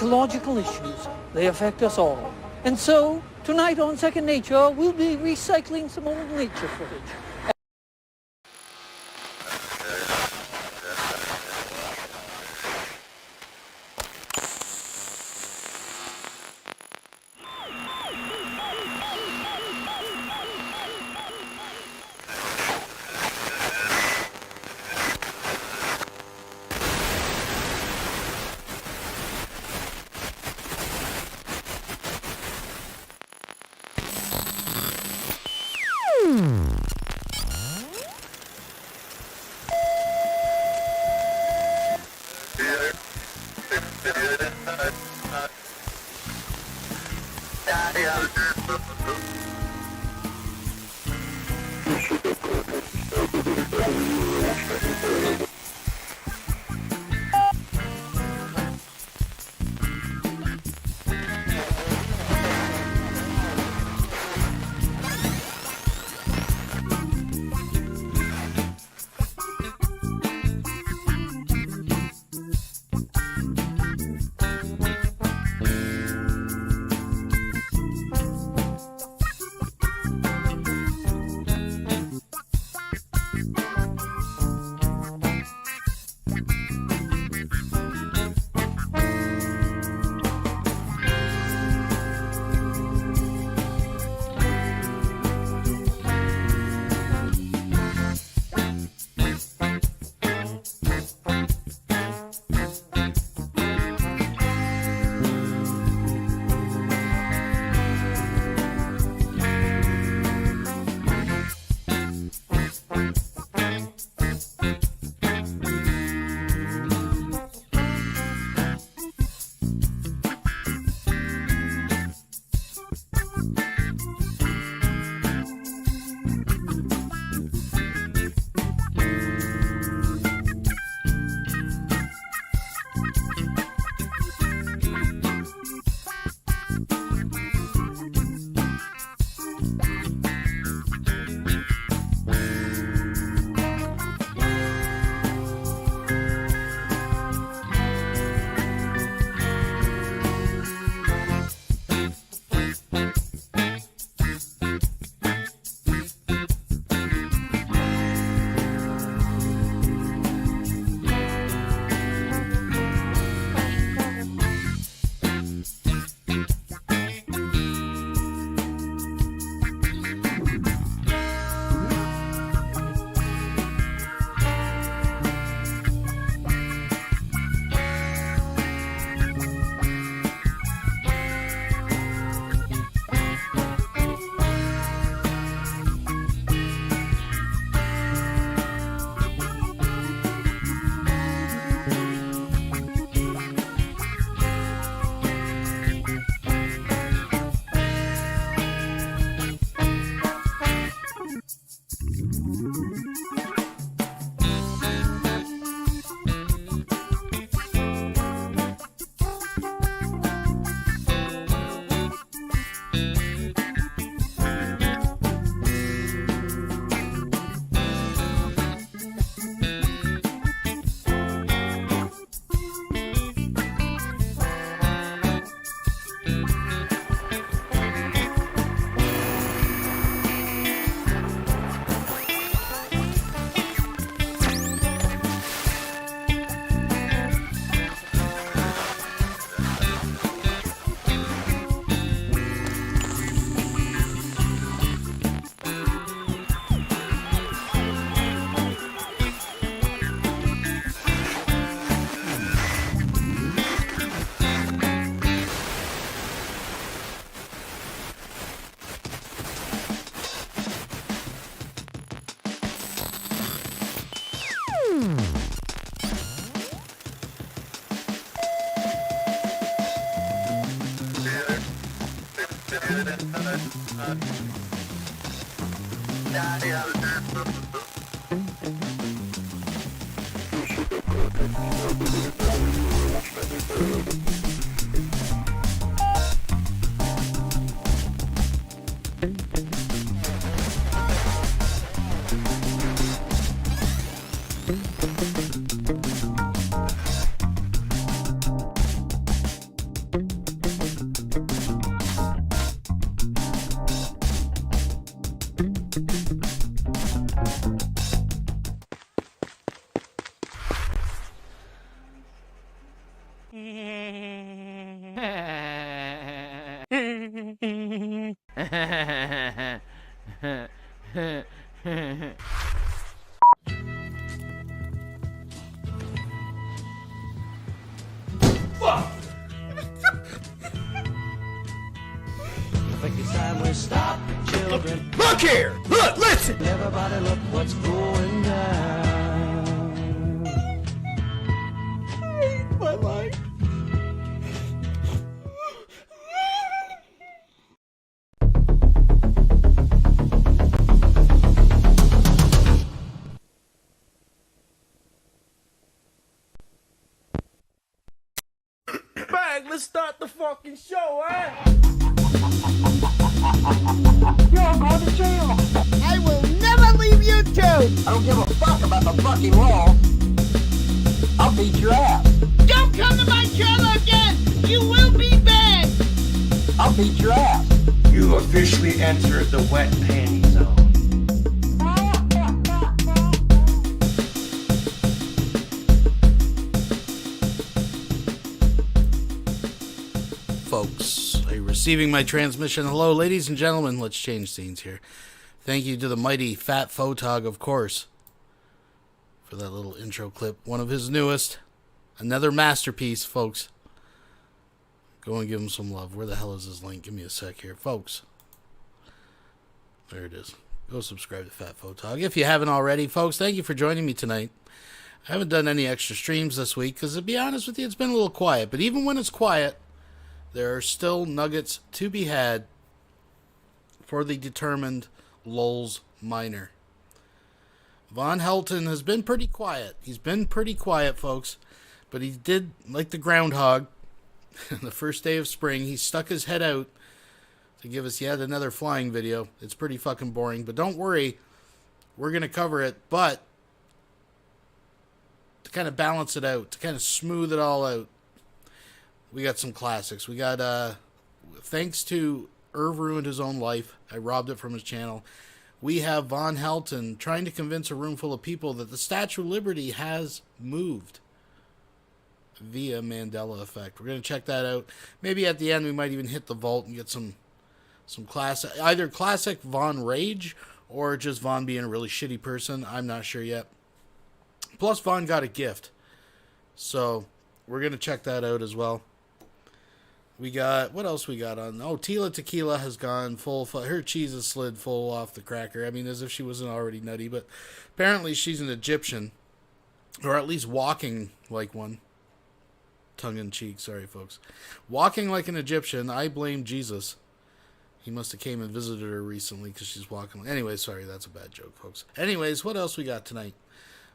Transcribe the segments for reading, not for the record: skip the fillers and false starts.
ecological issues. They affect us all. And so, tonight on Second Nature, we'll be recycling some old nature footage. think it's time we stop, children. Look here! Look, listen! Everybody look what's going down. I hate my life. Bang, let's start the fucking show, eh? You're going to jail. I will never leave YouTube! I don't give a fuck about the fucking law. I'll beat your ass. Don't come to my trailer again! You will be banned! I'll beat your ass. You officially entered the wet panty zone. Folks, are you receiving my transmission? Hello, ladies and gentlemen. Let's change scenes here. Thank you to the mighty Fat Photog, of course, for that little intro clip. One of his newest. Another masterpiece, folks. Go and give him some love. Where the hell is his link? Give me a sec here, folks. There it is. Go subscribe to Fat Photog if you haven't already. Folks, thank you for joining me tonight. I haven't done any extra streams this week because, to be honest with you, it's been a little quiet. But even when it's quiet, there are still nuggets to be had for the determined lulz miner. Von Helton has been pretty quiet. He's been pretty quiet, folks. But he did, like the groundhog, the first day of spring, he stuck his head out to give us yet another flying video. It's pretty fucking boring, but don't worry. We're going to cover it, but to kind of balance it out, to kind of smooth it all out, we got some classics. We got, thanks to Irv ruined his own life. I robbed it from his channel. We have Von Helton trying to convince a room full of people that the Statue of Liberty has moved via Mandela effect. We're going to check that out. Maybe at the end we might even hit the vault and get some classic, either classic Von rage or just Von being a really shitty person. I'm not sure yet. Plus Von got a gift. So we're going to check that out as well. We got, what else we got on? Oh, Tila Tequila has gone full, her cheese has slid full off the cracker. I mean, as if she wasn't already nutty, but apparently she's an Egyptian, or at least walking like one. Tongue in cheek, sorry folks. Walking like an Egyptian, I blame Jesus. He must have came and visited her recently because she's walking. Anyway, sorry, that's a bad joke, folks. Anyways, what else we got tonight?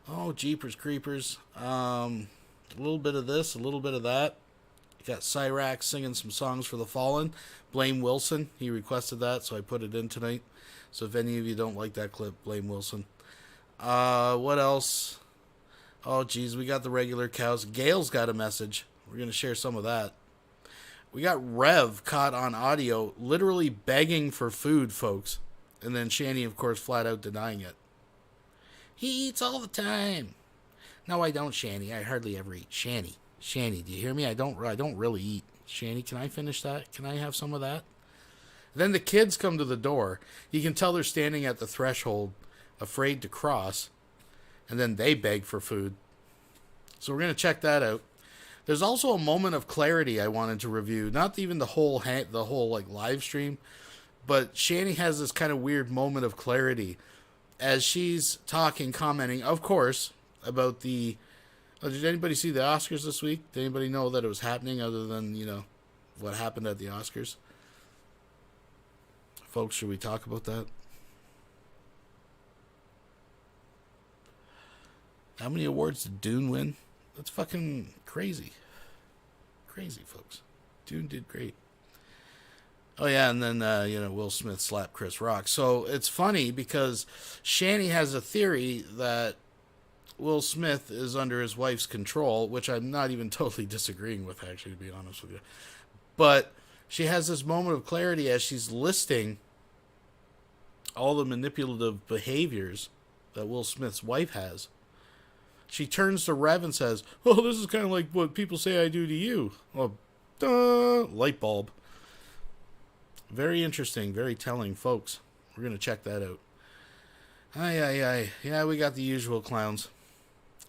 Oh, Jeepers Creepers. A little bit of this, a little bit of that. Got Cyrax singing some songs for the fallen. Blame Wilson. He requested that, so I put it in tonight. So if any of you don't like that clip, blame Wilson. What else? Oh, geez, we got the regular cows. Gail's got a message. We're going to share some of that. We got Rev caught on audio literally begging for food, folks. And then Shani, of course, flat out denying it. He eats all the time. No, I don't, Shani. I hardly ever eat. Shani, do you hear me? I don't really eat. Shani, can I finish that? Can I have some of that? Then the kids come to the door. You can tell they're standing at the threshold, afraid to cross. And then they beg for food. So we're going to check that out. There's also a moment of clarity I wanted to review. Not even the whole like live stream, but Shani has this kind of weird moment of clarity as she's talking, commenting, of course, about the... did anybody see the Oscars this week? Did anybody know that it was happening other than, what happened at the Oscars? Folks, should we talk about that? How many awards did Dune win? That's fucking crazy. Crazy, folks. Dune did great. Oh, yeah, and then, Will Smith slapped Chris Rock. So it's funny because Shani has a theory that Will Smith is under his wife's control, which I'm not even totally disagreeing with, actually, to be honest with you. But she has this moment of clarity as she's listing all the manipulative behaviors that Will Smith's wife has. She turns to Rev and says, "Oh, this is kind of like what people say I do to you." Oh, duh, light bulb. Very interesting, very telling, folks. We're going to check that out. Aye. Yeah, we got the usual clowns.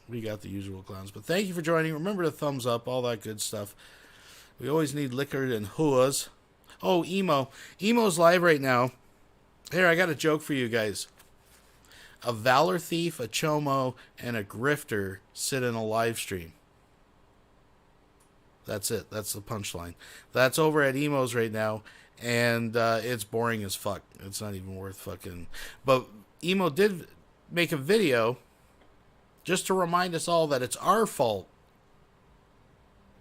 But thank you for joining. Remember to thumbs up, all that good stuff. We always need liquor and hooas. Oh, Emo. Emo's live right now. Here, I got a joke for you guys. A valor thief, a chomo, and a grifter sit in a live stream. That's it. That's the punchline. That's over at Emo's right now, and it's boring as fuck. It's not even worth fucking... But Emo did make a video just to remind us all that it's our fault.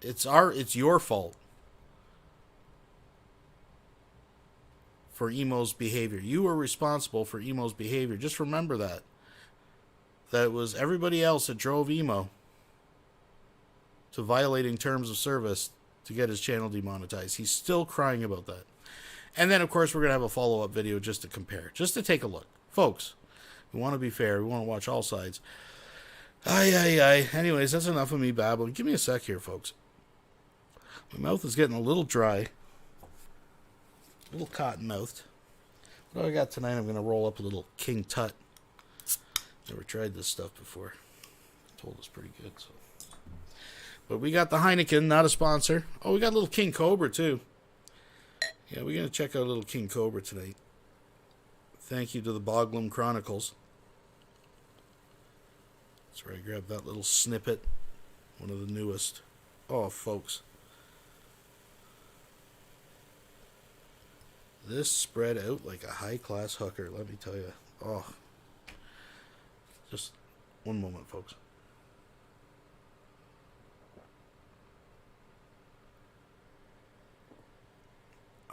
It's your fault for Emo's behavior. You were responsible for Emo's behavior. Just remember that. That it was everybody else that drove Emo to violating terms of service to get his channel demonetized. He's still crying about that. And then, of course, we're going to have a follow-up video just to compare. Just to take a look. Folks, we want to be fair. We want to watch all sides. Aye. Anyways, that's enough of me babbling. Give me a sec here, folks. My mouth is getting a little dry. A little cotton-mouthed. What do I got tonight? I'm going to roll up a little King Tut. Never tried this stuff before. Told it's pretty good. So. But we got the Heineken, not a sponsor. Oh, we got a little King Cobra, too. Yeah, we're going to check out a little King Cobra tonight. Thank you to the Boglum Chronicles. That's where I grabbed that little snippet. One of the newest. Oh, folks. This spread out like a high-class hooker, let me tell you. Oh. Just one moment, folks.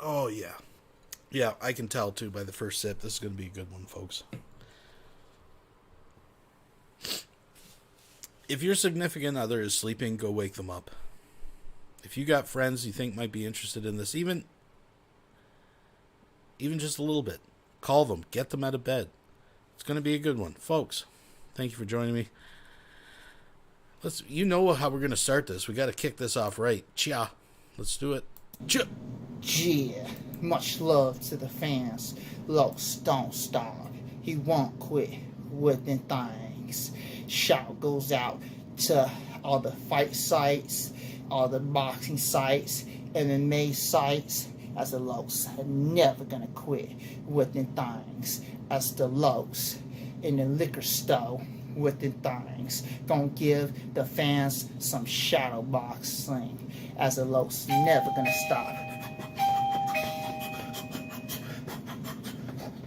Oh, yeah. Yeah, I can tell, too, by the first sip. This is going to be a good one, folks. If your significant other is sleeping, go wake them up. If you got friends you think might be interested in this, even just a little bit, call them. Get them out of bed. It's going to be a good one. Folks, thank you for joining me. You know how we're going to start this. We got to kick this off right. Chia. Let's do it. Chia. Yeah, much love to the fans. Los don't stop. He won't quit with them things. Shout goes out to all the fight sites, all the boxing sites, MMA sites. As the Los, never gonna quit with them things. As the Los in the liquor store with them things. Gonna give the fans some shadow boxing. As the Los, never gonna stop.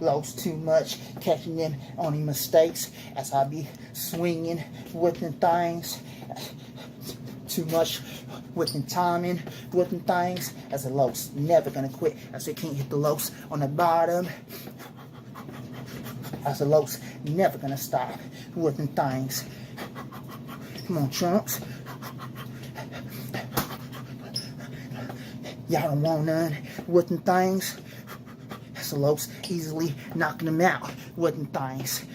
Los too much, catching them on the mistakes as I be swinging with them things. Too much with them timing, with them things. As the Los, never gonna quit as they can't hit the Los on the bottom. As the Los, never gonna stop with them things. Come on, chumps. Y'all don't want none with them things. As the Los, easily knocking them out with them things.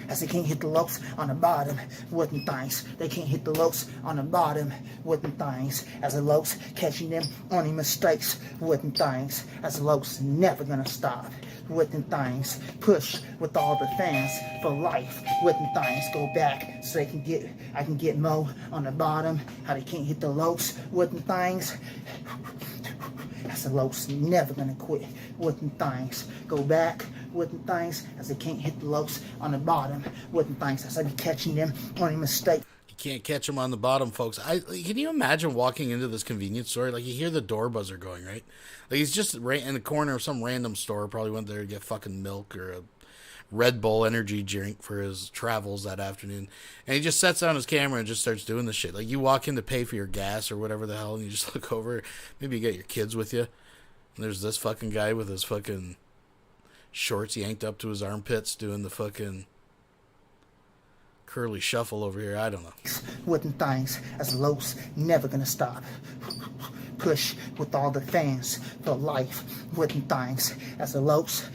As they can't hit the Los on the bottom with them things. They can't hit the Los on the bottom with them things. As the Los catching them on the mistakes with them things. As the Los never gonna stop with them things. Push with all the fans for life with them things. Go back so I can get Mo on the bottom. How they can't hit the Los with them things. As the Los never gonna quit with them things. Go back with them things as they can't hit the Los on the bottom with them things as I be catching them on a mistake. You can't catch them on the bottom, folks. Can you imagine walking into this convenience store? Like, you hear the door buzzer going, right? Like, he's just right in the corner of some random store. Probably went there to get fucking milk or a Red Bull energy drink for his travels that afternoon. And he just sets down his camera and just starts doing the shit. Like, you walk in to pay for your gas or whatever the hell, and you just look over. Maybe you get your kids with you. And there's this fucking guy with his fucking shorts yanked up to his armpits doing the fucking curly shuffle over here. I don't know. With them things as Los never gonna stop. Push with all the fans for life with them things as the Los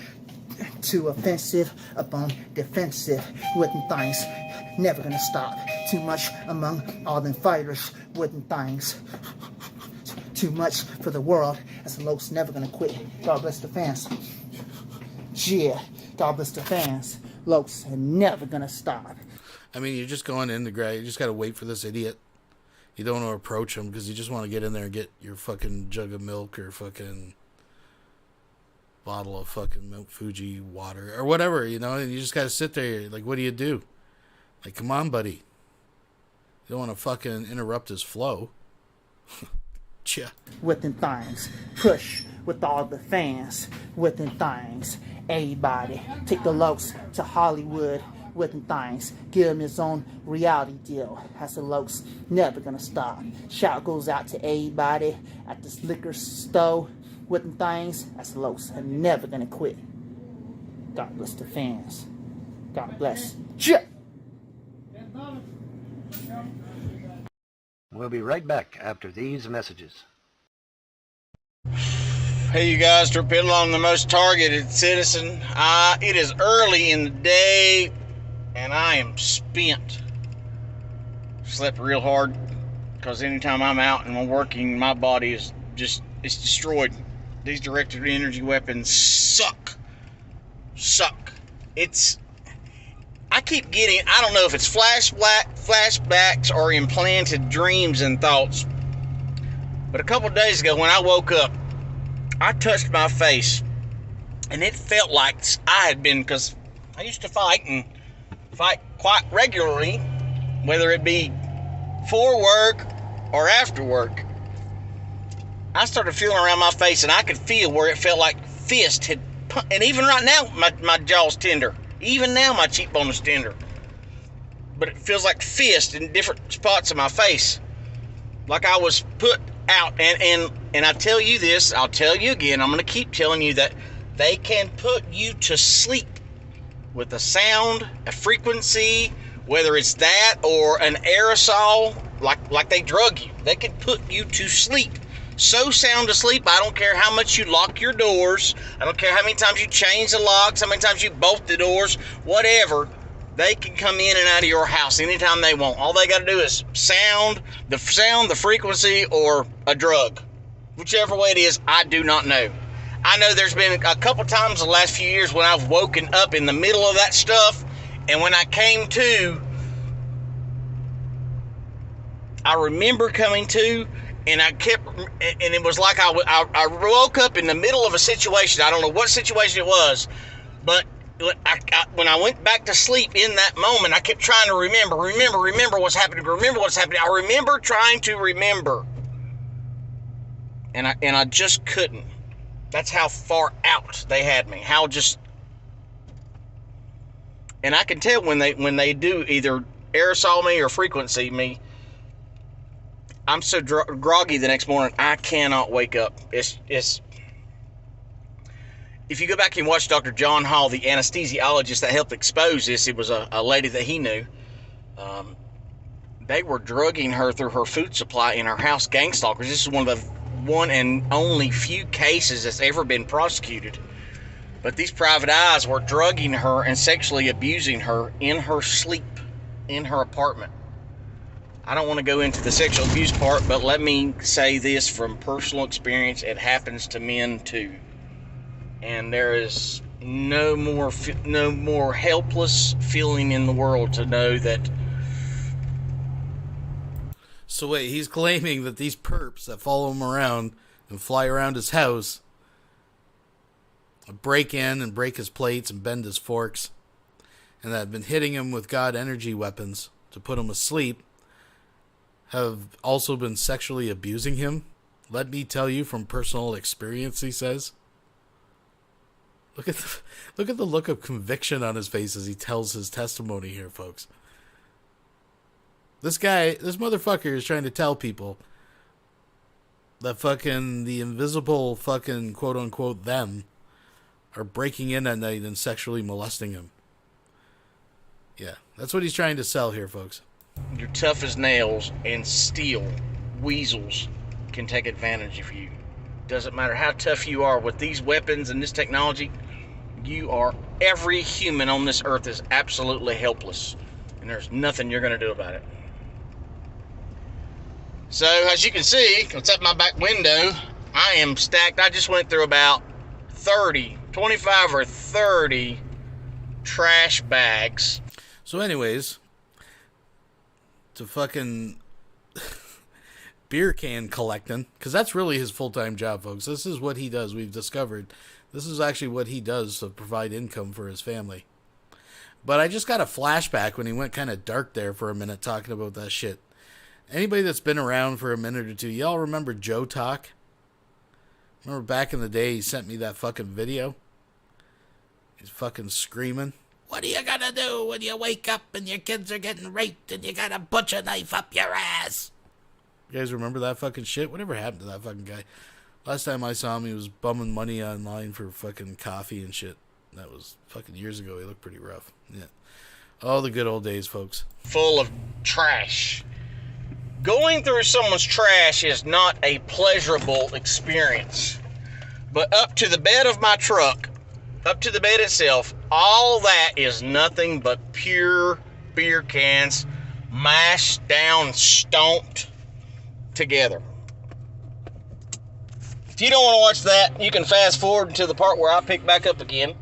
too offensive upon defensive with them things. Never gonna stop. Too much among all them fighters with them things. Too much for the world, as the Lokes never gonna quit. God bless the fans. Yeah, God bless the fans. Lokes are never gonna stop. I mean, you're just going in the grave. You just got to wait for this idiot. You don't want to approach him because you just want to get in there and get your fucking jug of milk or fucking bottle of fucking Mount Fuji water or whatever, you know, and you just got to sit there. Like, what do you do? Like, come on, buddy. You don't want to fucking interrupt his flow. Yeah. Within things, push with all the fans. Within things, everybody take the Lokes to Hollywood. Within things, give him his own reality deal. As the Lokes never gonna stop. Shout goes out to everybody at this liquor store. Within things, as the Lokes are never gonna quit. God bless the fans. God bless. Yeah. We'll be right back after these messages. Hey, you guys, Torpedo, I'm the most targeted citizen. It is early in the day, and I am spent. Slept real hard, because anytime I'm out and I'm working, my body is just, it's destroyed. These directed energy weapons suck. I keep getting, I don't know if it's flashbacks or implanted dreams and thoughts, but a couple days ago when I woke up, I touched my face, and it felt like I had been, because I used to fight quite regularly, whether it be for work or after work. I started feeling around my face, and I could feel where it felt like fist had, and even right now, my jaw's tender. Even now, my cheekbone is tender. But it feels like fist in different spots of my face. Like I was put out. And I tell you this, I'll tell you again, I'm going to keep telling you that they can put you to sleep with a sound, a frequency, whether it's that or an aerosol, like they drug you. They can put you to sleep. So sound asleep, I don't care how much you lock your doors. I don't care how many times you change the locks, how many times you bolt the doors, whatever. They can come in and out of your house anytime they want. All they got to do is the frequency, or a drug. Whichever way it is, I do not know. I know there's been a couple times the last few years when I've woken up in the middle of that stuff, and when I came to, I remember coming to, and it was like I woke up in the middle of a situation. I don't know what situation it was, but when I went back to sleep in that moment, I kept trying to remember what's happening, I remember trying to remember, and I just couldn't. That's how far out they had me. And I can tell when they do either aerosol me or frequency me. I'm so groggy the next morning, I cannot wake up. It's if you go back and watch Dr. John Hall, the anesthesiologist that helped expose this, it was a lady that he knew. They were drugging her through her food supply in her house, gang stalkers. This is one of the one and only few cases that's ever been prosecuted. But these private eyes were drugging her and sexually abusing her in her sleep, in her apartment. I don't want to go into the sexual abuse part, but let me say this from personal experience. It happens to men too. And there is no more helpless feeling in the world to know that. So wait, he's claiming that these perps that follow him around and fly around his house, break in and break his plates and bend his forks, and that have been hitting him with God energy weapons to put him asleep, have also been sexually abusing him. Let me tell you from personal experience, he says. Look at the look of conviction on his face as he tells his testimony here, folks. This motherfucker is trying to tell people that fucking the invisible fucking quote unquote them are breaking in at night and sexually molesting him. Yeah, that's what he's trying to sell here, folks. You're tough as nails, and steel weasels can take advantage of you. Doesn't matter how tough you are with these weapons and this technology, every human on this earth is absolutely helpless, and there's nothing you're going to do about it. So, as you can see, it's at my back window. I am stacked. I just went through about 25 or 30 trash bags. So anyways, to fucking beer can collecting, because that's really his full-time job, folks. This is what he does. We've discovered this is actually what he does to provide income for his family. But I just got a flashback when he went kind of dark there for a minute talking about that shit. Anybody that's been around for a minute or two, y'all remember Joe Talk? Remember back in the day he sent me that fucking video? He's fucking screaming. What are you gonna do when you wake up and your kids are getting raped and you got a butcher knife up your ass? You guys remember that fucking shit? Whatever happened to that fucking guy? Last time I saw him, he was bumming money online for fucking coffee and shit. That was fucking years ago. He looked pretty rough. Yeah. Oh, the good old days, folks. Full of trash. Going through someone's trash is not a pleasurable experience. But up to the bed of my truck, up to the bed itself, all that is nothing but pure beer cans mashed down, stomped together. If you don't want to watch that, you can fast forward to the part where I pick back up again.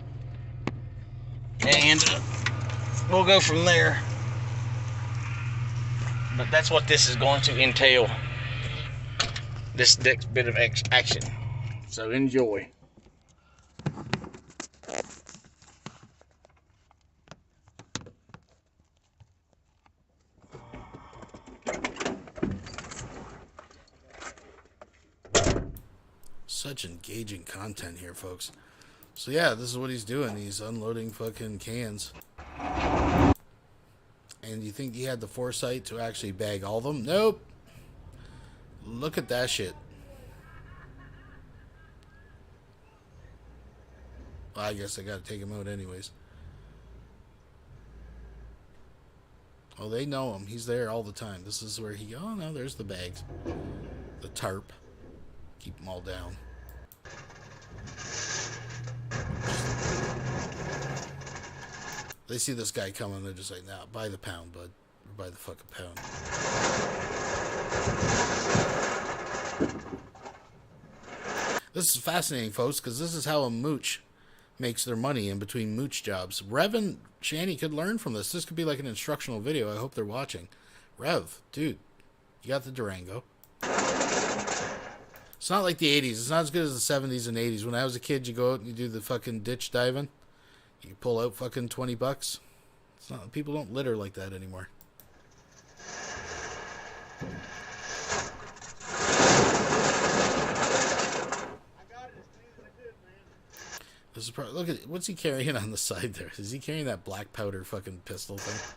And we'll go from there. But that's what this is going to entail. This next bit of action. So enjoy. Such engaging content here, folks. So yeah, this is what he's doing. He's unloading fucking cans. And you think he had the foresight to actually bag all of them? Nope. Look at that shit. Well, I guess I gotta take him out anyways. Oh, they know him. He's there all the time. This is where he... Oh, no, there's the bags. The tarp. Keep them all down. They see this guy coming, they're just like, nah, buy the pound, bud. Or buy the fucking pound. This is fascinating, folks, because this is how a mooch makes their money in between mooch jobs. Rev and Shanny could learn from this. This could be like an instructional video. I hope they're watching. Rev, dude, you got the Durango. It's not like the 80s. It's not as good as the 70s and 80s. When I was a kid, you go out and you do the fucking ditch diving. You pull out fucking $20. It's not, people don't litter like that anymore. This is probably, look at, what's he carrying on the side there? Is he carrying that black powder fucking pistol thing?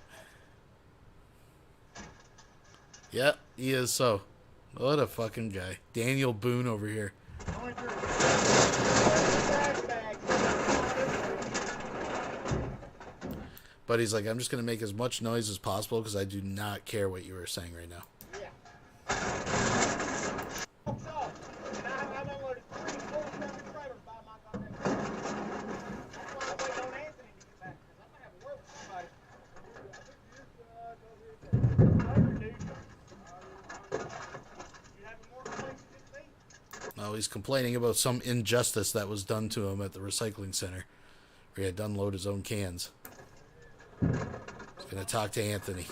Yeah, he is so. What a fucking guy. Daniel Boone over here. But he's like, I'm just going to make as much noise as possible because I do not care what you are saying right now. No, he's complaining about some injustice that was done to him at the recycling center where he had to unload his own cans. He's going to talk to Anthony.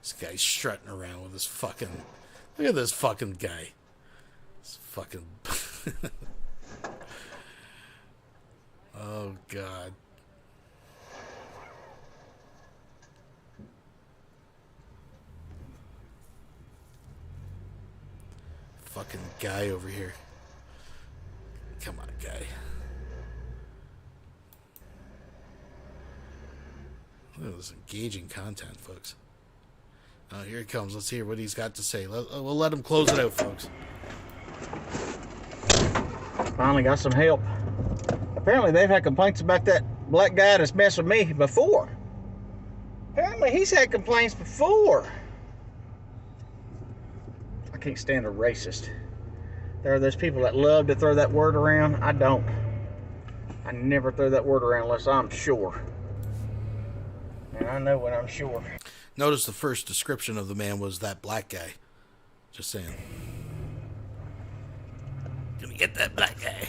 This guy's strutting around with his fucking... Look at this fucking guy. This fucking... Oh, God. Fucking guy over here. Come on, guy. Look at this engaging content, folks. Oh, here he comes. Let's hear what he's got to say. We'll let him close it out, folks. Finally got some help. Apparently they've had complaints about that black guy that's messed with me before. Apparently he's had complaints before. I can't stand a racist. There are those people that love to throw that word around. I don't. I never throw that word around unless I'm sure. And I know what I'm sure. Notice the first description of the man was that black guy. Just saying. Gonna get that black guy.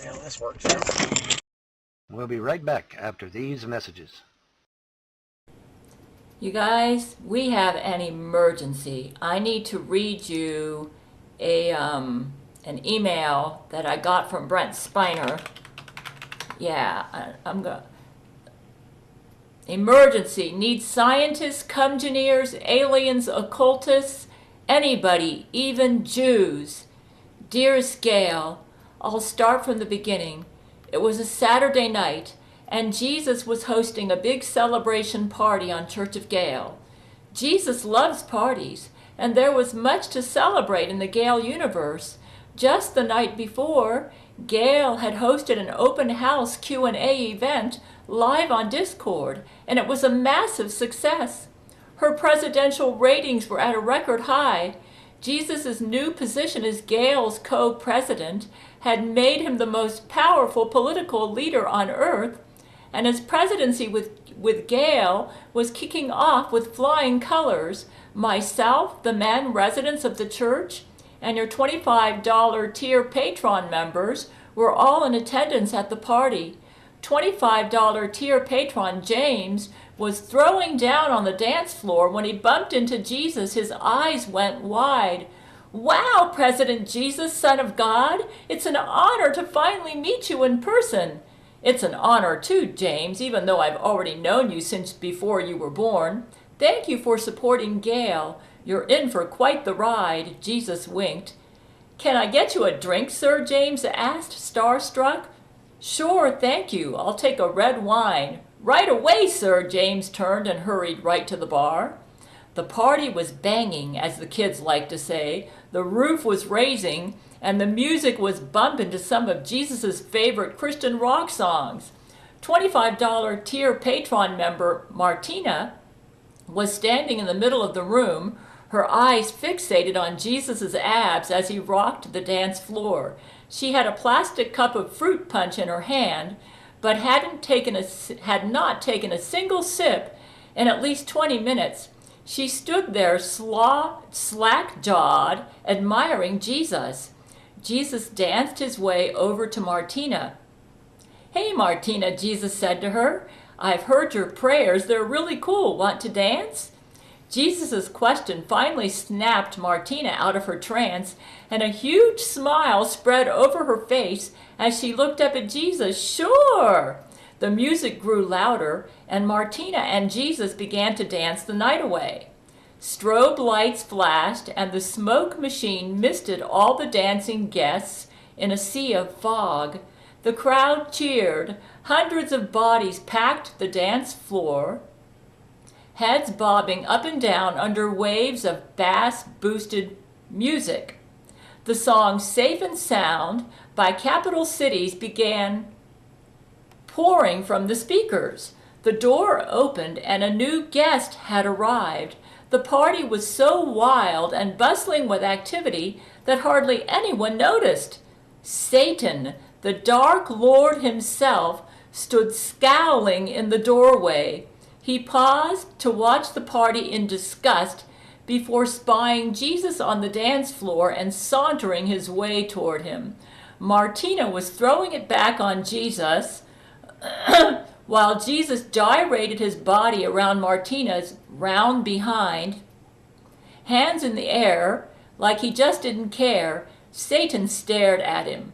Yeah, this works out. We'll be right back after these messages. You guys, we have an emergency. I need to read you an email that I got from Brent Spiner. Yeah, I'm going. Emergency. Needs scientists, engineers, aliens, occultists, anybody, even Jews. Dearest Gail, I'll start from the beginning. It was a Saturday night, and Jesus was hosting a big celebration party on Church of Gail. Jesus loves parties, and there was much to celebrate in the Gail universe. Just the night before, Gail had hosted an open house Q&A event live on Discord, and it was a massive success. Her presidential ratings were at a record high. Jesus' new position as Gail's co-president had made him the most powerful political leader on earth, and his presidency with Gail was kicking off with flying colors. Myself, the men residents of the church, and your $25 tier patron members were all in attendance at the party. $25 tier patron James was throwing down on the dance floor when he bumped into Jesus. His eyes went wide. Wow, President Jesus, Son of God, it's an honor to finally meet you in person. It's an honor too, James, even though I've already known you since before you were born. Thank you for supporting Gail. You're in for quite the ride, Jesus winked. Can I get you a drink, sir? James asked, starstruck. Sure, thank you. I'll take a red wine. Right away, sir. James turned and hurried right to the bar. The party was banging, as the kids like to say. The roof was raising, and the music was bumping to some of Jesus' favorite Christian rock songs. $25 tier patron member Martina was standing in the middle of the room, her eyes fixated on Jesus' abs as he rocked the dance floor. She had a plastic cup of fruit punch in her hand, but had not taken a single sip in at least 20 minutes. She stood there slack-jawed, admiring Jesus. Jesus danced his way over to Martina. Hey, Martina, Jesus said to her, I've heard your prayers. They're really cool. Want to dance? Jesus' question finally snapped Martina out of her trance, and a huge smile spread over her face as she looked up at Jesus. Sure! The music grew louder, and Martina and Jesus began to dance the night away. Strobe lights flashed, and the smoke machine misted all the dancing guests in a sea of fog. The crowd cheered. Hundreds of bodies packed the dance floor, heads bobbing up and down under waves of bass-boosted music. The song Safe and Sound by Capital Cities began pouring from the speakers. The door opened and a new guest had arrived. The party was so wild and bustling with activity that hardly anyone noticed. Satan, the Dark Lord himself, stood scowling in the doorway. He paused to watch the party in disgust before spying Jesus on the dance floor and sauntering his way toward him. Martina was throwing it back on Jesus while Jesus gyrated his body around Martina's round behind, hands in the air, like he just didn't care. Satan stared at him.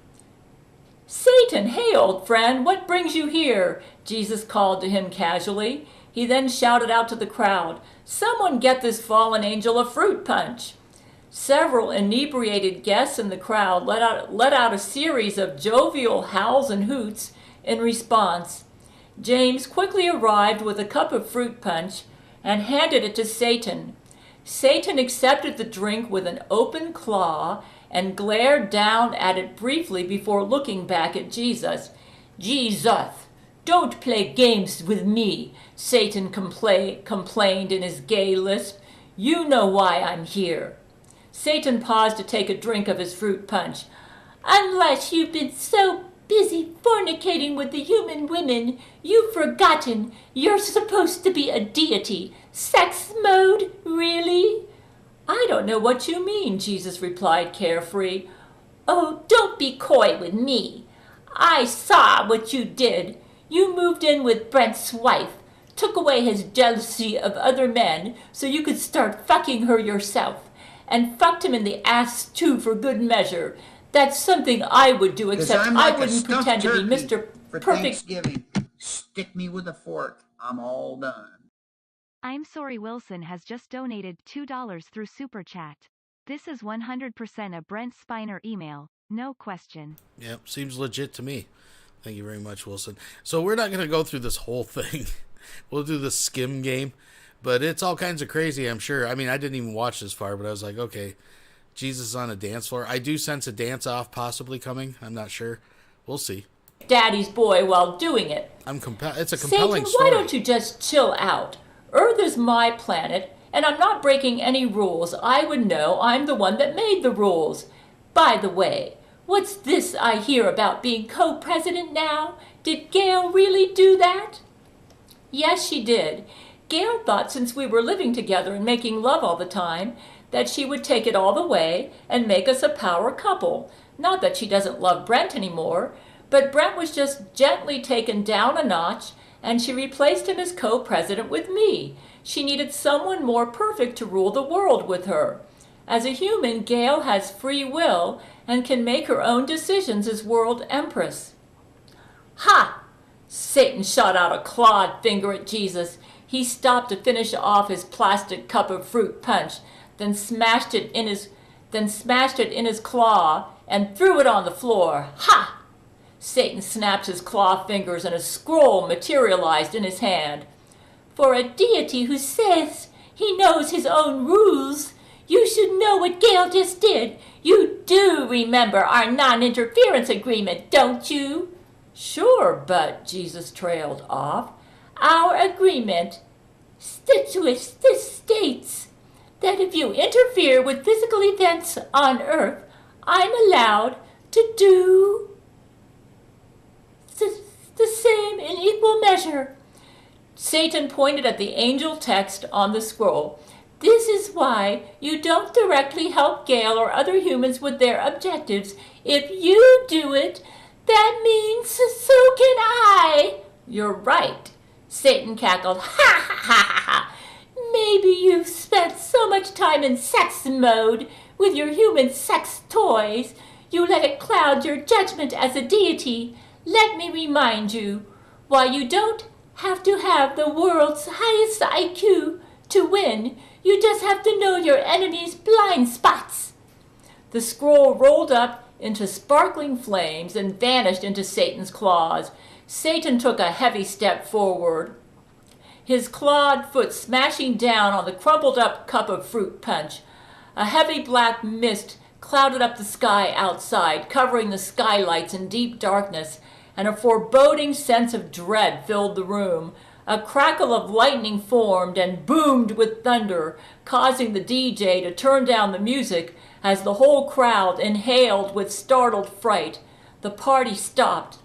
Satan, hey, old friend, what brings you here? Jesus called to him casually. He then shouted out to the crowd, someone get this fallen angel a fruit punch. Several inebriated guests in the crowd let out a series of jovial howls and hoots in response. James quickly arrived with a cup of fruit punch and handed it to Satan. Satan accepted the drink with an open claw and glared down at it briefly before looking back at Jesus. Jesus, don't play games with me, Satan complained in his gay lisp. You know why I'm here. Satan paused to take a drink of his fruit punch. Unless you've been so busy fornicating with the human women. You've forgotten you're supposed to be a deity. Sex mode? Really? I don't know what you mean, Jesus replied carefree. Oh, don't be coy with me. I saw what you did. You moved in with Brent's wife, took away his jealousy of other men so you could start fucking her yourself, and fucked him in the ass too for good measure. That's something I would do, except I'm like I wouldn't a stuffed pretend to be turkey Mr. for Perfect. Thanksgiving. Stick me with a fork. I'm all done. I'm sorry Wilson has just donated $2 through Super Chat. This is 100% a Brent Spiner email, no question. Yep, seems legit to me. Thank you very much, Wilson. So we're not going to go through this whole thing. We'll do the skim game. But it's all kinds of crazy, I'm sure. I mean, I didn't even watch this far, but I was like, okay, Jesus on a dance floor. I do sense a dance-off possibly coming. I'm not sure. We'll see. Daddy's boy while doing it. It's a compelling Satan, story. why don't you just chill out? Earth is my planet, and I'm not breaking any rules. I would know I'm the one that made the rules. By the way, what's this I hear about being co-president now? Did Gail really do that? Yes, she did. Gail thought since we were living together and making love all the time, that she would take it all the way and make us a power couple. Not that she doesn't love Brent anymore, but Brent was just gently taken down a notch, and she replaced him as co-president with me. She needed someone more perfect to rule the world with her. As a human, Gail has free will and can make her own decisions as world empress. Ha! Satan shot out a clawed finger at Jesus. He stopped to finish off his plastic cup of fruit punch, then smashed it in his claw and threw it on the floor. Ha! Satan snapped his claw fingers and a scroll materialized in his hand. For a deity who says he knows his own rules, you should know what Gail just did. You do remember our non-interference agreement, don't you? Sure, but Jesus trailed off. Our agreement states that if you interfere with physical events on Earth, I'm allowed to do the same in equal measure. Satan pointed at the angel text on the scroll. This is why you don't directly help Gail or other humans with their objectives. If you do it, that means so can I. You're right. Satan cackled. Ha ha ha ha. Maybe you've spent so much time in sex mode with your human sex toys, you let it cloud your judgment as a deity. Let me remind you, while you don't have to have the world's highest IQ to win, you just have to know your enemy's blind spots. The scroll rolled up into sparkling flames and vanished into Satan's claws. Satan took a heavy step forward, his clawed foot smashing down on the crumpled up cup of fruit punch. A heavy black mist clouded up the sky outside, covering the skylights in deep darkness, and a foreboding sense of dread filled the room. A crackle of lightning formed and boomed with thunder, causing the DJ to turn down the music as the whole crowd inhaled with startled fright. The party stopped.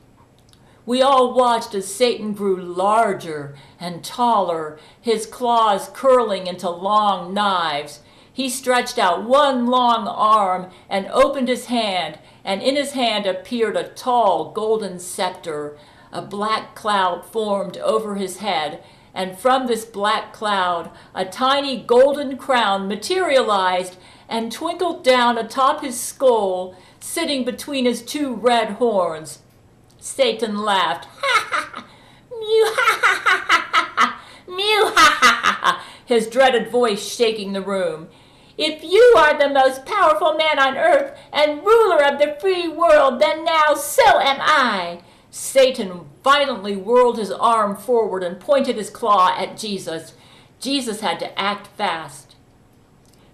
We all watched as Satan grew larger and taller, his claws curling into long knives. He stretched out one long arm and opened his hand, and in his hand appeared a tall golden scepter. A black cloud formed over his head, and from this black cloud a tiny golden crown materialized and twinkled down atop his skull, sitting between his two red horns. Satan laughed. Ha ha ha! Mew ha ha ha ha ha! Mew ha ha ha ha! His dreaded voice shaking the room. If you are the most powerful man on earth and ruler of the free world, then now so am I. Satan violently whirled his arm forward and pointed his claw at Jesus. Jesus had to act fast.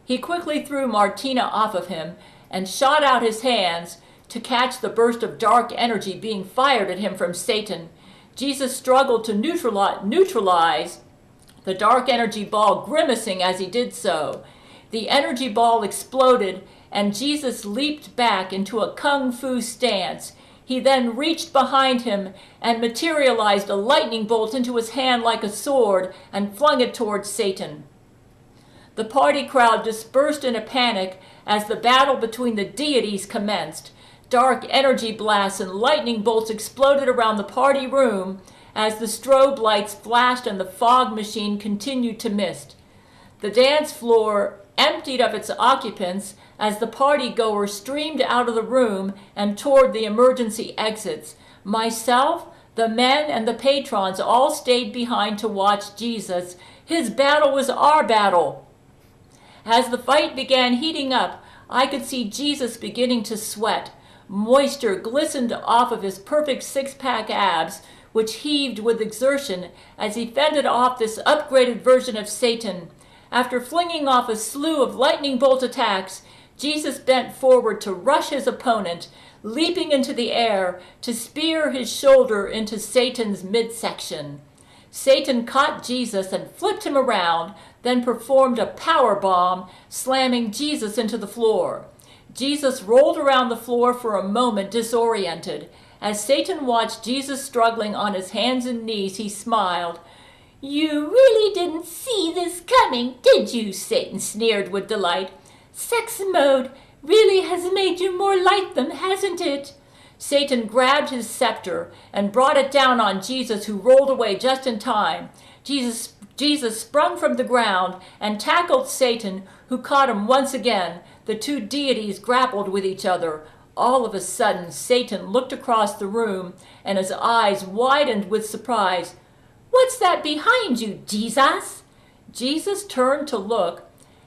He quickly threw Martina off of him and shot out his hands to catch the burst of dark energy being fired at him from Satan. Jesus struggled to neutralize the dark energy ball, grimacing as he did so. The energy ball exploded, and Jesus leaped back into a kung fu stance. He then reached behind him and materialized a lightning bolt into his hand like a sword and flung it towards Satan. The party crowd dispersed in a panic as the battle between the deities commenced. Dark energy blasts and lightning bolts exploded around the party room as the strobe lights flashed and the fog machine continued to mist. The dance floor emptied of its occupants as the party-goers streamed out of the room and toward the emergency exits. Myself, the men, and the patrons all stayed behind to watch Jesus. His battle was our battle. As the fight began heating up, I could see Jesus beginning to sweat. Moisture glistened off of his perfect six-pack abs, which heaved with exertion as he fended off this upgraded version of Satan. After flinging off a slew of lightning bolt attacks, Jesus bent forward to rush his opponent, leaping into the air to spear his shoulder into Satan's midsection. Satan caught Jesus and flipped him around, then performed a power bomb, slamming Jesus into the floor. Jesus rolled around the floor for a moment, disoriented. As Satan watched Jesus struggling on his hands and knees, he smiled. "You really didn't see this coming, did you?" Satan sneered with delight. "Sex mode really has made you more like them, hasn't it?" Satan grabbed his scepter and brought it down on Jesus, who rolled away just in time. Jesus sprung from the ground and tackled Satan, who caught him once again. The two deities grappled with each other. All of a sudden, Satan looked across the room, and his eyes widened with surprise. "What's that behind you, Jesus?" Jesus turned to look,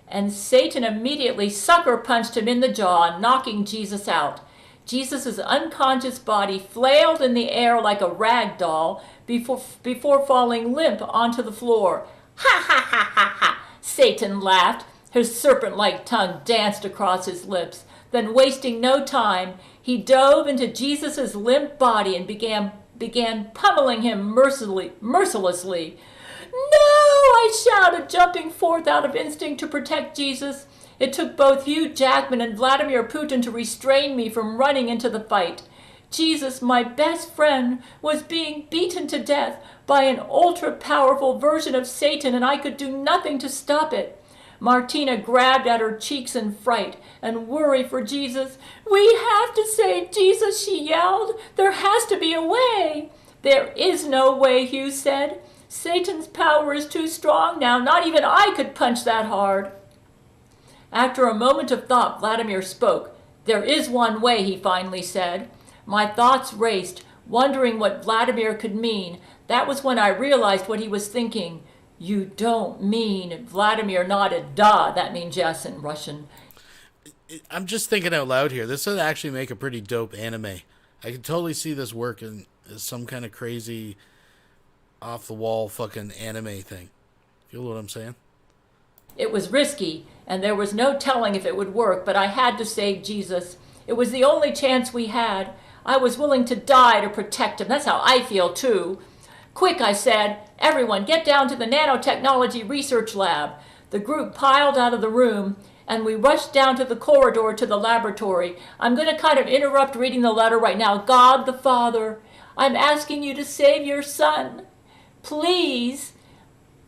and Satan immediately sucker punched him in the jaw, knocking Jesus out. Jesus' unconscious body flailed in the air like a rag doll before falling limp onto the floor. "Ha ha ha ha ha!" Satan laughed. His serpent-like tongue danced across his lips. Then, wasting no time, he dove into Jesus' limp body and began pummeling him mercilessly. "No!" I shouted, jumping forth out of instinct to protect Jesus. It took both Hugh Jackman and Vladimir Putin to restrain me from running into the fight. Jesus, my best friend, was being beaten to death by an ultra-powerful version of Satan, and I could do nothing to stop it. Martina grabbed at her cheeks in fright and worry for Jesus. "We have to save Jesus," she yelled. "There has to be a way." "There is no way," Hugh said. "Satan's power is too strong now. Not even I could punch that hard." After a moment of thought, Vladimir spoke. "There is one way," he finally said. My thoughts raced, wondering what Vladimir could mean. That was when I realized what he was thinking. "You don't mean..." Vladimir nodded. "Da, that means yes in Russian." I'm just thinking out loud here. This would actually make a pretty dope anime. I could totally see this working as some kind of crazy, off-the-wall fucking anime thing. Feel what I'm saying? It was risky, and there was no telling if it would work, but I had to save Jesus. It was the only chance we had. I was willing to die to protect him. That's how I feel, too. "Quick," I said. "Everyone, get down to the nanotechnology research lab." The group piled out of the room, and we rushed down to the corridor to the laboratory. I'm going to kind of interrupt reading the letter right now. "God the Father, I'm asking you to save your son. Please.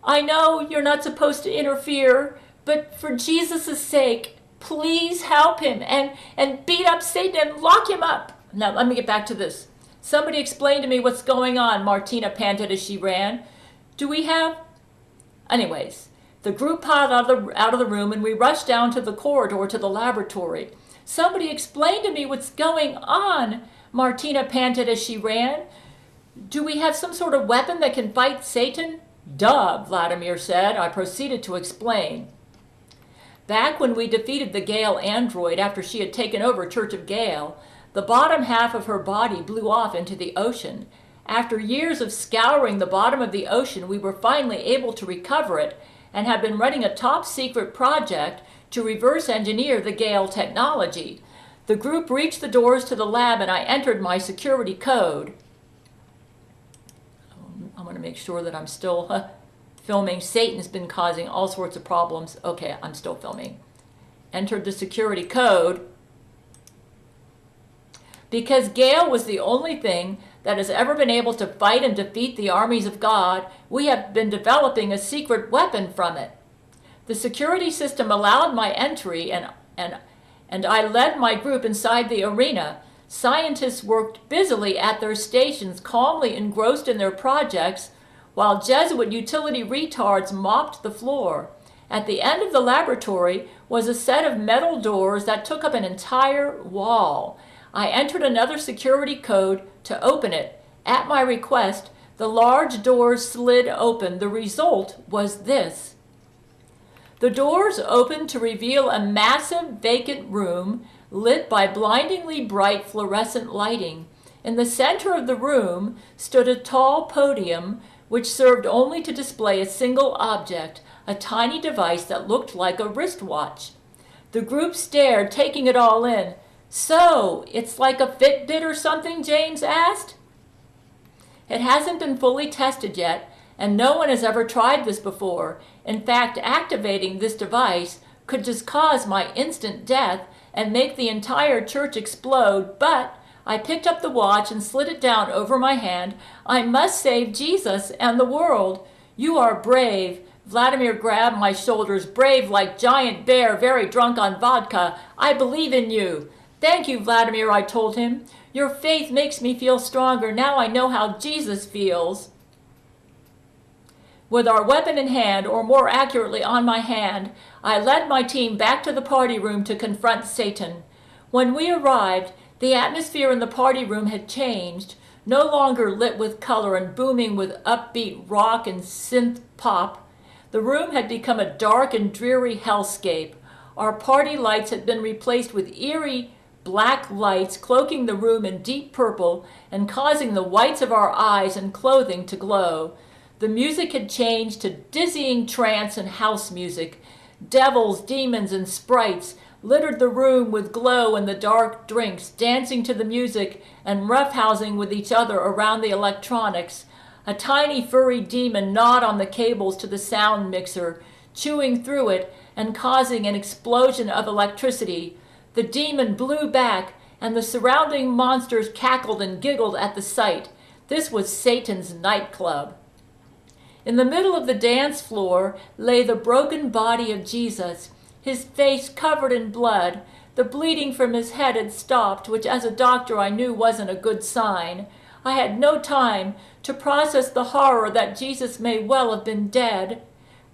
I know you're not supposed to interfere, but for Jesus' sake, please help him and beat up Satan and lock him up." Now, let me get back to this. "Somebody explain to me what's going on," Martina panted as she ran. "Do we have..." Anyways, the group piled out of the room, and we rushed down to the corridor to the laboratory. "Somebody explain to me what's going on," Martina panted as she ran. "Do we have some sort of weapon that can fight Satan?" "Duh," Vladimir said. I proceeded to explain. Back when we defeated the Gale android after she had taken over Church of Gale, the bottom half of her body blew off into the ocean. After years of scouring the bottom of the ocean, we were finally able to recover it and have been running a top-secret project to reverse engineer the Gale technology. The group reached the doors to the lab, and I entered my security code. I want to make sure that I'm still filming. Satan's been causing all sorts of problems. Okay, I'm still filming. Entered the security code. Because Gale was the only thing that has ever been able to fight and defeat the armies of God, we have been developing a secret weapon from it. The security system allowed my entry, and I led my group inside the arena. Scientists worked busily at their stations, calmly engrossed in their projects, while Jesuit utility retards mopped the floor. At the end of the laboratory was a set of metal doors that took up an entire wall. I entered another security code to open it. At my request, the large doors slid open. The result was this. The doors opened to reveal a massive vacant room lit by blindingly bright fluorescent lighting. In the center of the room stood a tall podium which served only to display a single object, a tiny device that looked like a wristwatch. The group stared, taking it all in. "So, it's like a Fitbit or something?" James asked. "It hasn't been fully tested yet, and no one has ever tried this before. In fact, activating this device could just cause my instant death and make the entire church explode, but I picked up the watch and slid it down over my hand. I must save Jesus and the world." "You are brave." Vladimir grabbed my shoulders. "Brave like giant bear, very drunk on vodka. I believe in you." "Thank you, Vladimir," I told him. "Your faith makes me feel stronger. Now I know how Jesus feels." With our weapon in hand, or more accurately on my hand, I led my team back to the party room to confront Satan. When we arrived, the atmosphere in the party room had changed, no longer lit with color and booming with upbeat rock and synth pop. The room had become a dark and dreary hellscape. Our party lights had been replaced with eerie black lights, cloaking the room in deep purple and causing the whites of our eyes and clothing to glow. The music had changed to dizzying trance and house music. Devils, demons, and sprites littered the room with glow and the dark drinks, dancing to the music and roughhousing with each other around the electronics. A tiny furry demon gnawed on the cables to the sound mixer, chewing through it and causing an explosion of electricity. The demon blew back, and the surrounding monsters cackled and giggled at the sight. This was Satan's nightclub. In the middle of the dance floor lay the broken body of Jesus, his face covered in blood. The bleeding from his head had stopped, which as a doctor I knew wasn't a good sign. I had no time to process the horror that Jesus may well have been dead.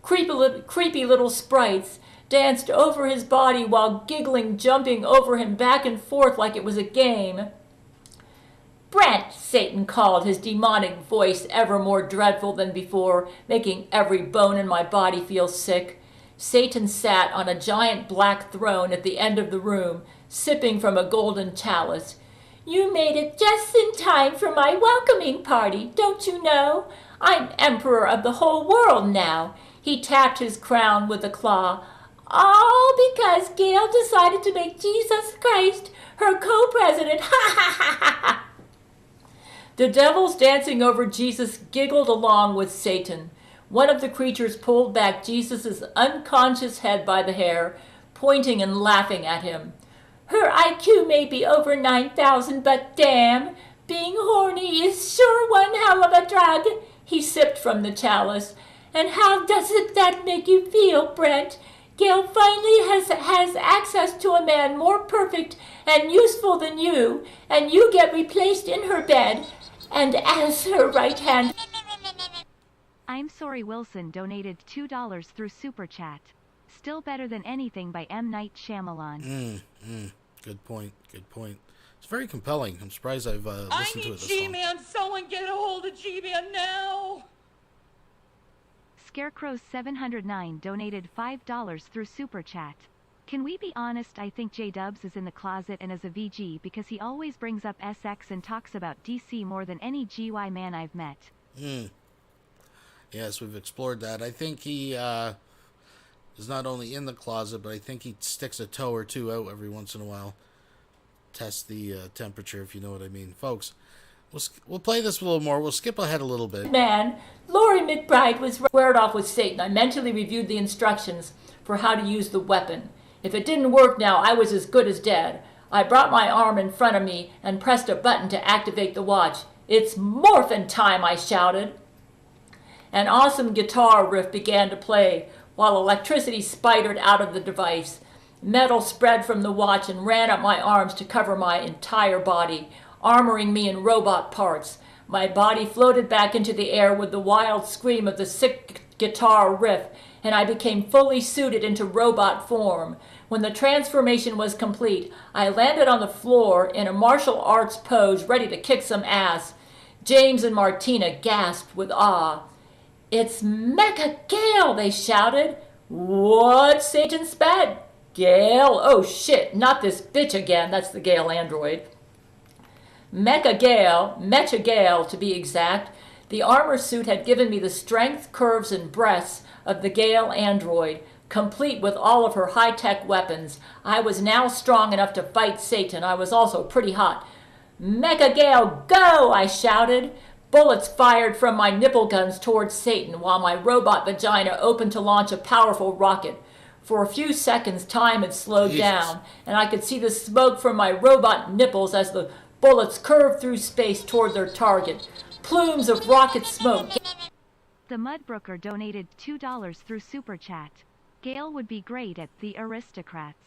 Creepy little sprites danced over his body while giggling, jumping over him back and forth like it was a game. "Brent," Satan called, his demonic voice ever more dreadful than before, making every bone in my body feel sick. Satan sat on a giant black throne at the end of the room, sipping from a golden chalice. "You made it just in time for my welcoming party, don't you know? I'm emperor of the whole world now." He tapped his crown with a claw. "All because Gail decided to make Jesus Christ her co-president. Ha ha ha ha ha!" The devils dancing over Jesus giggled along with Satan. One of the creatures pulled back Jesus' unconscious head by the hair, pointing and laughing at him. "Her IQ may be over 9,000, but damn, being horny is sure one hell of a drug." He sipped from the chalice. "And how does that make you feel, Brent? Gail finally has access to a man more perfect and useful than you, and you get replaced in her bed, and as her right hand." I'm Sorry Wilson donated $2 through Super Chat. Still better than anything by M. Night Shyamalan. Good point. Good point. It's very compelling. I'm surprised I've listened to it this long. G-Man, someone get a hold of G-Man now! Scarecrow 709 donated $5 through Super Chat. Can we be honest? I think J-Dubs is in the closet and is a VG because he always brings up SX and talks about DC more than any GY man I've met. Yes, we've explored that. I think he is not only in the closet, but I think he sticks a toe or two out every once in a while. Test the temperature, if you know what I mean. Folks, we'll play this a little more. We'll skip ahead a little bit. Man, Laurie McBride was squared off with Satan. I mentally reviewed the instructions for how to use the weapon. If it didn't work now, I was as good as dead. I brought my arm in front of me and pressed a button to activate the watch. "It's morphin' time," I shouted. An awesome guitar riff began to play, while electricity spidered out of the device. Metal spread from the watch and ran up my arms to cover my entire body, armoring me in robot parts. My body floated back into the air with the wild scream of the sick guitar riff, and I became fully suited into robot form. When the transformation was complete, I landed on the floor in a martial arts pose ready to kick some ass. James and Martina gasped with awe. "It's Mecha Gale," they shouted. "What? Satan spat? Gale? Oh shit, not this bitch again." That's the Gale android. Mecha Gale to be exact. The armor suit had given me the strength, curves, and breasts of the Gale android, complete with all of her high-tech weapons. I was now strong enough to fight Satan. I was also pretty hot. "Mecha Gale, go!" I shouted. Bullets fired from my nipple guns towards Satan, while my robot vagina opened to launch a powerful rocket. For a few seconds, time had slowed down, and I could see the smoke from my robot nipples as the bullets curved through space toward their target. Plumes of rocket smoke. The Mudbrooker donated $2 through Super Chat. Gail would be great at The Aristocrats.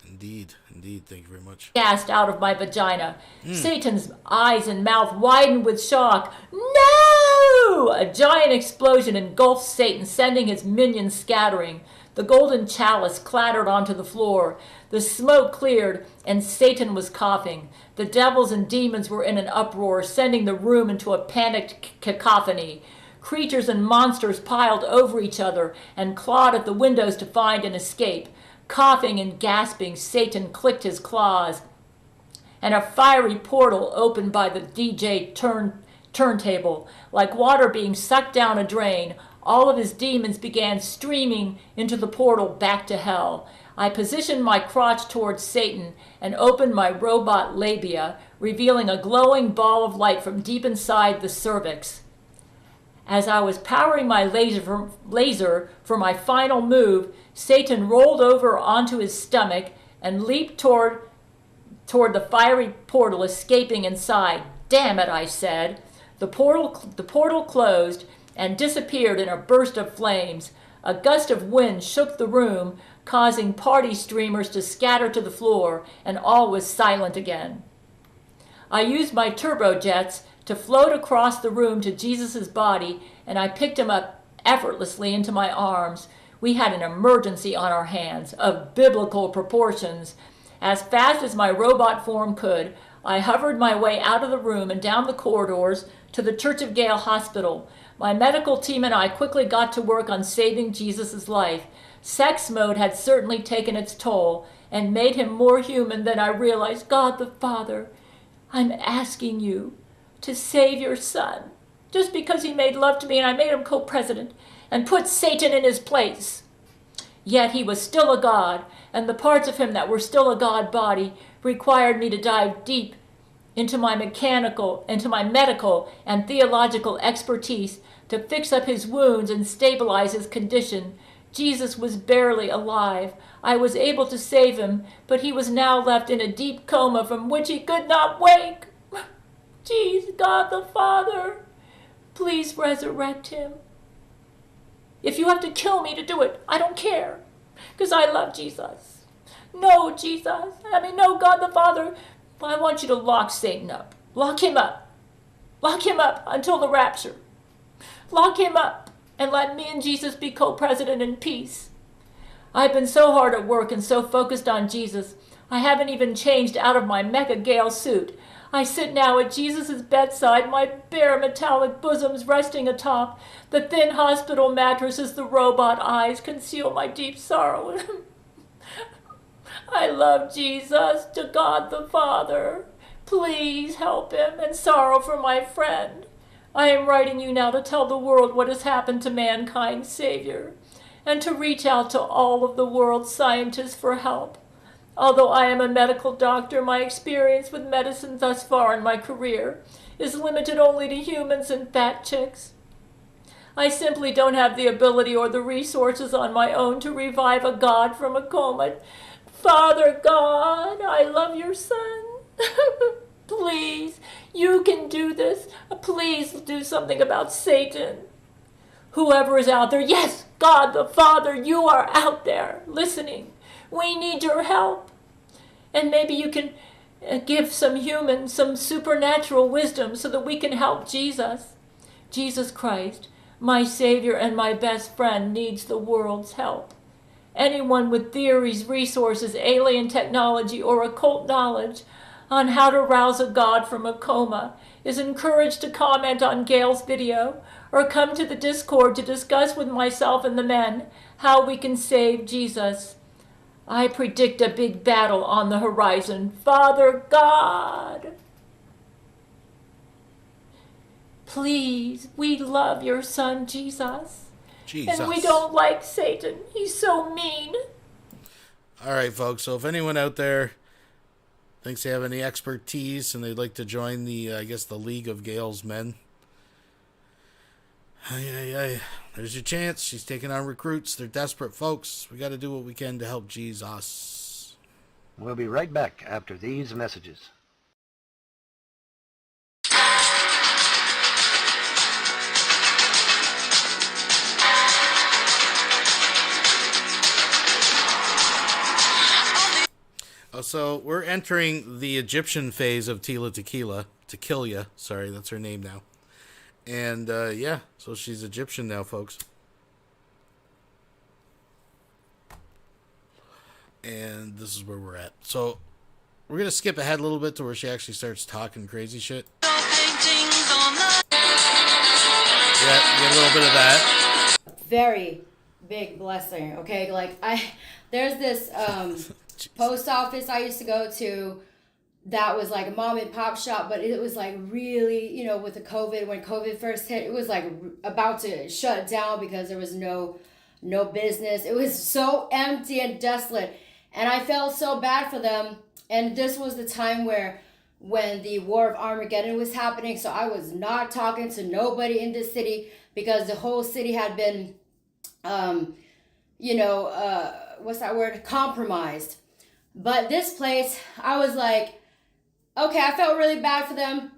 Indeed. Thank you very much. Gasped out of my vagina. Satan's eyes and mouth widened with shock. "No!" A giant explosion engulfed Satan, sending his minions scattering. The golden chalice clattered onto the floor. The smoke cleared, and Satan was coughing. The devils and demons were in an uproar, sending the room into a panicked cacophony. Creatures and monsters piled over each other and clawed at the windows to find an escape. Coughing and gasping, Satan clicked his claws, and a fiery portal opened by the DJ turntable. Like water being sucked down a drain, all of his demons began streaming into the portal back to hell. I positioned my crotch towards Satan and opened my robot labia, revealing a glowing ball of light from deep inside the cervix. As I was powering my laser for my final move, Satan rolled over onto his stomach and leaped toward the fiery portal, escaping inside. "Damn it," I said. The portal closed and disappeared in a burst of flames. A gust of wind shook the room, causing party streamers to scatter to the floor, and all was silent again. I used my turbojets to float across the room to Jesus' body, and I picked him up effortlessly into my arms. We had an emergency on our hands, of biblical proportions. As fast as my robot form could, I hovered my way out of the room and down the corridors to the Church of Gale Hospital. My medical team and I quickly got to work on saving Jesus' life. Sex mode had certainly taken its toll and made him more human than I realized. "God the Father, I'm asking you to save your son, just because he made love to me and I made him co-president, and put Satan in his place." Yet he was still a god, and the parts of him that were still a god body required me to dive deep into my medical and theological expertise to fix up his wounds and stabilize his condition. Jesus was barely alive. I was able to save him, but he was now left in a deep coma from which he could not wake. Jeez, God the Father, please resurrect him. If you have to kill me to do it, I don't care, because I love Jesus. No, Jesus. No, God the Father. I want you to lock Satan up. Lock him up. Lock him up until the rapture. Lock him up and let me and Jesus be co-president in peace. I've been so hard at work and so focused on Jesus, I haven't even changed out of my Mecha Gale suit. I sit now at Jesus' bedside, my bare metallic bosoms resting atop the thin hospital mattress as the robot eyes conceal my deep sorrow. I love Jesus, to God the Father. Please help him, and sorrow for my friend. I am writing you now to tell the world what has happened to mankind's Savior, and to reach out to all of the world's scientists for help. Although I am a medical doctor, my experience with medicine thus far in my career is limited only to humans and fat chicks. I simply don't have the ability or the resources on my own to revive a god from a coma. Father God, I love your son. Please, you can do this. Please do something about Satan. Whoever is out there, yes, God the Father, you are out there listening. We need your help. And maybe you can give some human, some supernatural wisdom so that we can help Jesus. Jesus Christ, my Savior and my best friend, needs the world's help. Anyone with theories, resources, alien technology, or occult knowledge on how to rouse a god from a coma is encouraged to comment on Gail's video or come to the Discord to discuss with myself and the men how we can save Jesus. I predict a big battle on the horizon. Father God, please, we love your son Jesus. And we don't like Satan. He's so mean. All right, folks. So if anyone out there thinks they have any expertise and they'd like to join the, I guess, the League of Gail's Men, there's your chance. She's taking on recruits. They're desperate, folks. We got to do what we can to help Jesus. We'll be right back after these messages. So we're entering the Egyptian phase of Tila. Sorry, that's her name now. And yeah, so she's Egyptian now, folks. And this is where we're at. So we're going to skip ahead a little bit to where she actually starts talking crazy shit. Yeah, you get a little bit of that. Very big blessing, okay? Like, there's this post office I used to go to that was like a mom and pop shop, but it was like really, you know, with the COVID, when COVID first hit, it was like about to shut down because there was no business. It was so empty and desolate, and I felt so bad for them. And this was the time when the War of Armageddon was happening, so I was not talking to nobody in the city because the whole city had been what's that word? Compromised. But this place, I was like, okay, I felt really bad for them.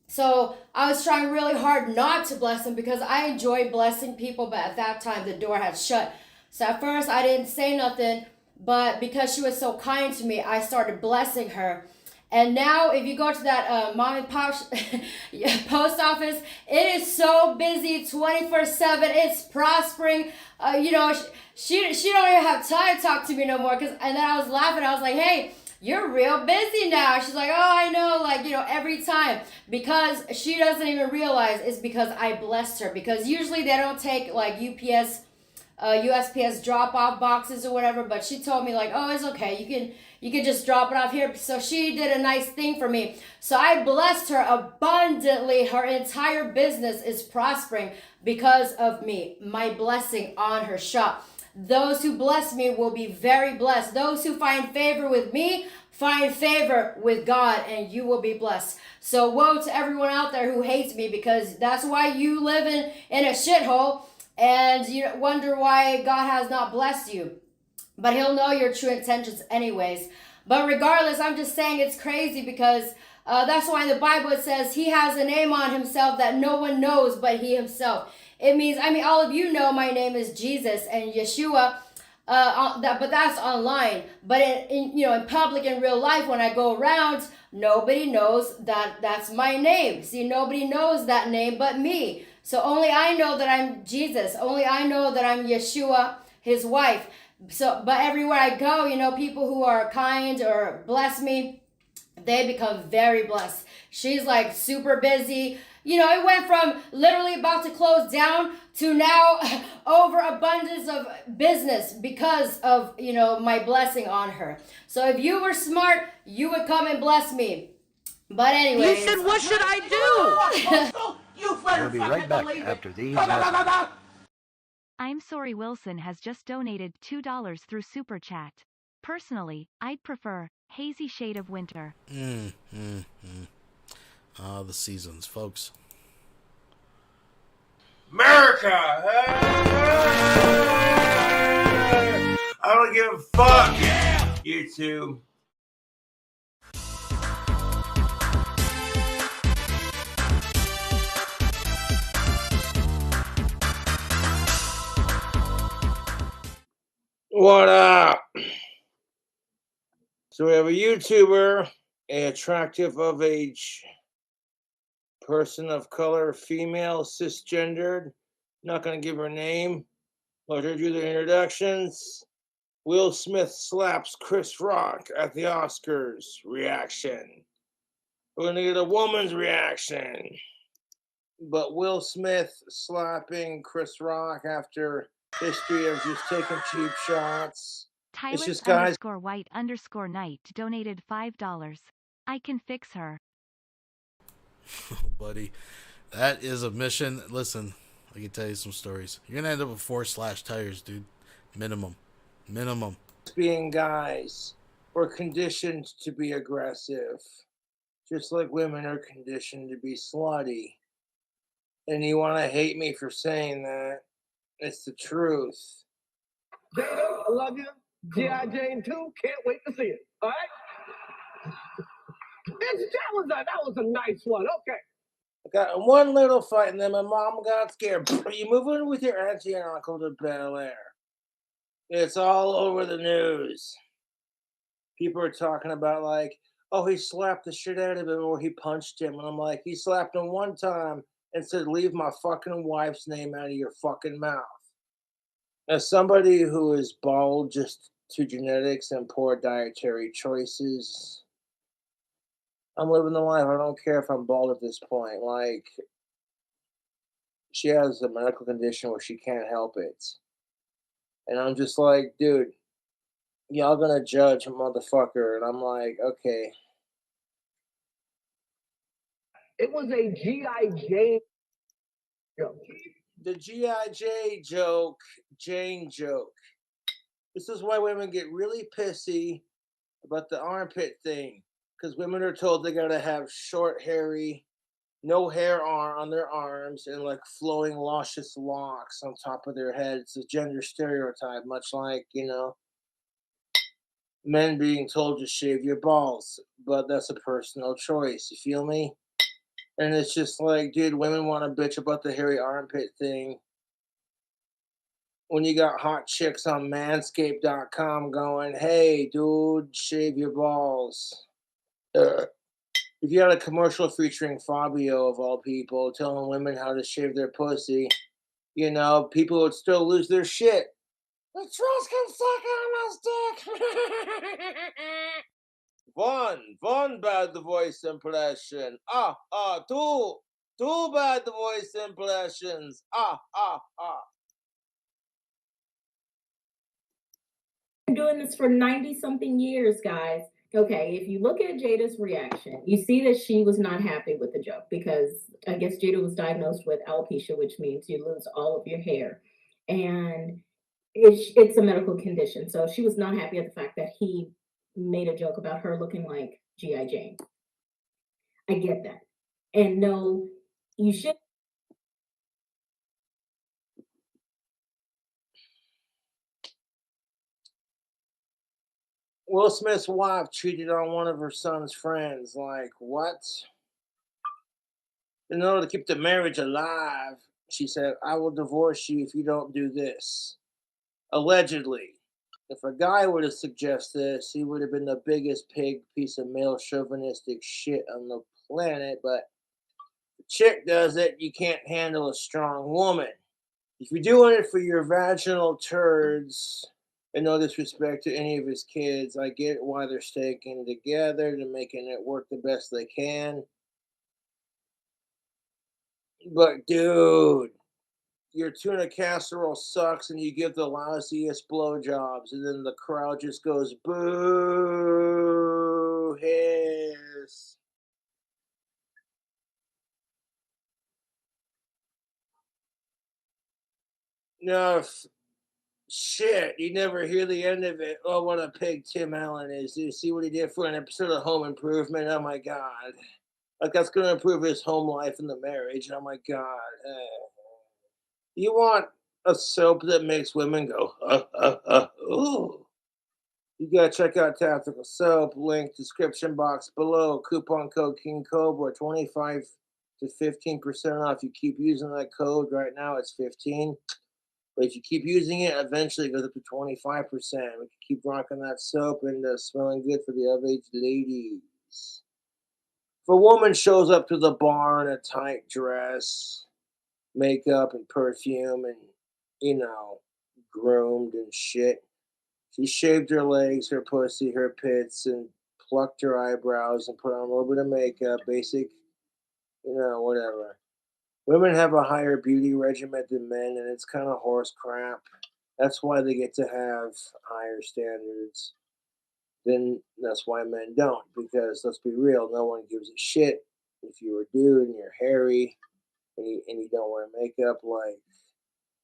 So I was trying really hard not to bless them because I enjoy blessing people, but at that time the door had shut. So at first I didn't say nothing, but because she was so kind to me, I started blessing her. And now if you go to that mom and pop post office, it is so busy 24/7. It's prospering. She don't even have time to talk to me no more. And then I was laughing. I was like, hey, you're real busy now. She's like, oh, I know. Like, every time. Because she doesn't even realize it's because I blessed her. Because usually they don't take like USPS drop-off boxes or whatever. But she told me like, oh, it's okay. You can just drop it off here. So she did a nice thing for me. So I blessed her abundantly. Her entire business is prospering because of me. My blessing on her shop. Those who bless me will be very blessed. Those who find favor with me, find favor with God, and you will be blessed. So woe to everyone out there who hates me, because that's why you live in a shithole and you wonder why God has not blessed you. But he'll know your true intentions anyways. But regardless, I'm just saying it's crazy because that's why in the Bible it says he has a name on himself that no one knows but he himself. It means, all of you know my name is Jesus and Yeshua, but that's online. But in public, in real life, when I go around, nobody knows that that's my name. See, nobody knows that name but me. So only I know that I'm Jesus. Only I know that I'm Yeshua, his wife. So, but everywhere I go, people who are kind or bless me, they become very blessed. She's like super busy. It went from literally about to close down to now overabundance of business because of, my blessing on her. So if you were smart, you would come and bless me. But anyway. You said, what should I do? We'll be right back after these messages. I'm sorry Wilson has just donated $2 through Super Chat. Personally, I'd prefer Hazy Shade of Winter. The seasons, folks. America! Hey! I don't give a fuck. YouTube. What up? So we have a YouTuber, an attractive of age person of color, female, cisgendered. Not going to give her name. Let her do the introductions. Will Smith slaps Chris Rock at the Oscars. Reaction. We're going to get a woman's reaction. But Will Smith slapping Chris Rock after history of just taking cheap shots. It's just guys. Tyler_white_night donated $5. I can fix her. Oh, buddy. That is a mission. Listen, I can tell you some stories. You're going to end up with 4 slash tires, dude. Minimum. Being guys, we're conditioned to be aggressive. Just like women are conditioned to be slutty. And you want to hate me for saying that. It's the truth. I love you. G.I. Jane 2, can't wait to see it. All right? That was a nice one. Okay. I got one little fight and then my mom got scared. Are you moving with your auntie and uncle to Bel Air? It's all over the news. People are talking about like, oh, he slapped the shit out of him or he punched him. And I'm like, he slapped him one time and said, leave my fucking wife's name out of your fucking mouth. As somebody who is bald just to genetics and poor dietary choices, I'm living the life. I don't care if I'm bald at this point. Like, she has a medical condition where she can't help it. And I'm just like, dude, y'all gonna judge a motherfucker. And I'm like, okay. It was a G.I. Jane joke. The G.I. Jane joke. This is why women get really pissy about the armpit thing. Because women are told they gotta have short, hairy, no hair on their arms, and like flowing, luscious locks on top of their head. It's a gender stereotype, much like, men being told to shave your balls. But that's a personal choice. You feel me? And it's just like, dude, women want to bitch about the hairy armpit thing. When you got hot chicks on manscaped.com going, hey, dude, shave your balls. If you had a commercial featuring Fabio, of all people, telling women how to shave their pussy, people would still lose their shit. The trust can suck on my stick. One bad voice impression. Two bad voice impressions. Been doing this for 90-something years, guys. Okay, if you look at Jada's reaction, you see that she was not happy with the joke because I guess Jada was diagnosed with alopecia, which means you lose all of your hair. And it's a medical condition. So she was not happy at the fact that he made a joke about her looking like G.I. Jane. I get that. And no, you should. Will Smith's wife cheated on one of her son's friends. Like, what? In order to keep the marriage alive, she said, I will divorce you if you don't do this. Allegedly. If a guy were to suggest this, he would have been the biggest pig piece of male chauvinistic shit on the planet. But if a chick does it, you can't handle a strong woman. If you're doing it for your vaginal turds, and no disrespect to any of his kids, I get why they're sticking together to making it work the best they can. But dude, your tuna casserole sucks and you give the lousiest blowjobs, and then the crowd just goes boo, hiss. No, shit, you never hear the end of it. Oh, what a pig Tim Allen is. Do you see what he did for an episode of Home Improvement? Oh my God. Like, that's going to improve his home life and the marriage. Oh my God. You want a soap that makes women go, ooh. You gotta check out Tactical Soap. Link description box below. Coupon code King Cobra 25 to 15% off. You keep using that code. Right now it's 15. But if you keep using it, eventually it goes up to 25%. We can keep rocking that soap and smelling good for the of age ladies. If a woman shows up to the bar in a tight dress, makeup and perfume, and groomed and shit, she shaved her legs, her pussy, her pits, and plucked her eyebrows and put on a little bit of makeup, basic, whatever. Women have a higher beauty regimen than men, and it's kind of horse crap. That's why they get to have higher standards. Then that's why men don't, because let's be real, no one gives a shit if you're a dude and you're hairy and you don't wear makeup. Like,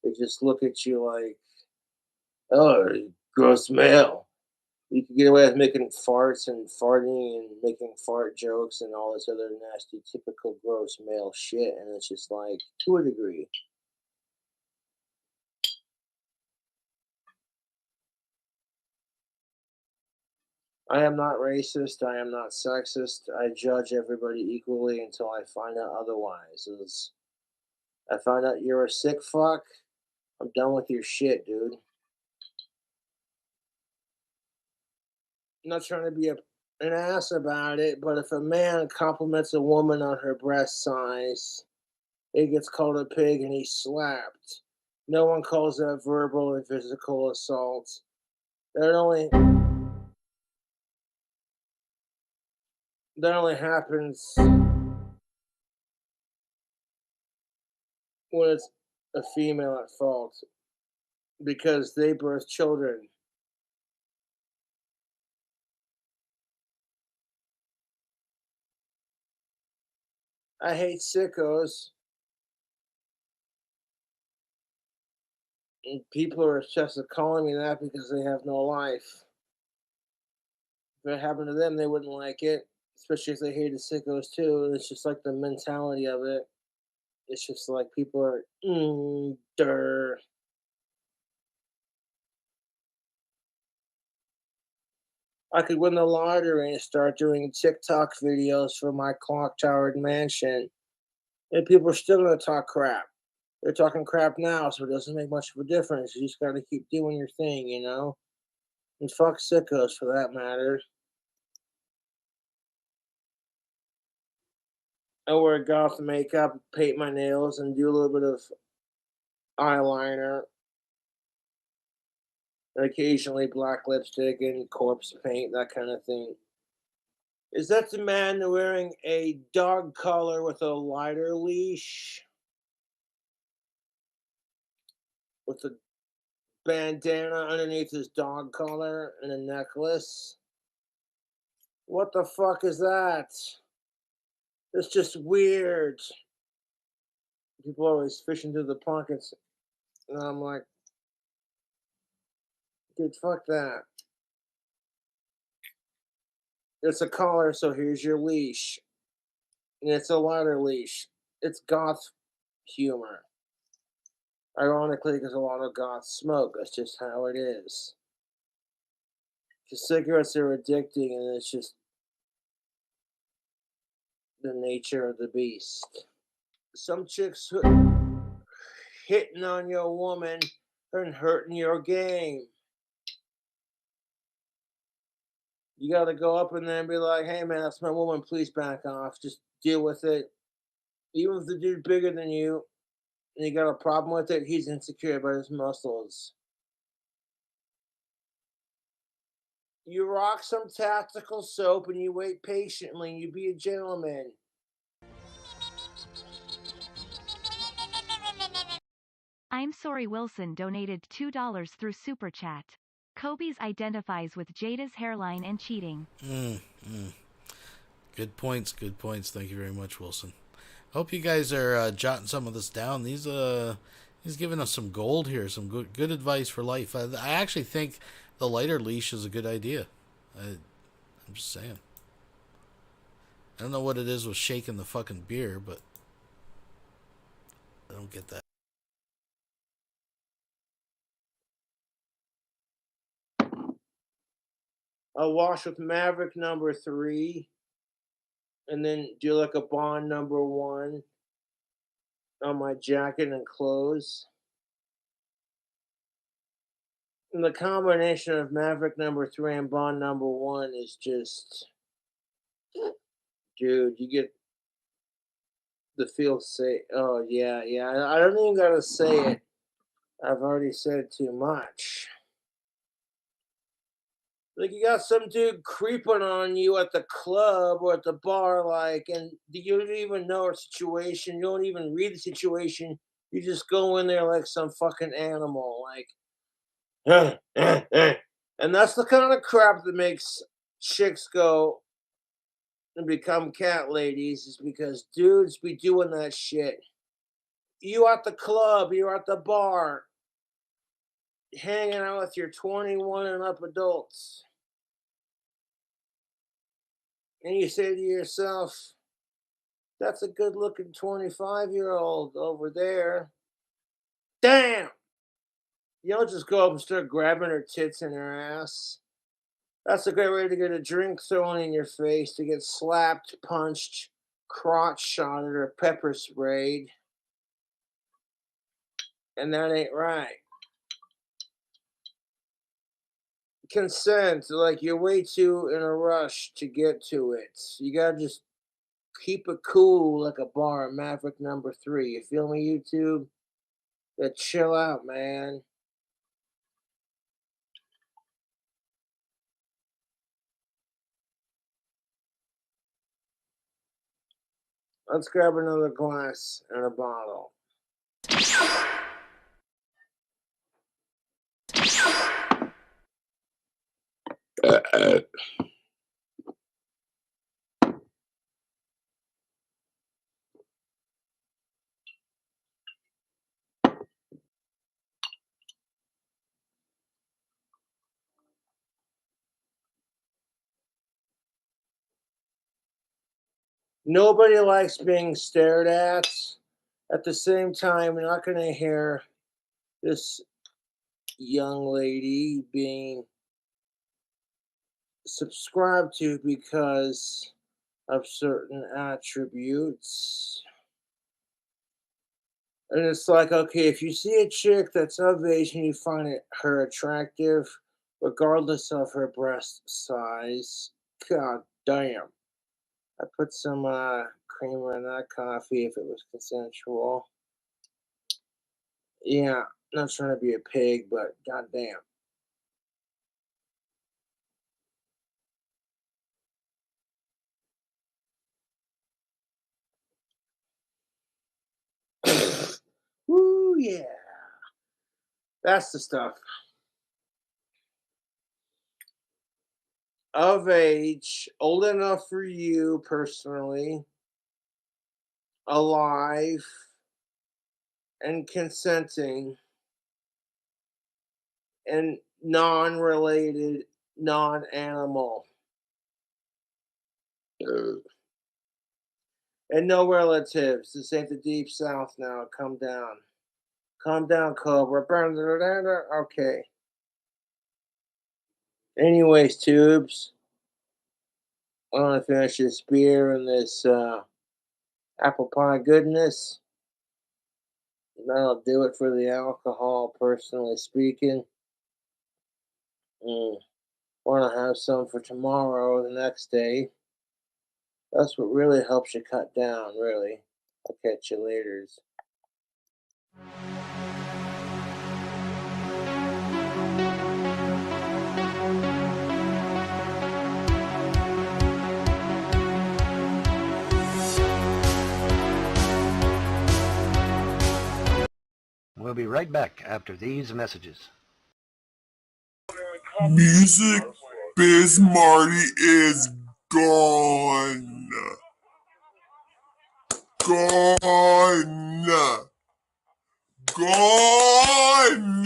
they just look at you like, oh, gross male. You can get away with making farts and farting and making fart jokes and all this other nasty, typical gross male shit, and it's just like, to a degree. I am not racist. I am not sexist. I judge everybody equally until I find out otherwise. As I find out you're a sick fuck, I'm done with your shit, dude. I'm not trying to be an ass about it, but if a man compliments a woman on her breast size, it gets called a pig and he's slapped. No one calls that verbal and physical assault. That only happens when it's a female at fault because they birth children. I hate sickos. And people are obsessed with calling me that because they have no life. If it happened to them, they wouldn't like it, especially if they hated sickos too. It's just like the mentality of it. It's just like people are, der. I could win the lottery and start doing TikTok videos for my clock towered mansion, and people are still gonna talk crap. They're talking crap now, so it doesn't make much of a difference. You just gotta keep doing your thing, And fuck sickos for that matter. I wear goth makeup, paint my nails, and do a little bit of eyeliner, and occasionally black lipstick and corpse paint, that kind of thing. Is that the man wearing a dog collar with a lighter leash? With a bandana underneath his dog collar and a necklace? What the fuck is that? It's just weird. People always fishing through the pockets. And I'm like, dude, fuck that. It's a collar, so here's your leash. And it's a lighter leash. It's goth humor. Ironically, because a lot of goths smoke. That's just how it is. Because cigarettes are addicting, and it's just the nature of the beast. Some chicks hitting on your woman and hurting your game. You got to go up in there and be like, hey man, that's my woman, please back off. Just deal with it. Even if the dude's bigger than you and you got a problem with it, he's insecure about his muscles. You rock some tactical soap and you wait patiently and you be a gentleman. I'm sorry Wilson donated $2 through Super Chat. Kobe's identifies with Jada's hairline and cheating. Good points. Thank you very much, Wilson. Hope you guys are jotting some of this down. He's giving us some gold here, some good advice for life. I actually think the lighter leash is a good idea. I'm just saying. I don't know what it is with shaking the fucking beer, but I don't get that. I'll wash with Maverick number 3, and then do like a Bond number 1 on my jacket and clothes. And the combination of Maverick number 3 and Bond number 1 is just, dude, you get the feel safe. Oh, yeah. I don't even gotta say it. I've already said too much. Like, you got some dude creeping on you at the club or at the bar, like, and you don't even know her situation. You don't even read the situation. You just go in there like some fucking animal, like, and that's the kind of crap that makes chicks go and become cat ladies, is because dudes be doing that shit. You at the club, you're at the bar, hanging out with your 21 and up adults. And you say to yourself, that's a good looking 25-year-old over there. Damn! You don't just go up and start grabbing her tits and her ass. That's a great way to get a drink thrown in your face, to get slapped, punched, crotch shotted, or pepper sprayed. And that ain't right. Consent, like, you're way too in a rush to get to it. You gotta just keep it cool like a bar, Maverick number 3. You feel me, YouTube? But chill out, man. Let's grab another glass and a bottle. Nobody likes being stared at. At the same time, you're not going to hear this young lady being subscribed to because of certain attributes. And it's like, okay, if you see a chick that's of age and you find her attractive, regardless of her breast size, god damn. I put some creamer in that coffee if it was consensual. Yeah, not trying to be a pig, but goddamn. Woo, yeah. That's the stuff. Of age, old enough for you personally, alive, and consenting, and non-related, non-animal. And no relatives. This ain't the deep south now. Come down. Calm down, Cobra. Okay. Anyways, tubes. I want to finish this beer and this apple pie goodness. That'll do it for the alcohol, personally speaking. Want to have some for tomorrow or the next day. That's what really helps you cut down, really. I'll catch you laters. We'll be right back after these messages. Music Biz Marty is gone. Gone. Gone.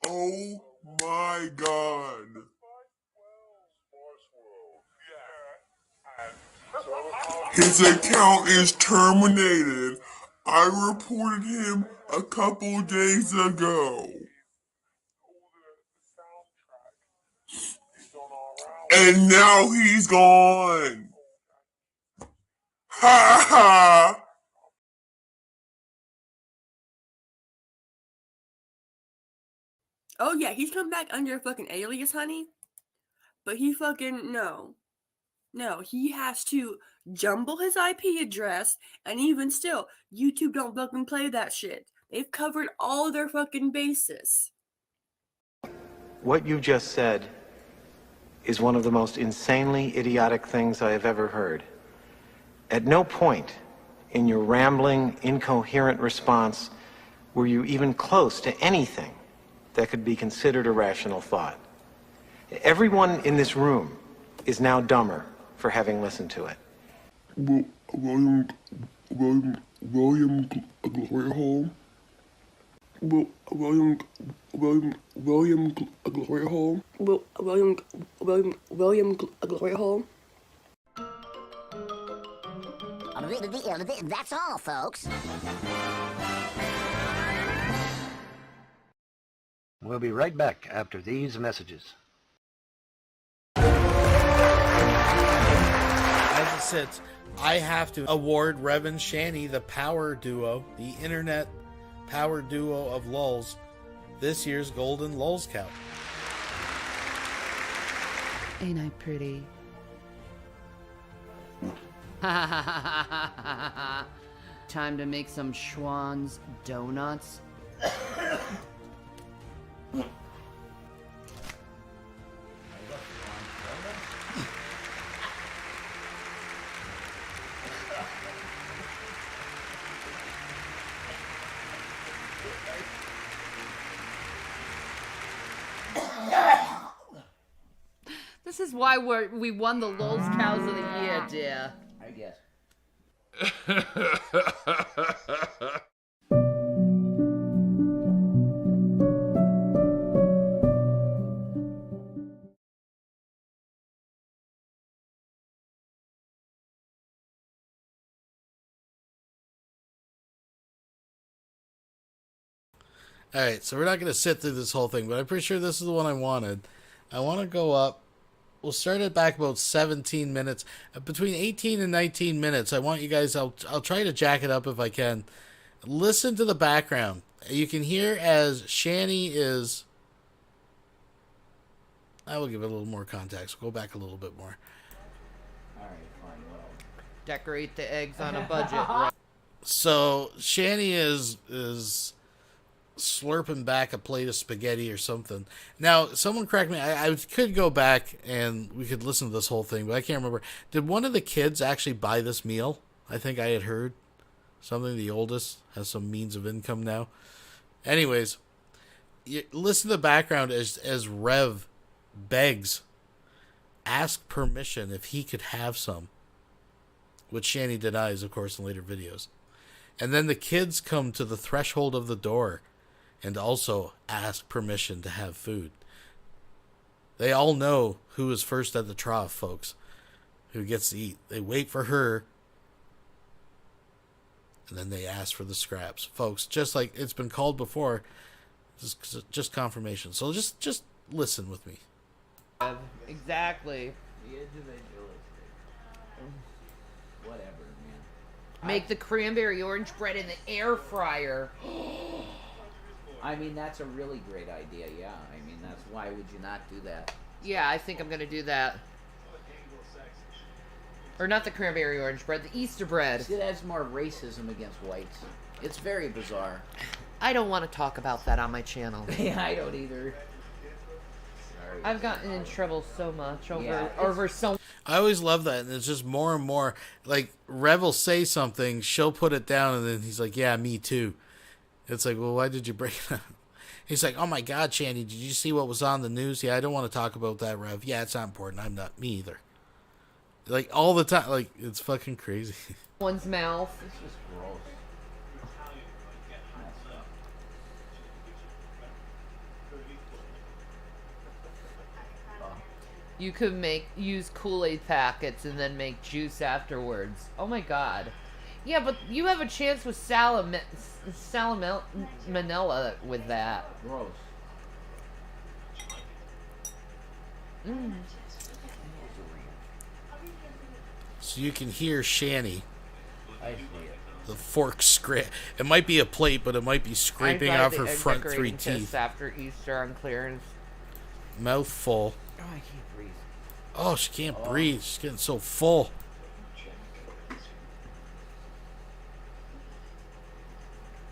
Oh my God. His account is terminated. I reported him a couple days ago. And now he's gone. Ha ha! Oh yeah, he's come back under a fucking alias, honey. But he fucking no. No, he has to jumble his IP address, and even still, YouTube don't fucking play that shit. They've covered all their fucking bases. What you just said is one of the most insanely idiotic things I have ever heard. At no point in your rambling, incoherent response were you even close to anything that could be considered a rational thought. Everyone in this room is now dumber for having listened to it. William Glory Hole. William Glory Hole. William Glory Hole. That's all, folks. We'll be right back after these messages. As it sits, I have to award Rev and Shani the power duo, the internet power duo of lulz, this year's Golden Lulz Cow. Ain't I pretty? Time to make some Schwann's donuts. This is why we won the Lulz Cows of the Year, dear. I guess. Alright, so we're not going to sit through this whole thing, but I'm pretty sure this is the one I wanted. I want to go up. We'll start it back about 17 minutes. Between 18 and 19 minutes, I want you guys, I'll try to jack it up if I can. Listen to the background. You can hear as Shani is... I will give it a little more context. Go back a little bit more. Alright, fine, well. Decorate the eggs on a budget. So, Shani is slurping back a plate of spaghetti or something. Now, someone correct me. I could go back and we could listen to this whole thing, but I can't remember. Did one of the kids actually buy this meal? I think I had heard something. The oldest has some means of income now. Anyways, you listen to the background as Rev begs, ask permission if he could have some, which Shani denies, of course, in later videos. And then the kids come to the threshold of the door and also ask permission to have food. They all know who is first at the trough, folks, who gets to eat. They wait for her, and then they ask for the scraps. Folks, just like it's been called before, just confirmation. So just listen with me. Exactly. The individualistic. Whatever, man. Make the cranberry orange bread in the air fryer. I mean, that's a really great idea, yeah. I mean, that's why would you not do that? Yeah, I think I'm gonna do that. Or not the cranberry orange bread, the Easter bread. See, that's more racism against whites. It's very bizarre. I don't want to talk about that on my channel. Yeah, I don't either. Sorry. I've gotten in trouble so much over so. I always love that, and it's just more and more. Like, Rev will say something, she'll put it down, and then he's like, yeah, me too. It's like, well, why did you break it up? He's like, oh my God, Shani, did you see what was on the news? Yeah, I don't want to talk about that, Rev. Yeah, it's not important. I'm not. Me either. Like, all the time. Like, it's fucking crazy. One's mouth. It's just gross. You could use Kool-Aid packets and then make juice afterwards. Oh my god. Yeah, but you have a chance with salmonella with that. Gross. Mm. So you can hear Shani. I see it. The fork scrape. It might be a plate, but it might be scraping off her front 3 teeth. After Easter on clearance. Mouth full. Oh, I can't breathe. Oh, she can't breathe. She's getting so full.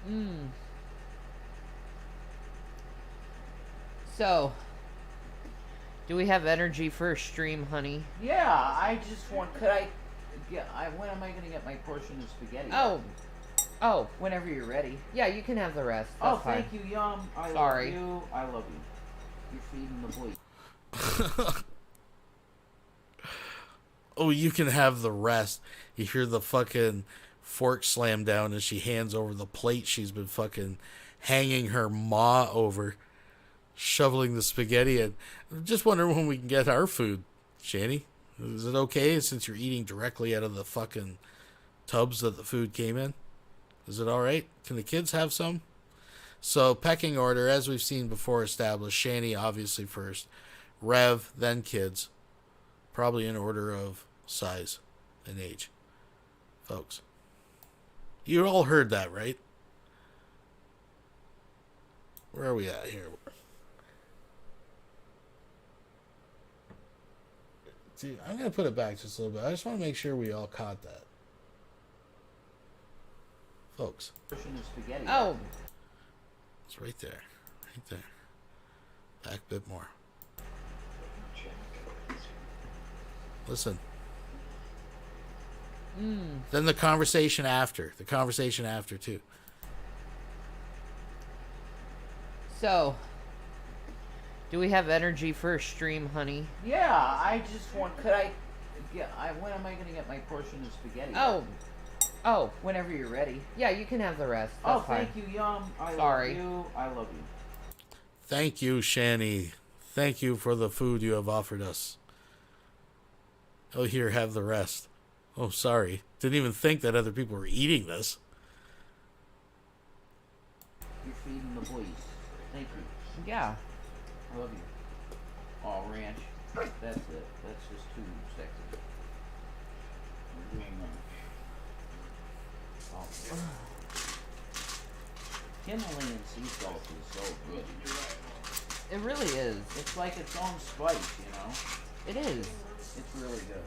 Mm. So, do we have energy for a stream, honey? Yeah, I just want. Could I? Yeah. When am I gonna get my portion of spaghetti? Oh. Whenever you're ready. Yeah, you can have the rest. Oh, That's fine. thank you, Yum. I Sorry. love you. I love you. You're feeding the boy. Oh, you can have the rest. You hear the fucking fork slam down as she hands over the plate she's been fucking hanging her maw over, shoveling the spaghetti in. I'm just wondering when we can get our food, Shani. Is it okay since you're eating directly out of the fucking tubs that the food came in? Is it alright? Can the kids have some? So, pecking order, as we've seen before established, Shani obviously first, Rev, then kids. Probably in order of size and age. Folks. You all heard that, right? Where are we at here? See, I'm going to put it back just a little bit. I just want to make sure we all caught that. Folks. Oh. It's right there. Right there. Back a bit more. Listen. Then the conversation after. The conversation after, too. So, do we have energy for a stream, honey? Yeah, I just want. Could I? Yeah. When am I gonna get my portion of spaghetti? Oh. Whenever you're ready. Yeah, you can have the rest. That's fine. Thank you, Yum. I Sorry. love you. I love you. Thank you, Shani. Thank you for the food you have offered us. Oh, here, have the rest. Oh, sorry. Didn't even think that other people were eating this. You're feeding the boys. Thank you. Yeah. I love you. Oh, ranch. That's it. That's just too sexy. We're doing that. Himalayan sea salt is so good. It really is. It's like its own spice, you know? It is. It's really good.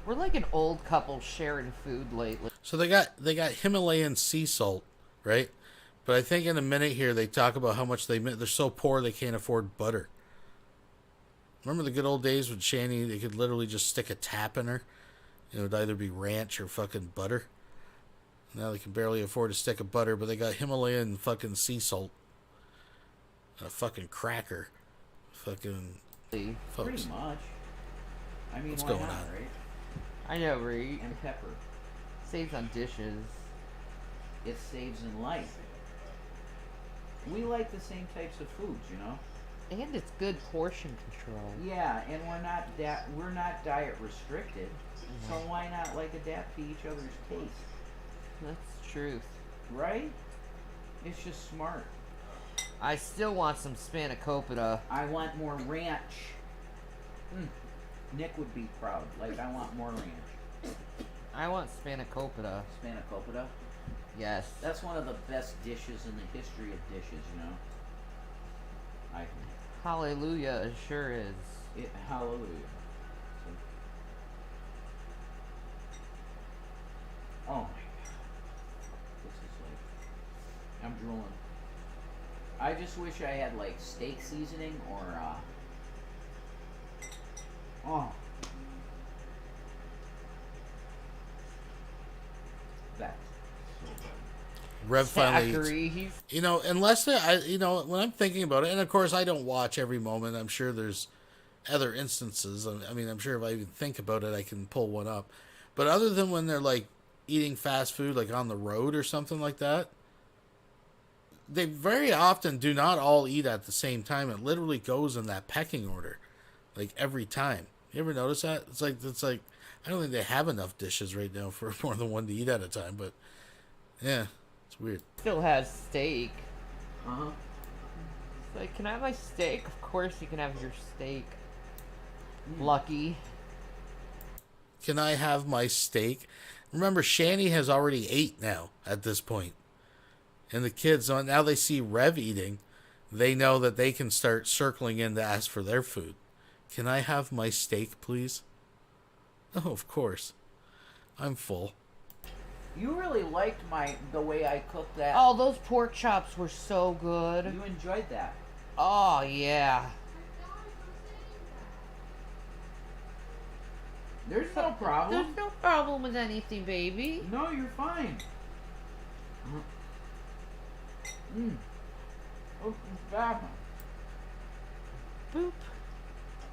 We're like an old couple sharing food lately. So they got Himalayan sea salt, right? But I think in a minute here they talk about how much they're so poor they can't afford butter. Remember the good old days when Shani, they could literally just stick a tap in her? It would either be ranch or fucking butter. Now they can barely afford a stick of butter, but they got Himalayan fucking sea salt. And a fucking cracker. Fucking folks. Pretty much. I mean, What's why going not, on? right? I know, right? And pepper. Saves on dishes. It saves in life. We like the same types of foods, you know? And it's good portion control. Yeah, and we're not diet restricted, so why not like adapt to each other's taste? That's truth. Right? It's just smart. I still want some spanakopita. I want more ranch. Nick would be proud. Like, I want more ranch. I want spanakopita. Spanakopita? Yes. That's one of the best dishes in the history of dishes, you know? I think. Hallelujah, it sure is. Hallelujah. Oh my god. This is like... I'm drooling. I just wish I had like steak seasoning or oh. That's so good. Rev finally, Zachary. you know, unless when I'm thinking about it, and of course I don't watch every moment. I'm sure there's other instances. I mean, I'm sure if I even think about it, I can pull one up. But other than when they're like eating fast food, like on the road or something like that, they very often do not all eat at the same time. It literally goes in that pecking order. like every time. You ever notice that? It's like I don't think they have enough dishes right now for more than one to eat at a time. But yeah, it's weird. Still has steak. Uh-huh. It's like, can I have my steak? Of course you can have your steak. Lucky. Can I have my steak? Remember, Shani has already ate now at this point. And the kids, now they see Rev eating, they know that they can start circling in to ask for their food. Can I have my steak, please? Oh, of course. I'm full. You really liked the way I cooked that. Oh, those pork chops were so good. You enjoyed that. Oh, yeah. There's no problem. There's no problem with anything, baby. No, you're fine. Oh, bad. Boop.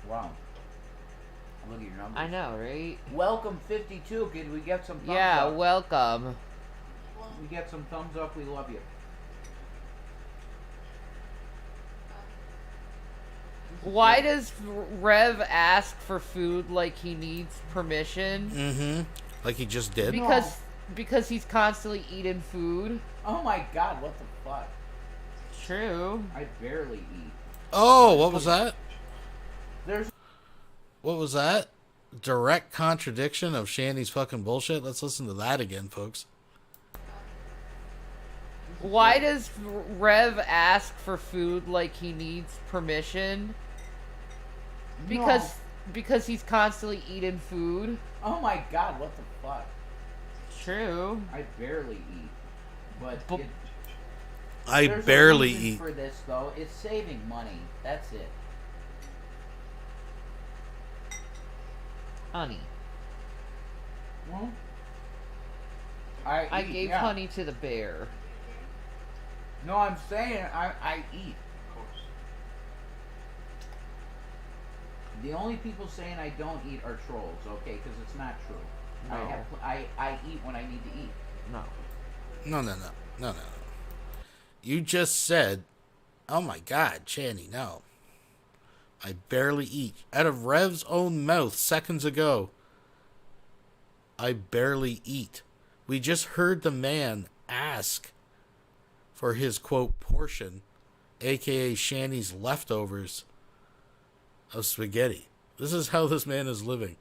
Wow. Look at your numbers. I know, right? Welcome 52. Can we get some thumbs up? Yeah, welcome. We get some thumbs up. We love you. Why does Rev ask for food like he needs permission? Mm-hmm. Like he just did? Because he's constantly eating food. Oh my god, what the fuck? True. I barely eat. Oh, what was that? There's... What was that? Direct contradiction of Shani's fucking bullshit? Let's listen to that again, folks. Why does Rev ask for food like he needs permission? Because he's constantly eating food. Oh my god, what the fuck? True. I barely eat. But I there's barely a reason eat. for this though. It's saving money. That's it. Honey. Well, I gave honey to the bear. No, I'm saying I eat. Of course. The only people saying I don't eat are trolls, okay? Because it's not true. No. I eat when I need to eat. No. No. You just said, oh my god, Channy, no. I barely eat. Out of Rev's own mouth seconds ago, I barely eat. We just heard the man ask for his, quote, portion, a.k.a. Shanny's leftovers of spaghetti. This is how this man is living.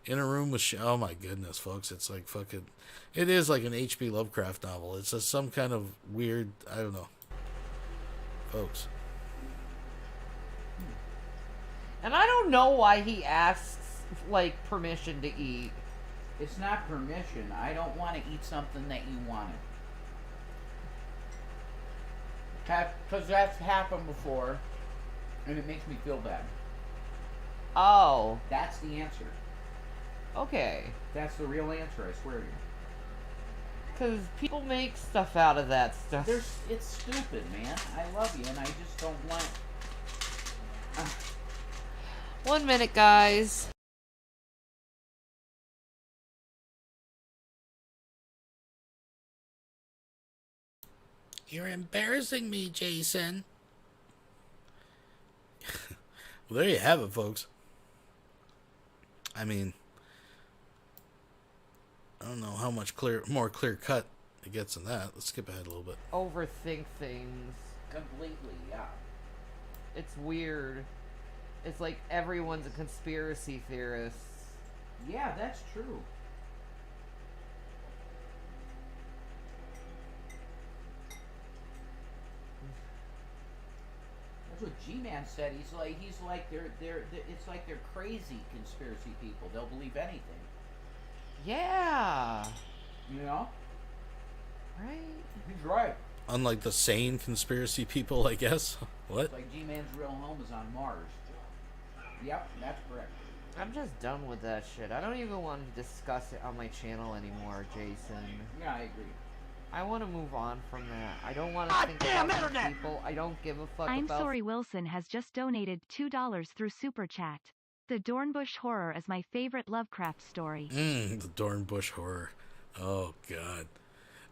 In a room with oh my goodness, folks. It's like fucking... It is like an H.P. Lovecraft novel. It's just some kind of weird... I don't know. Folks. And I don't know why he asks, like, permission to eat. It's not permission. I don't want to eat something that you wanted. Because that's happened before, and it makes me feel bad. Oh. That's the answer. Okay. That's the real answer, I swear to you. Because people make stuff out of that stuff. It's stupid, man. I love you, and I just don't want... 1 minute, guys. You're embarrassing me, Jason. Well, there you have it, folks. I mean, I don't know how much more clear cut it gets in that. Let's skip ahead a little bit. Overthink things. Completely, yeah. It's weird. It's like everyone's a conspiracy theorist. Yeah, that's true. That's what G-Man said. He's like they're it's like they're crazy conspiracy people. They'll believe anything. Yeah. You know? Right. He's right. Unlike the sane conspiracy people, I guess. What? It's like G-Man's real home is on Mars. Yep, that's correct. I'm just done with that shit. I don't even want to discuss it on my channel anymore, Jason. Yeah, I agree. I want to move on from that. I don't want to think about these people. I don't give a fuck I'm about... sorry Wilson has just donated $2 through Super Chat. The Dornbush Horror is my favorite Lovecraft story. The Dornbush Horror. Oh, God.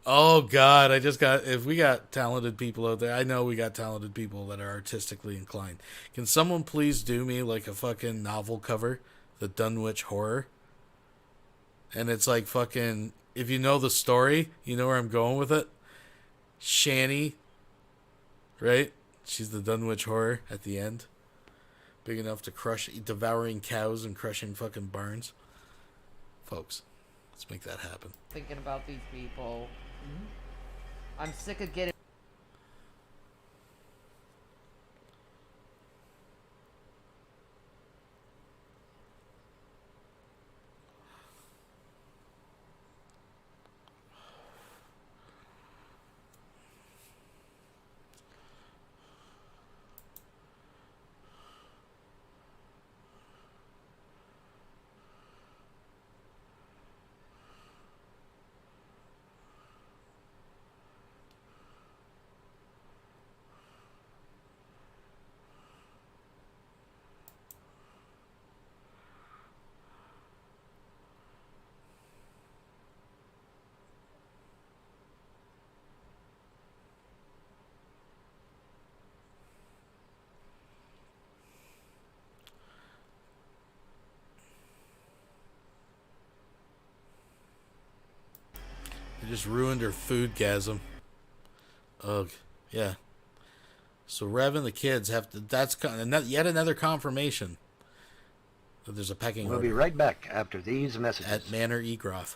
Oh God, if we got talented people out there, I know we got talented people that are artistically inclined. Can someone please do me like a fucking novel cover, The Dunwich Horror? And it's like fucking, if you know the story, you know where I'm going with it. Shani, right? She's the Dunwich Horror at the end. Big enough to devouring cows and crushing fucking barns. Folks, let's make that happen. Thinking about these people. I'm sick of getting... They just ruined her foodgasm. Ugh. Yeah. So Rev and the kids have to... That's yet another confirmation that there's a pecking We'll order. be right back after these messages. At Manor Egroth.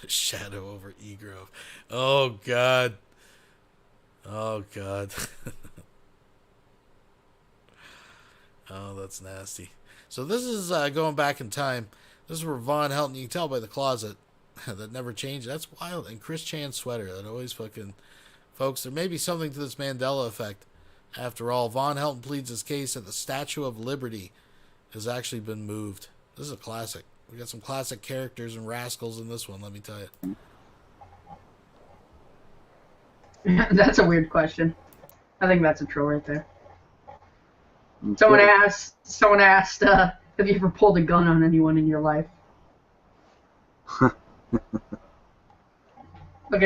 Shadow over Egrove. Oh God. Oh God. Oh, that's nasty. So this is going back in time. This is where Von Helton, you can tell by the closet that never changed. That's wild. And Chris Chan's sweater that always fucking... Folks, there may be something to this Mandela effect. After all, Von Helton pleads his case that the Statue of Liberty has actually been moved. This is a classic. We got some classic characters and rascals in this one, let me tell you. That's a weird question. I think that's a troll right there. Someone asked, have you ever pulled a gun on anyone in your life? Okay,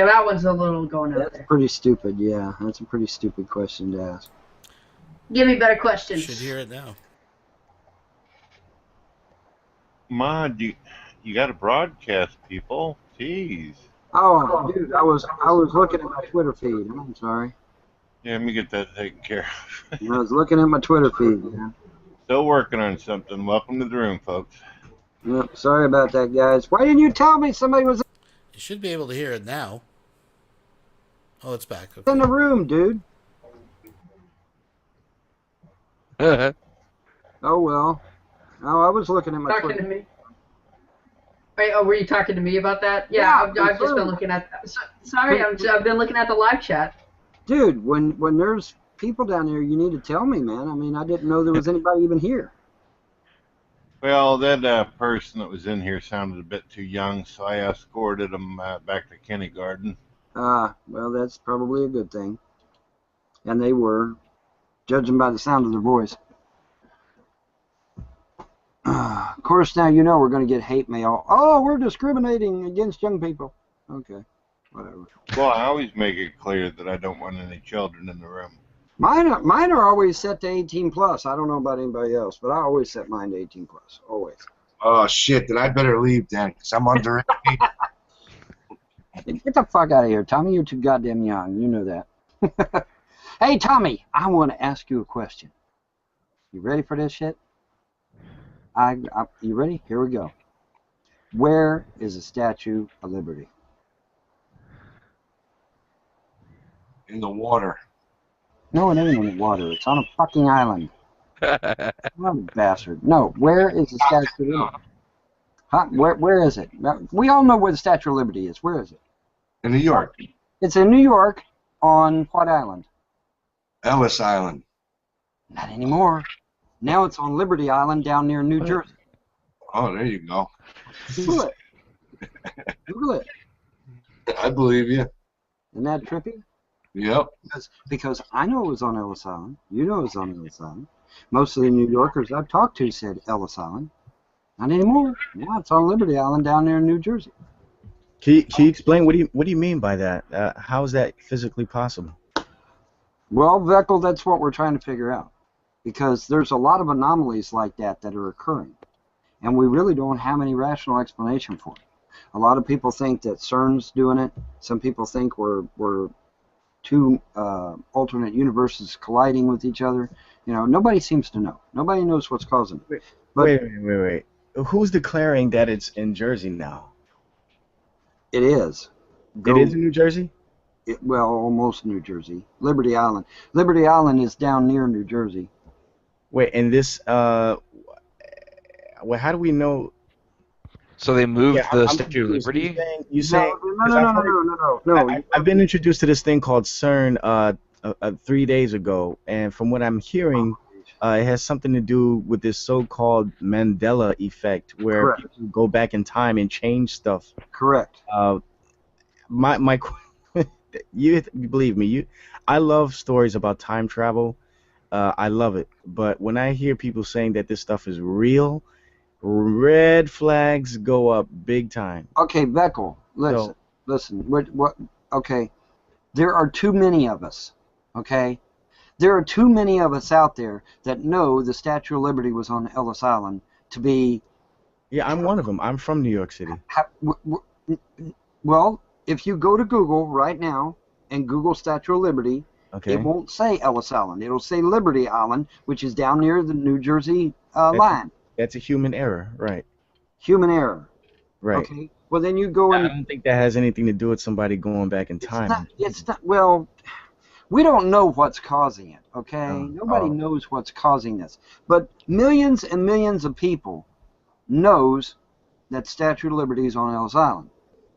that one's a little going out there. That's pretty stupid, yeah. That's a pretty stupid question to ask. Give me better questions. Should hear it now. Mod, you got to broadcast, people. Jeez. Oh, dude, I was looking at my Twitter feed. I'm sorry. Yeah, let me get that taken care of. I was looking at my Twitter feed, man. Still working on something. Welcome to the room, folks. Yep, sorry about that, guys. Why didn't you tell me somebody was You should be able to hear it now. Oh, it's back. Okay. in the room, dude? Oh, well. Oh, I was looking at my Talking Twitter. to me? Wait, oh, were you talking to me about that? Yeah, Yeah, I've just been looking at... Sorry, I've been looking at the live chat. Dude, when there's people down there, you need to tell me, man. I mean, I didn't know there was anybody even here. Well, that person that was in here sounded a bit too young, so I escorted him back to kindergarten. Well, that's probably a good thing. And they were, judging by the sound of their voice. Of course, now you know we're going to get hate mail. Oh, we're discriminating against young people. Okay, whatever. Well, I always make it clear that I don't want any children in the room. Mine are always set to 18 plus. I don't know about anybody else, but I always set mine to 18 plus. Always. Oh, shit. Then I better leave then, because I'm underage. Get the fuck out of here, Tommy. You're too goddamn young. You know that. Hey, Tommy, I want to ask you a question. You ready for this shit? You ready? Here we go. Where is the Statue of Liberty? In the water. No, it ain't in the water. It's on a fucking island. What a bastard. No, where is the Statue of Liberty? Huh? Where is it? We all know where the Statue of Liberty is. Where is it? In New York. It's in New York on what island? Ellis Island. Not anymore. Now it's on Liberty Island down near New Jersey. Oh, there you go. Google it. Google it. I believe you. Isn't that trippy? Yep. Because I know it was on Ellis Island. You know it was on Ellis Island. Most of the New Yorkers I've talked to said Ellis Island. Not anymore. Now it's on Liberty Island down there in New Jersey. Can you explain what do you mean by that? How is that physically possible? Well, Veckel, that's what we're trying to figure out. Because there's a lot of anomalies like that that are occurring. And we really don't have any rational explanation for it. A lot of people think that CERN's doing it. Some people think we're two alternate universes colliding with each other. You know, nobody seems to know. Nobody knows what's causing it. Wait. Who's declaring that it's in Jersey now? It is. It is in New Jersey? Well, almost New Jersey. Liberty Island. Liberty Island is down near New Jersey. Wait, and this, well, how do we know? So they moved the I'm Statue of confused. Liberty? You saying? No. I've been introduced to this thing called CERN 3 days ago, and from what I'm hearing, it has something to do with this so-called Mandela effect, where Correct. people go back in time and change stuff. Correct. My you believe me, I love stories about time travel. I love it, but when I hear people saying that this stuff is real, red flags go up big time. Okay, Veckel, listen. Okay, there are too many of us. Okay, there are too many of us out there that know the Statue of Liberty was on Ellis Island to be. Yeah, I'm one of them. I'm from New York City. Well, if you go to Google right now and Google Statue of Liberty, okay, it won't say Ellis Island. It'll say Liberty Island, which is down near the New Jersey line. That's a human error, right? Human error. Right. Okay. Well, then you go and. I don't think that has anything to do with somebody going back in time. It's not. Well, we don't know what's causing it. Okay. Nobody knows what's causing this, but millions and millions of people knows that Statue of Liberty is on Ellis Island.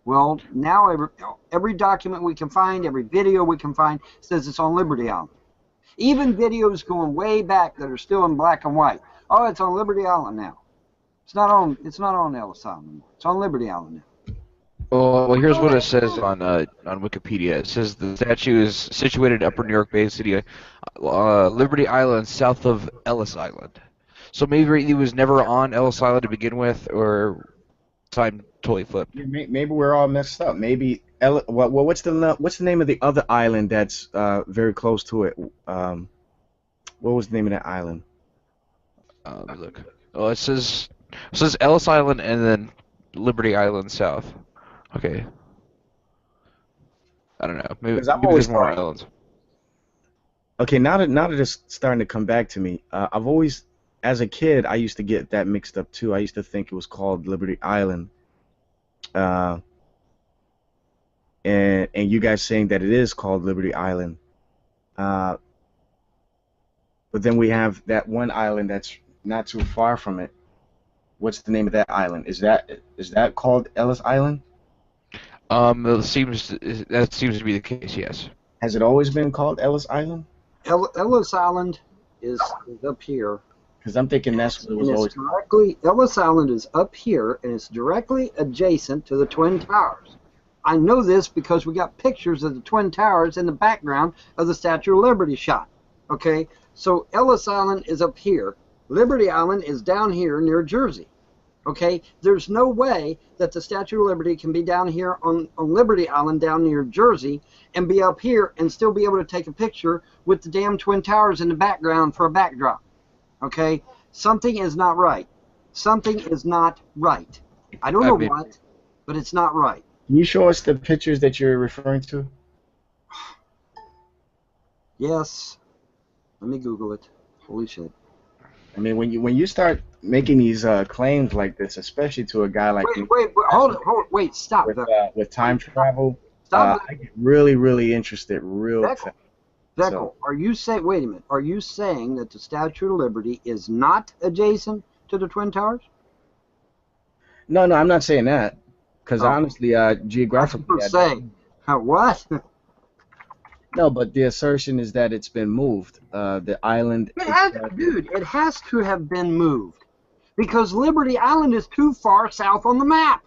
Well, now every document we can find, every video we can find says it's on Liberty Island. Even videos going way back that are still in black and white. Oh, it's on Liberty Island now. It's not on Ellis Island anymore. It's on Liberty Island now. Well, here's what it says on Wikipedia. It says the statue is situated Upper New York Bay City, Liberty Island, south of Ellis Island. So maybe he was never on Ellis Island to begin with, or time totally flipped. Yeah, maybe we're all messed up. Maybe what's the name of the other island that's very close to it? What was the name of that island? Let me look. Oh, it says Ellis Island and then Liberty Island south. Okay. I don't know. Maybe there's more islands. Okay, now that it's starting to come back to me, I've always, as a kid, I used to get that mixed up too. I used to think it was called Liberty Island, and you guys saying that it is called Liberty Island, but then we have that one island that's not too far from it. What's the name of that island? Is that called Ellis Island? That seems to be the case. Yes. Has it always been called Ellis Island? Ellis Island is up here. Because I'm thinking that's what it was always. Ellis Island is up here, and it's directly adjacent to the Twin Towers. I know this because we got pictures of the Twin Towers in the background of the Statue of Liberty shot. Okay, so Ellis Island is up here. Liberty Island is down here near Jersey. Okay, there's no way that the Statue of Liberty can be down here on Liberty Island down near Jersey and be up here and still be able to take a picture with the damn Twin Towers in the background for a backdrop. Okay, something is not right. Something is not right. I don't know what, but it's not right. Can you show us the pictures that you're referring to? Yes. Let me Google it. Holy shit. I mean, when you start making these claims like this, especially to a guy like wait, stop. With time travel, I get really interested real fast. Veckel, are you saying? Wait a minute. Are you saying that the Statue of Liberty is not adjacent to the Twin Towers? No, I'm not saying that. Because honestly, geographically, what? No, but the assertion is that it's been moved. The island. Dude, it has to have been moved because Liberty Island is too far south on the map.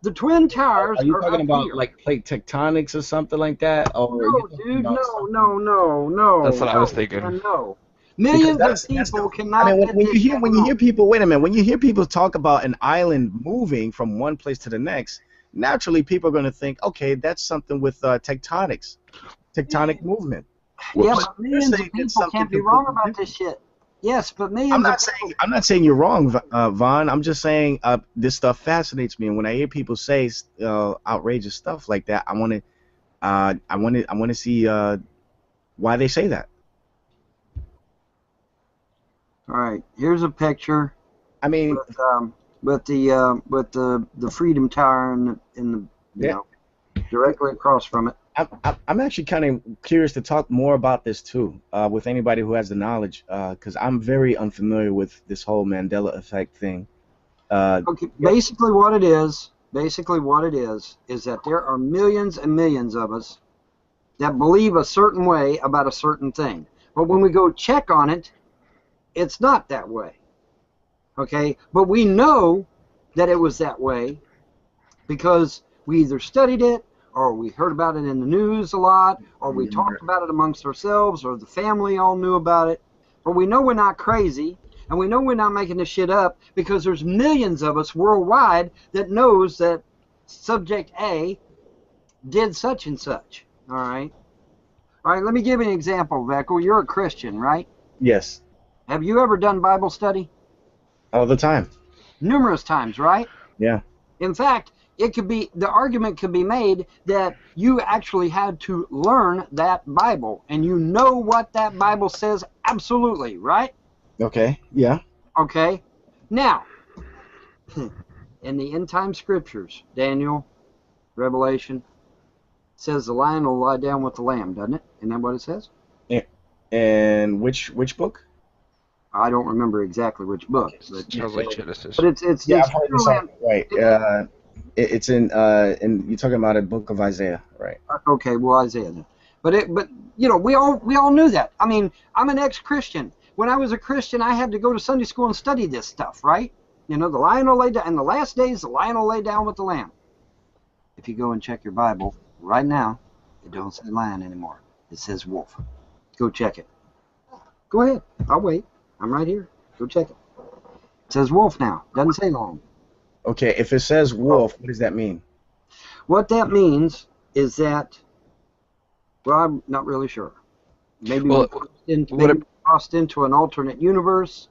The Twin Towers Are you are talking up about here. like plate tectonics or something like that? Or are you No, talking dude, about no. That's what I was No, thinking. man, no. Because Millions that's of that's people the. I cannot mean, get when this you hear shit when you wrong. hear people, wait a minute, when you hear people talk about an island moving from one place to the next, naturally people are going to think, okay, that's something with tectonic movement. Yeah, But but you're millions of saying it's people something can't be wrong completely about different. this shit. Yes, but millions of people. I'm not saying you're wrong, Vaughn. I'm just saying this stuff fascinates me, and when I hear people say outrageous stuff like that, I want to see why they say that. All right, here's a picture. I mean, with the Freedom Tower in the you yeah. know directly across from it. I'm actually kind of curious to talk more about this too, with anybody who has the knowledge, because I'm very unfamiliar with this whole Mandela effect thing. Okay, basically what it is that there are millions and millions of us that believe a certain way about a certain thing. But when we go check on it, it's not that way. Okay? But we know that it was that way because we either studied it or we heard about it in the news a lot or we talked about it amongst ourselves or the family all knew about it. But we know we're not crazy and we know we're not making this shit up because there's millions of us worldwide that knows that subject A did such and such. All right? All right, let me give you an example, Veckel. You're a Christian, right? Yes, Have you ever done Bible study? all the time. Numerous times, right? Yeah. In fact, the argument could be made that you actually had to learn that Bible and you know what that Bible says absolutely, right? Okay. Yeah. Okay. Now, in the end time scriptures, Daniel, Revelation, says the lion will lie down with the lamb, doesn't it? Isn't that what it says? And which book? I don't remember exactly which book. But, Sounds like Genesis. But it's Yeah, I've heard this all, right. It's in you're talking about a book of Isaiah, right? Okay, well Isaiah then. But you know, we all knew that. I mean, I'm an ex-Christian. When I was a Christian, I had to go to Sunday school and study this stuff, right? You know, the lion will lay down in the last days, the lion will lay down with the lamb. If you go and check your Bible right now, it don't say lion anymore. It says wolf. Go check it. Go ahead. I'll wait. I'm right here. Go check it. It says wolf now. Doesn't say lion. Okay, if it says wolf, what does that mean? What that means is that, well, I'm not really sure. Maybe we crossed into an alternate universe,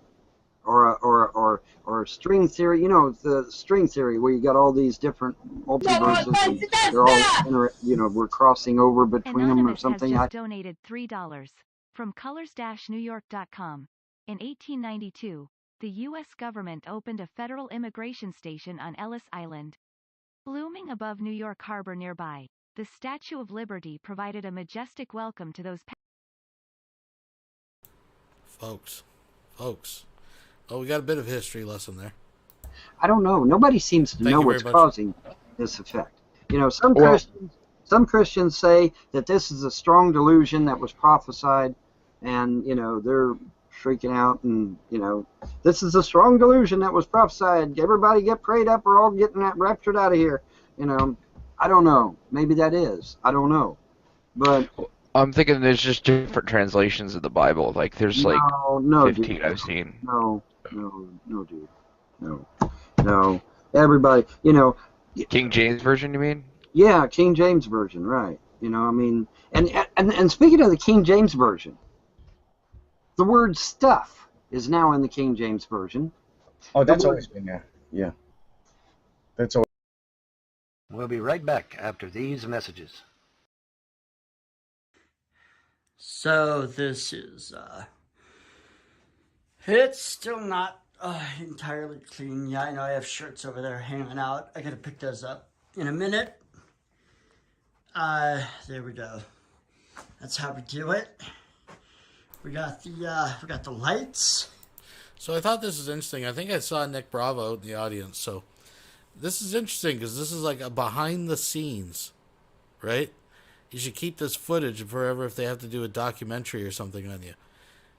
or string theory. You know, the string theory where you got all these different multiverses, and they're all we're crossing over between them or Anonymous something. has just donated $3 from colors-newyork.com. In 1892, the U.S. government opened a federal immigration station on Ellis Island. Looming above New York Harbor nearby, the Statue of Liberty provided a majestic welcome to those Folks. Oh, we got a bit of a history lesson there. I don't know. Nobody seems to Thank know you what's very much. causing this effect. You know, some Christians say that this is a strong delusion that was prophesied, and you know they're freaking out, and you know this is a strong delusion that was prophesied. Everybody get prayed up, or all getting raptured out of here. You know, I don't know. Maybe that is. I don't know, but I'm thinking there's just different translations of the Bible. Like there's like no, 15 dude. I've seen. No, dude. No. Everybody, you know. King James version, you mean? Yeah, King James version, right? You know, I mean, and speaking of the King James version, the word stuff is now in the King James version. Oh, that's always been there. Yeah. That's always. We'll be right back after these messages. So this is, it's still not entirely clean. Yeah, I know I have shirts over there hanging out. I gotta pick those up in a minute. There we go. That's how we do it. We got the lights. So I thought this was interesting. I think I saw Nick Bravo in the audience. So this is interesting because this is like a behind the scenes, right? You should keep this footage forever if they have to do a documentary or something on you.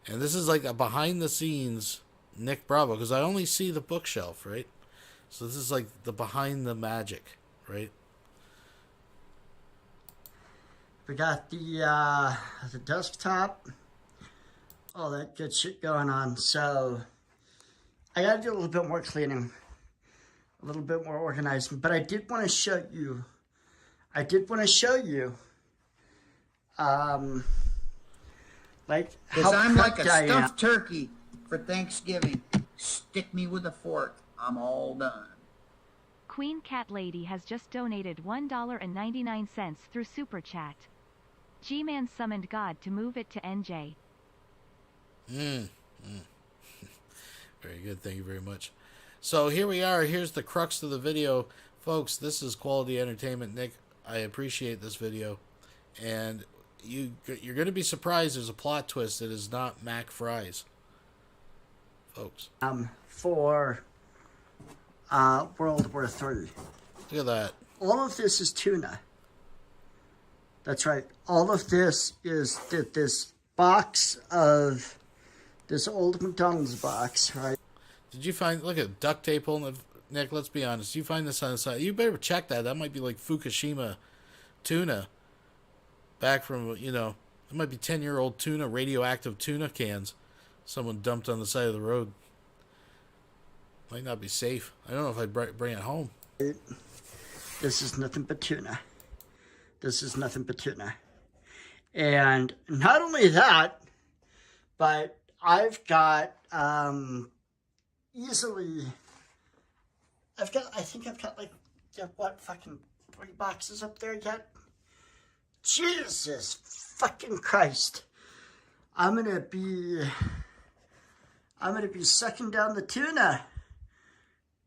And this is like a behind the scenes Nick Bravo, because I only see the bookshelf, right? So this is like the behind the magic, right? We got the desktop, all that good shit going on. So I gotta do a little bit more cleaning, a little bit more organizing. But I did want to show you. Like Because how I'm like a prepped I am. stuffed turkey for Thanksgiving. Stick me with a fork. I'm all done. Queen Cat Lady has just donated $1.99 through Super Chat. G-Man summoned God to move it to NJ. Very good. Thank you very much. So here we are. Here's the crux of the video. Folks, this is quality entertainment. Nick, I appreciate this video. And you're going to be surprised there's a plot twist that is not Mac fries. Folks. For World War III. Look at that. All of this is tuna. That's right. All of this is this box of this old McDonald's box, right? Did you find, look at duct tape on the, Nick, let's be honest. You find this on the side. You better check that. That might be like Fukushima tuna. Back from, it might be 10-year-old tuna, radioactive tuna cans someone dumped on the side of the road. Might not be safe. I don't know if I'd bring it home. This is nothing but tuna. And not only that, but I've got I think I've got like, fucking 3 boxes up there yet? Jesus fucking Christ. I'm gonna be sucking down the tuna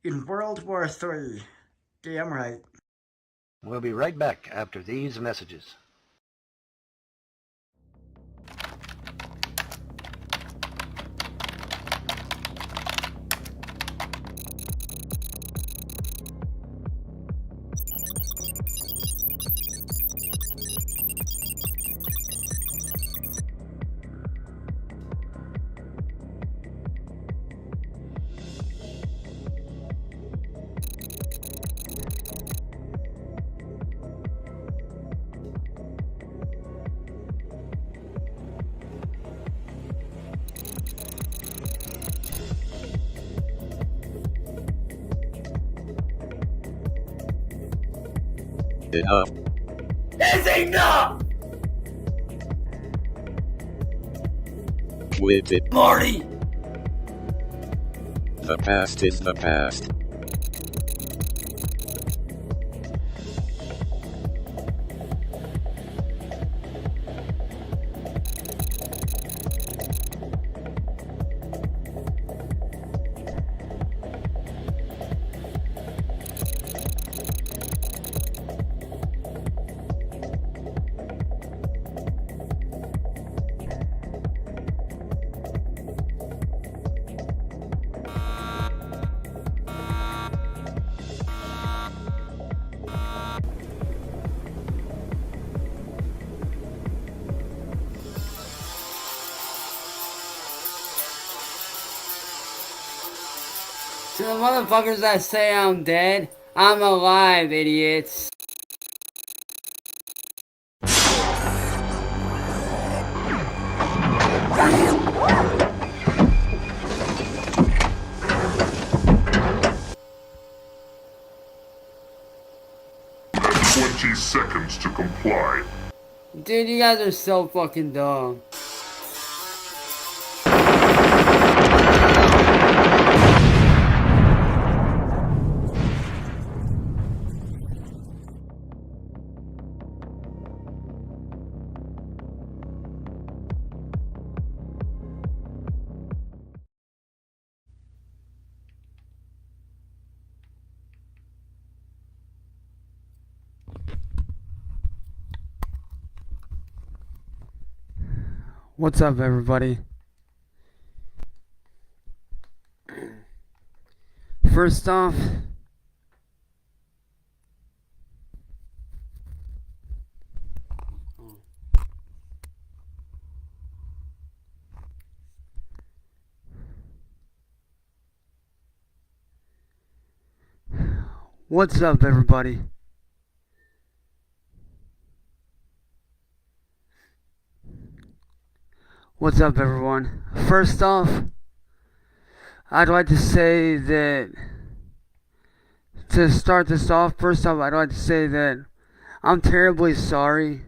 in World War III. Damn right. We'll be right back after these messages. Enough. It's enough! With it. Marty! The past is the past. To the motherfuckers that say I'm dead, I'm alive, idiots. That's 20 seconds to comply. Dude, you guys are so fucking dumb. What's up, everybody? First off, What's up, everybody? What's up, everyone? First off, I'd like to say that, to start this off, first off, I'd like to say that I'm terribly sorry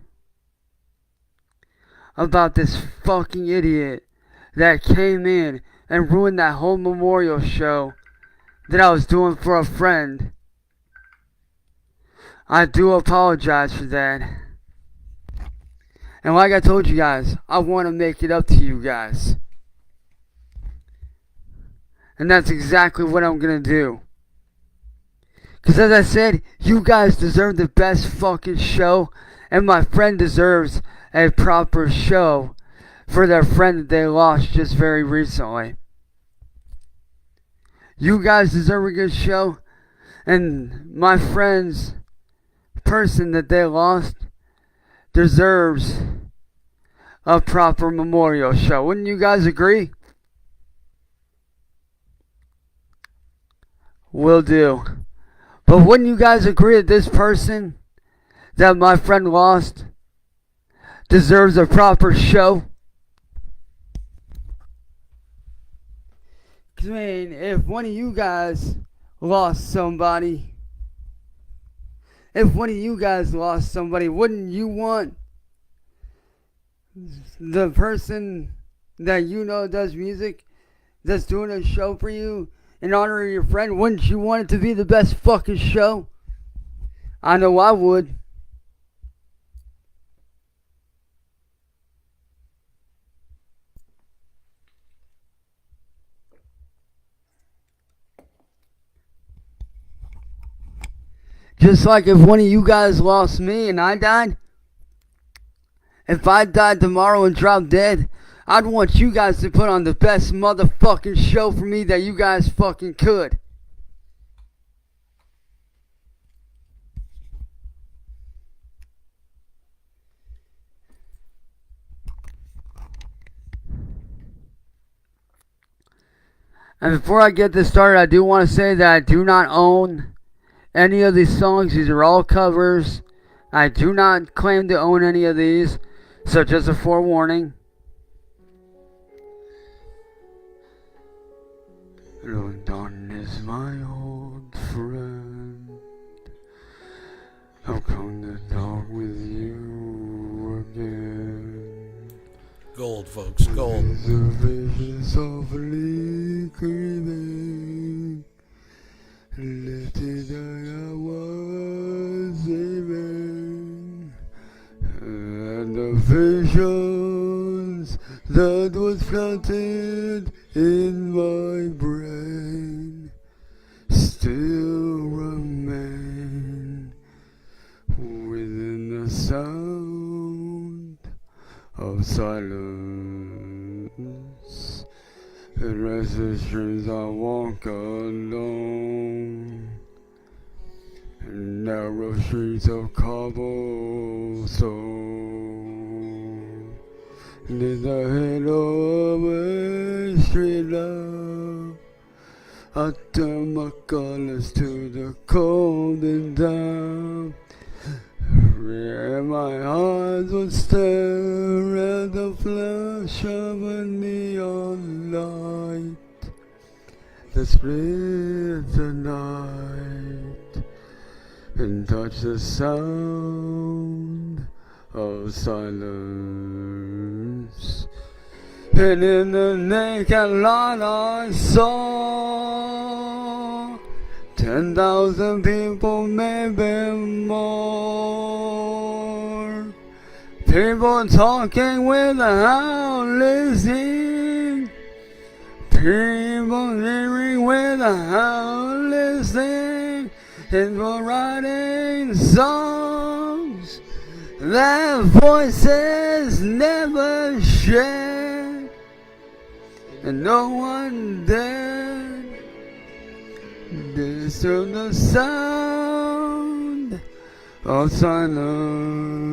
about this fucking idiot that came in and ruined that whole memorial show that I was doing for a friend. I do apologize for that. And like I told you guys, I want to make it up to you guys. And that's exactly what I'm going to do. Because as I said, you guys deserve the best fucking show. And my friend deserves a proper show for their friend that they lost just very recently. You guys deserve a good show. And my friend's person that they lost deserves a proper memorial show. Wouldn't you guys agree? Will do. But wouldn't you guys agree that this person that my friend lost deserves a proper show? I mean, if one of you guys lost somebody, wouldn't you want the person that you know does music, that's doing a show for you in honor of your friend, wouldn't you want it to be the best fucking show? I know I would. Just like if one of you guys lost me and I died, if I died tomorrow and dropped dead, I'd want you guys to put on the best motherfucking show for me that you guys fucking could. And before I get this started, I do want to say that I do not own any of these songs. These are all covers. I do not claim to own any of these, so just a forewarning. London is my old friend. I've come to talk with you again. Gold, folks, gold. The vision softly creeping, lifted I was dreaming, and the visions that was planted in my brain still remain within the sound of silence. In restless dreams I walk alone, in narrow streets of cobblestone, in the halo of a street lamp, I turn my colors to the cold and damp. Where my eyes would stare at the flash of a neon light that split the night and touch the sound of silence. And in the naked light I saw 10,000 people, maybe more. People talking without listening. People hearing without listening. People writing songs that voices never shared. And no one dared disturb the sound of silence.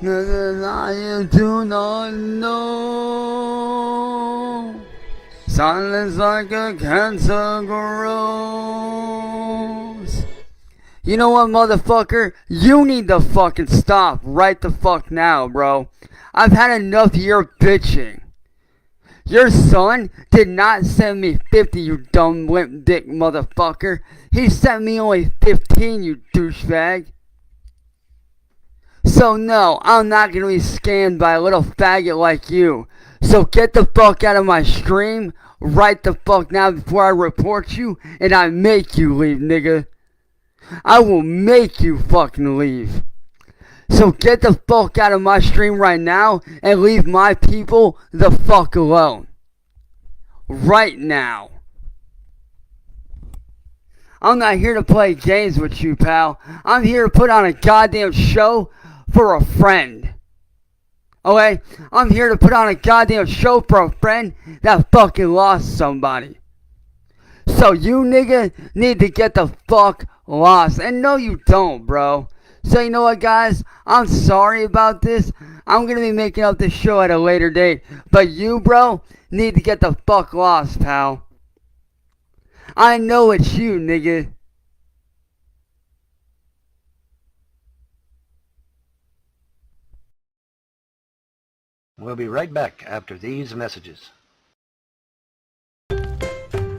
That I do not know. Silence like a cancer grows. You know what, motherfucker? You need to fucking stop right the fuck now, bro. I've had enough of your bitching. Your son did not send me 50, you dumb limp dick motherfucker. He sent me only 15, you douchebag. So no, I'm not gonna be scammed by a little faggot like you. So get the fuck out of my stream right the fuck now before I report you and I make you leave, nigga. I will make you fucking leave. So get the fuck out of my stream right now and leave my people the fuck alone. Right now. I'm not here to play games with you, pal. I'm here to put on a goddamn show for a friend. Okay? I'm here to put on a goddamn show for a friend that fucking lost somebody. So you nigga need to get the fuck lost. And no you don't, bro. So you know what, guys? I'm sorry about this. I'm gonna be making up this show at a later date. But you, bro, need to get the fuck lost, pal. I know it's you, nigga. We'll be right back after these messages.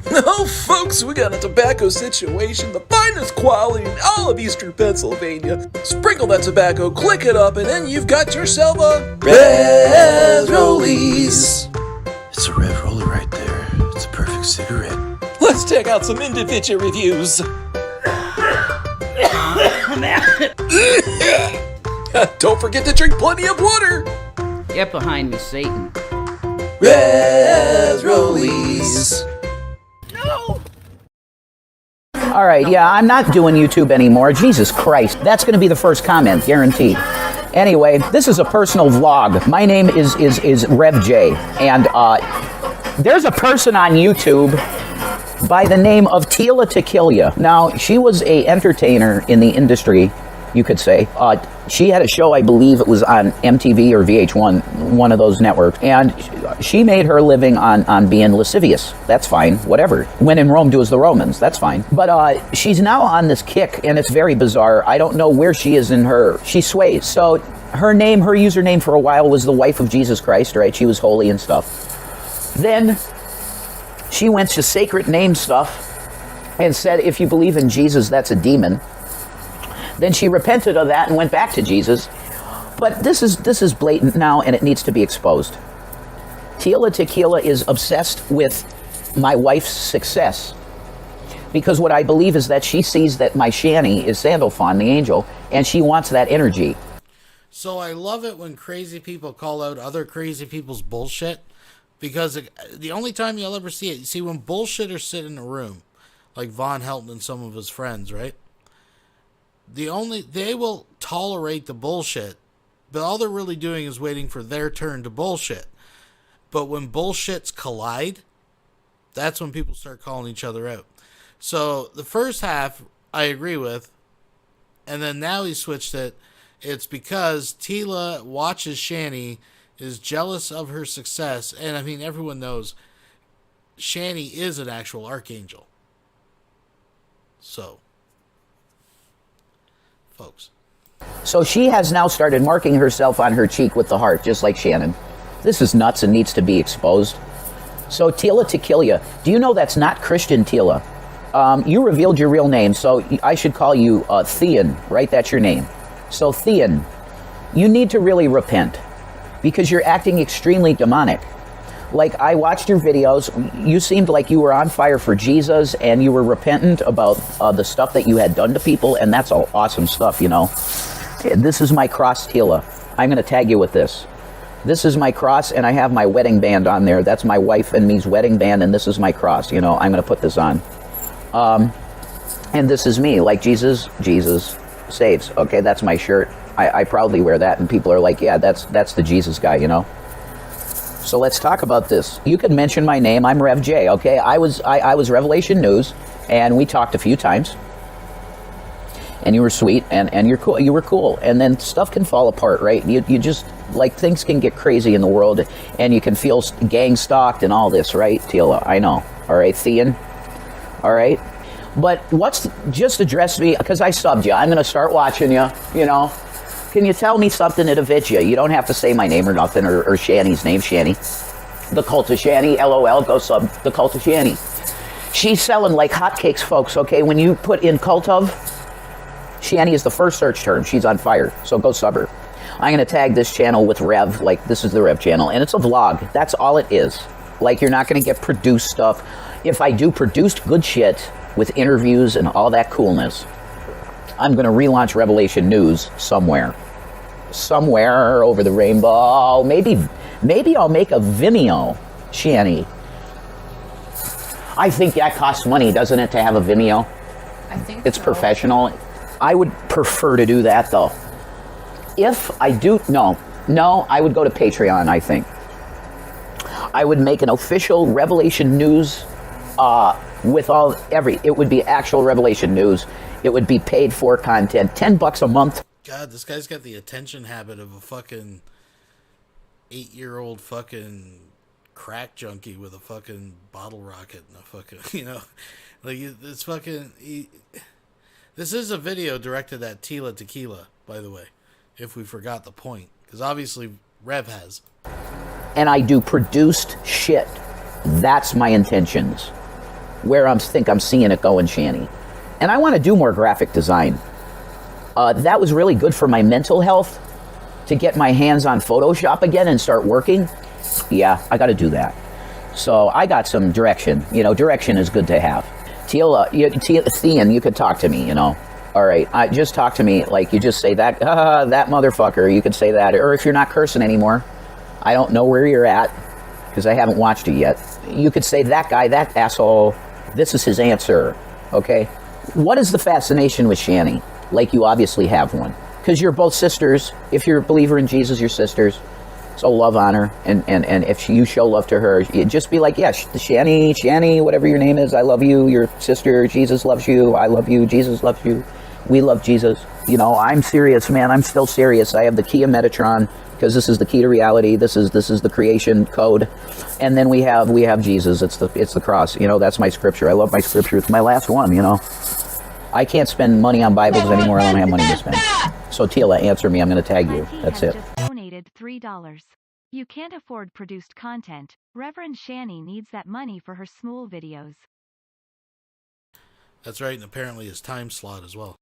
No, folks, we got a tobacco situation, the finest quality in all of Eastern Pennsylvania. Sprinkle that tobacco, click it up, and then you've got yourself a Red Rollies. It's a Red Rollie right there. It's a perfect cigarette. Let's check out some individual reviews. Don't forget to drink plenty of water. Get behind me, Satan. Red Rollies. All right, yeah, I'm not doing YouTube anymore. Jesus Christ. That's going to be the first comment, guaranteed. Anyway, this is a personal vlog. My name is Rev J, and there's a person on YouTube by the name of Tila to Kill Ya. Now, she was a entertainer in the industry, you could say. She had a show, I believe it was on MTV or VH1, one of those networks, and she made her living on being lascivious. That's fine, whatever. When in Rome, do as the Romans. That's fine. But she's now on this kick, and it's very bizarre. I don't know where she is in her. She sways. So her username for a while was the wife of Jesus Christ, right? She was holy and stuff. Then she went to sacred name stuff and said, if you believe in Jesus, that's a demon. Then she repented of that and went back to Jesus. But this is blatant now, and it needs to be exposed. Tila Tequila is obsessed with my wife's success. Because what I believe is that she sees that my Shanny is Sandalphon, the angel, and she wants that energy. So I love it when crazy people call out other crazy people's bullshit. Because the only time you'll ever see it, you see when bullshitters sit in a room, like Von Helton and some of his friends, right? They will tolerate the bullshit, but all they're really doing is waiting for their turn to bullshit. But when bullshits collide, that's when people start calling each other out. So the first half, I agree with, and then now he switched it. It's because Tila watches Shanny, is jealous of her success, and I mean, everyone knows Shanny is an actual archangel. So, folks. So she has now started marking herself on her cheek with the heart, just like Shannon. This is nuts and needs to be exposed. So Tila Tequila, do you know that's not Christian Tila? You revealed your real name, so I should call you Thean, right? That's your name. So Thean, you need to really repent because you're acting extremely demonic. Like, I watched your videos. You seemed like you were on fire for Jesus and you were repentant about the stuff that you had done to people, and that's all awesome stuff, you know. This is my cross, Tila. I'm going to tag you with this. This is my cross, and I have my wedding band on there. That's my wife and me's wedding band, and this is my cross, you know. I'm going to put this on. And this is me, like Jesus saves. Okay, that's my shirt. I proudly wear that, and people are like, yeah, that's the Jesus guy, you know. So let's talk about this. You can mention my name. I'm Rev J, okay? I was Revelation News, and we talked a few times. And you were sweet, and you're cool. You were cool. And then stuff can fall apart, right? You just, like, things can get crazy in the world, and you can feel gang stalked and all this, right, Tila? I know. All right, Thean? All right? But just address me, because I subbed you. I'm going to start watching you, you know. Can you tell me something that'll fit you? You don't have to say my name or nothing, or Shanny's name, Shanny. The Cult of Shanny, LOL, go sub The Cult of Shanny. She's selling like hotcakes, folks, okay? When you put in Cult of, Shanny is the first search term. She's on fire, so go sub her. I'm going to tag this channel with Rev, like this is the Rev channel, and it's a vlog. That's all it is. Like, you're not going to get produced stuff. If I do produced good shit with interviews and all that coolness, I'm going to relaunch Revelation News somewhere. Somewhere over the rainbow. Maybe I'll make a Vimeo, Shanny. I think that costs money, doesn't it, to have a Vimeo? I think it's so. Professional. I would prefer to do that, though. If I do, no, I would go to Patreon, I think. I would make an official Revelation News with it would be actual Revelation News. It would be paid for content, $10 a month. God, this guy's got the attention habit of a fucking 8-year-old fucking crack junkie with a fucking bottle rocket and a fucking, you know, like it's fucking. This is a video directed at Tila Tequila, by the way, if we forgot the point, because obviously Rev has. And I do produced shit. That's my intentions. Where I'm seeing it going, Shanny. And I want to do more graphic design. That was really good for my mental health, to get my hands on Photoshop again and start working. Yeah, I got to do that. So I got some direction. You know, direction is good to have. Tila, Thean, you could talk to me, you know. All right, just talk to me. Like, you just say that, that motherfucker. You could say that. Or if you're not cursing anymore, I don't know where you're at, because I haven't watched it yet. You could say, that guy, that asshole, this is his answer, okay? What is the fascination with Shanny? Like, you obviously have one. Because you're both sisters. If you're a believer in Jesus, you're sisters. So love on her. And if you show love to her, you just be like, yeah, Shanny, whatever your name is, I love you. Your sister, Jesus loves you. I love you. Jesus loves you. We love Jesus. You know, I'm serious, man. I'm still serious. I have the key of Metatron, because this is the key to reality. This is the creation code. And then we have Jesus. It's the cross. You know, that's my scripture. I love my scripture. It's my last one, you know. I can't spend money on Bibles anymore. I don't have money to spend. So Tila, answer me. I'm going to tag you. That's it. Just donated $3. You can't afford produced content. Reverend Shanny needs that money for her Smool videos. That's right, and apparently his time slot as well.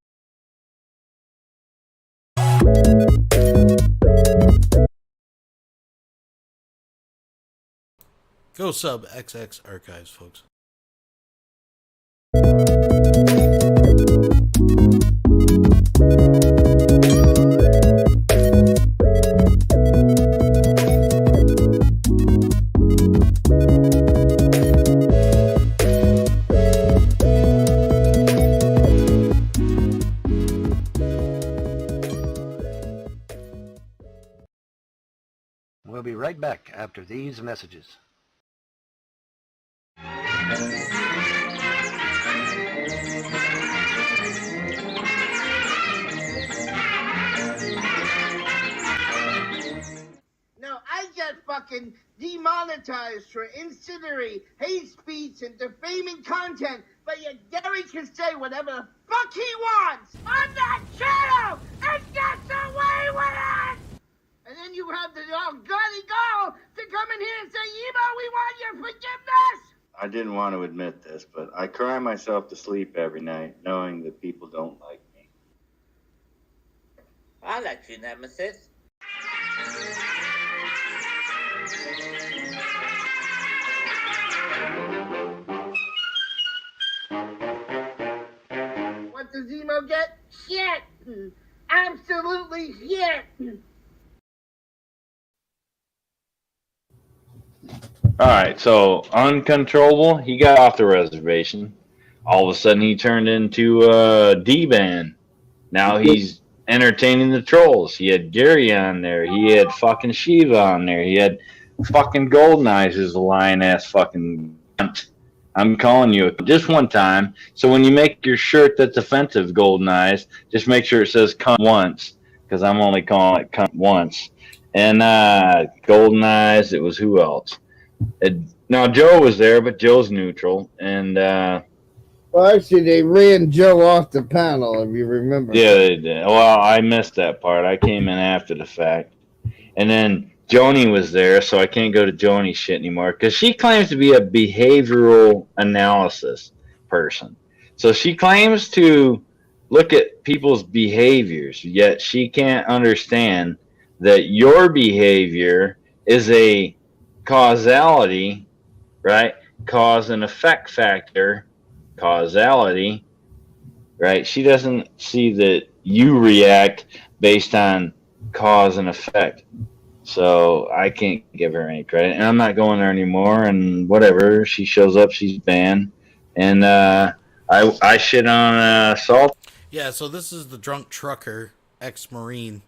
Go sub XX Archives, folks. We'll be right back after these messages. No, I get fucking demonetized for incendiary, hate speech, and defaming content, but yet Gary can say whatever the fuck he wants on that channel and gets away with it! And then you have the gully gall to come in here and say, Emo, we want your forgiveness! I didn't want to admit this, but I cry myself to sleep every night knowing that people don't like me. I like you, Nemesis. What does Emo get? Shit! Absolutely shit! Alright, so Uncontrollable, he got off the reservation. All of a sudden he turned into D-Ban. Now he's entertaining the trolls. He had Gary on there. He had fucking Shiva on there. He had fucking Golden Eyes, who's a lion-ass fucking cunt. I'm calling you just one time. So when you make your shirt that's offensive, Golden Eyes, just make sure it says cunt once, because I'm only calling it cunt once. And Golden Eyes, it was who else? Now Joe was there, but Joe's neutral, and Well, actually, they ran Joe off the panel, if you remember. Yeah, they did. Well, I missed that part. I came in after the fact. And then Joni was there, so I can't go to Joni's shit anymore because she claims to be a behavioral analysis person. So she claims to look at people's behaviors, yet she can't understand that your behavior is a causality, right? Cause and effect factor, causality, right? She doesn't see that you react based on cause and effect. So I can't give her any credit, and I'm not going there anymore. And whatever, she shows up, she's banned, and I shit on Salt. Yeah, so this is the drunk trucker, ex-marine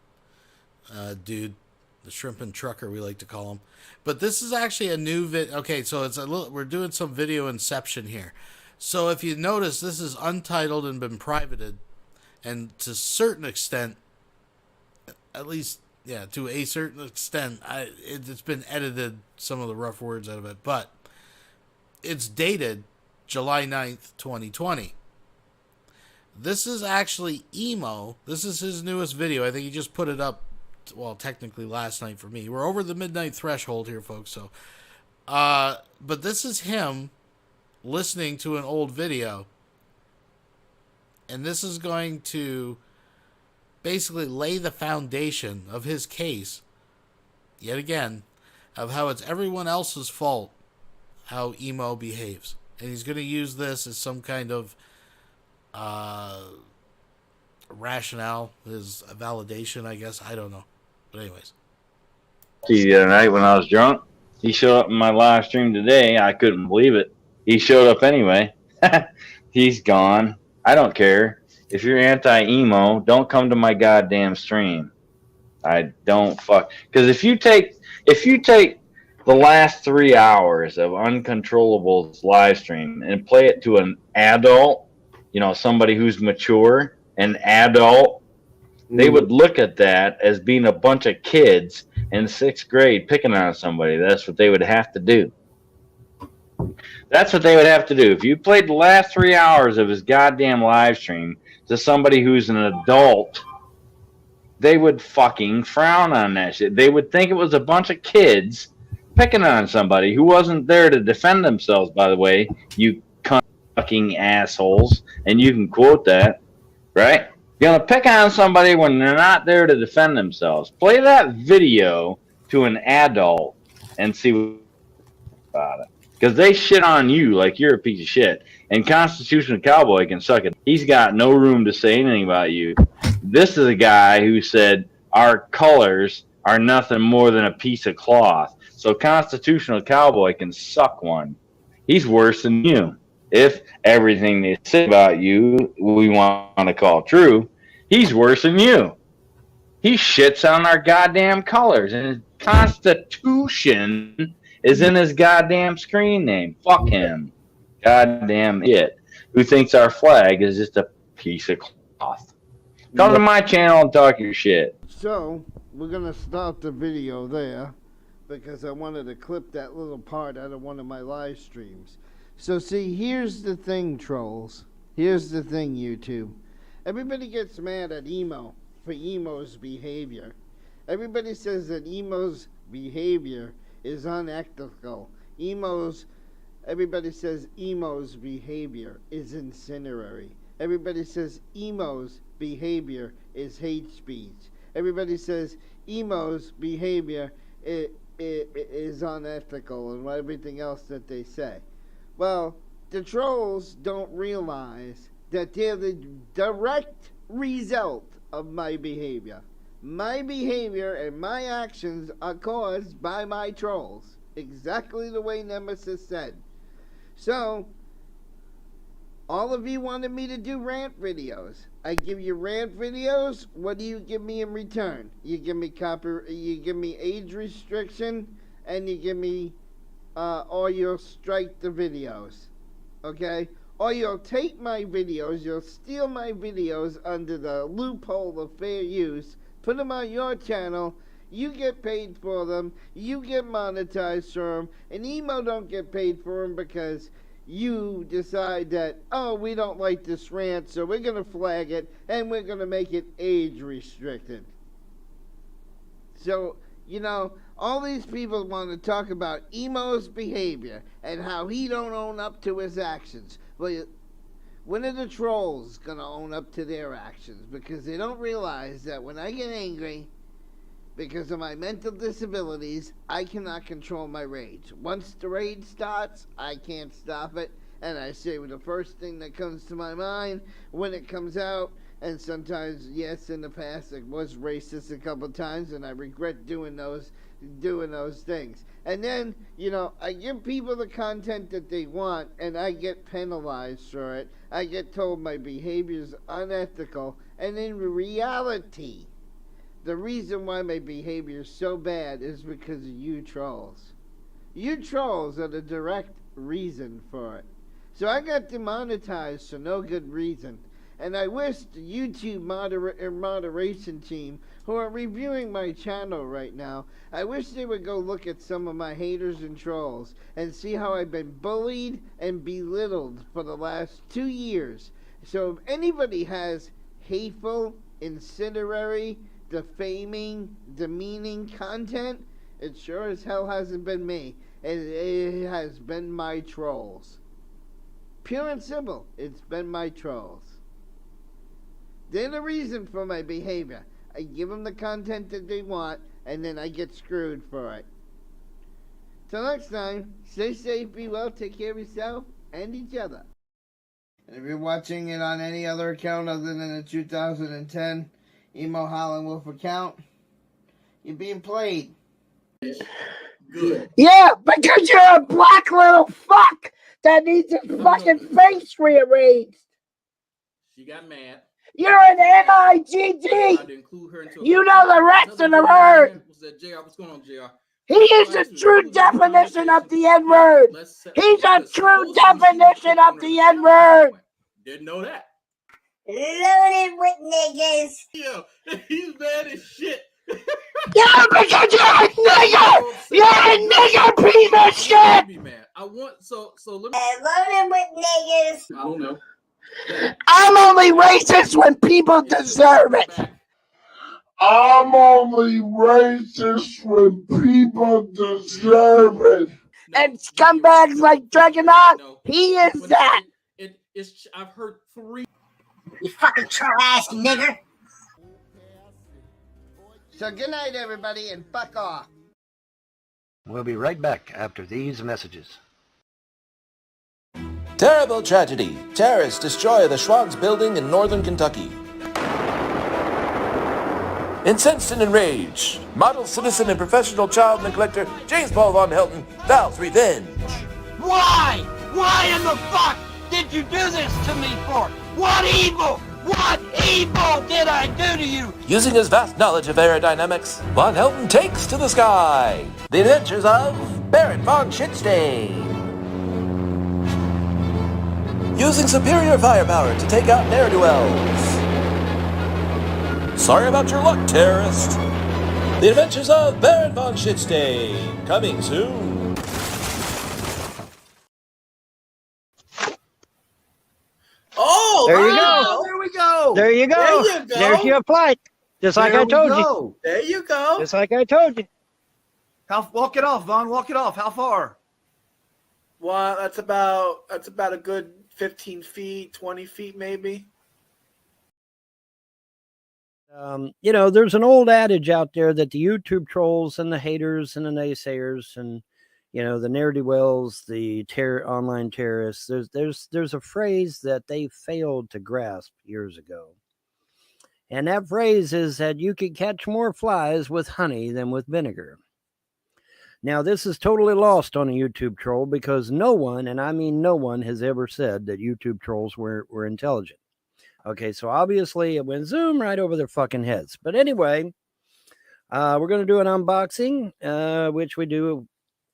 dude, the shrimping trucker we like to call him. But this is actually a new Okay, so it's a little. We're doing some video inception here. So if you notice, this is untitled and been privated, and to a certain extent, at least. Yeah, to a certain extent, it's been edited, some of the rough words out of it, but it's dated July 9th, 2020. This is actually Emo. This is his newest video. I think he just put it up, well, technically last night for me. We're over the midnight threshold here, folks, so. But this is him listening to an old video, and this is going to basically lay the foundation of his case, yet again, of how it's everyone else's fault how Emo behaves. And he's going to use this as some kind of rationale, his validation, I guess. I don't know. But anyways. The other night when I was drunk, he showed up in my live stream today. I couldn't believe it. He showed up anyway. He's gone. I don't care. If you're anti-emo, don't come to my goddamn stream. I don't fuck. Because if you take the last 3 hours of Uncontrollable's live stream and play it to an adult, somebody who's mature, an adult, they would look at that as being a bunch of kids in 6th grade picking on somebody. That's what they would have to do. That's what they would have to do. If you played the last 3 hours of his goddamn live stream to somebody who's an adult, they would fucking frown on that shit. They would think it was a bunch of kids picking on somebody who wasn't there to defend themselves, by the way, you fucking assholes. And you can quote that, right? You're going to pick on somebody when they're not there to defend themselves. Play that video to an adult and see what about it. Because they shit on you like you're a piece of shit. And Constitutional Cowboy can suck it. He's got no room to say anything about you. This is a guy who said our colors are nothing more than a piece of cloth. So Constitutional Cowboy can suck one. He's worse than you. If everything they say about you we want to call true, he's worse than you. He shits on our goddamn colors. And his Constitution is in his goddamn screen name. Fuck him. Goddamn it. Who thinks our flag is just a piece of cloth. Come to my channel and talk your shit. So, we're going to stop the video there because I wanted to clip that little part out of one of my live streams. So, see, here's the thing, trolls. Here's the thing, YouTube. Everybody gets mad at Emo for Emo's behavior. Everybody says that Emo's behavior is unethical. Everybody says Emo's behavior is incendiary. Everybody says Emo's behavior is hate speech. Everybody says Emo's behavior is unethical and everything else that they say. Well, the trolls don't realize that they're the direct result of my behavior. My behavior and my actions are caused by my trolls. Exactly the way Nemesis said. So, all of you wanted me to do rant videos. I give you rant videos. What do you give me in return? You give me you give me age restriction, and you give me, or you'll strike the videos. Okay? Or you'll take my videos, you'll steal my videos under the loophole of fair use, put them on your channel, you get paid for them, you get monetized for them, and Emo don't get paid for them because you decide that, oh, we don't like this rant, so we're going to flag it and we're going to make it age restricted. So, you know, all these people want to talk about Emo's behavior and how he don't own up to his actions. Well, when are the trolls going to own up to their actions? Because they don't realize that when I get angry, because of my mental disabilities, I cannot control my rage. Once the rage starts, I can't stop it. And I say the first thing that comes to my mind when it comes out. And sometimes, yes, in the past, it was racist a couple times, and I regret doing those things. And then, you know, I give people the content that they want, and I get penalized for it. I get told my behavior is unethical, and in reality, the reason why my behavior is so bad is because of you trolls. You trolls are the direct reason for it. So I got demonetized for no good reason. And I wish the YouTube moderation team who are reviewing my channel right now, I wish they would go look at some of my haters and trolls and see how I've been bullied and belittled for the last 2 years. So if anybody has hateful, incendiary, defaming, demeaning content, it sure as hell hasn't been me. It has been my trolls. Pure and simple, it's been my trolls. They're the reason for my behavior. I give them the content that they want, and then I get screwed for it. Till next time, stay safe, be well, take care of yourself and each other. And if you're watching it on any other account other than the 2010 Emo Holland Wolf account, you're being played. Good. Yeah, because you're a black little fuck that needs his fucking face rearranged. She got mad. You're an M-I-G-G. You know the rest of the word. What's going on, JR? He is the true definition of the N-word. He's a true definition of the N-word. Didn't know that. Loaded with niggas. Yeah, he's mad as shit. Yeah, because you're a nigger. You're a nigger piece of shit. Be mad. I want so let me. Loaded with niggas. I don't know. I'm only racist when people deserve it. I'm only racist when people deserve it. And scumbags like Dragonaut, he is that. It's I've heard 3. You fucking troll ass nigger. So good night, everybody, and fuck off. We'll be right back after these messages. Terrible tragedy. Terrorists destroy the Schwann's building in northern Kentucky. Incensed and enraged, model citizen and professional child neglector James Paul Von Helton vows revenge. Why? Why in the fuck did you do this to me for? What evil did I do to you? Using his vast knowledge of aerodynamics, Von Helton takes to the sky. The Adventures of Baron Von Shitstain. Using superior firepower to take out ne'er-do-wells. Sorry about your luck, terrorist. The Adventures of Baron Von Shitstain. Coming soon. Oh, There you go. There we go. There you go. There you go. There's your flight. Just like I told you. There you go. Just like I told you. Walk it off, Vaughn. Walk it off. How far? Well, that's about a good 15 feet, 20 feet maybe. You know, there's an old adage out there that the YouTube trolls and the haters and the naysayers and, you know, the ne'er-do-wells, the online terrorists, there's a phrase that they failed to grasp years ago. And that phrase is that you can catch more flies with honey than with vinegar. Now, this is totally lost on a YouTube troll because no one, and I mean no one, has ever said that YouTube trolls were intelligent. Okay, so obviously it went zoom right over their fucking heads. But anyway, we're going to do an unboxing, which we do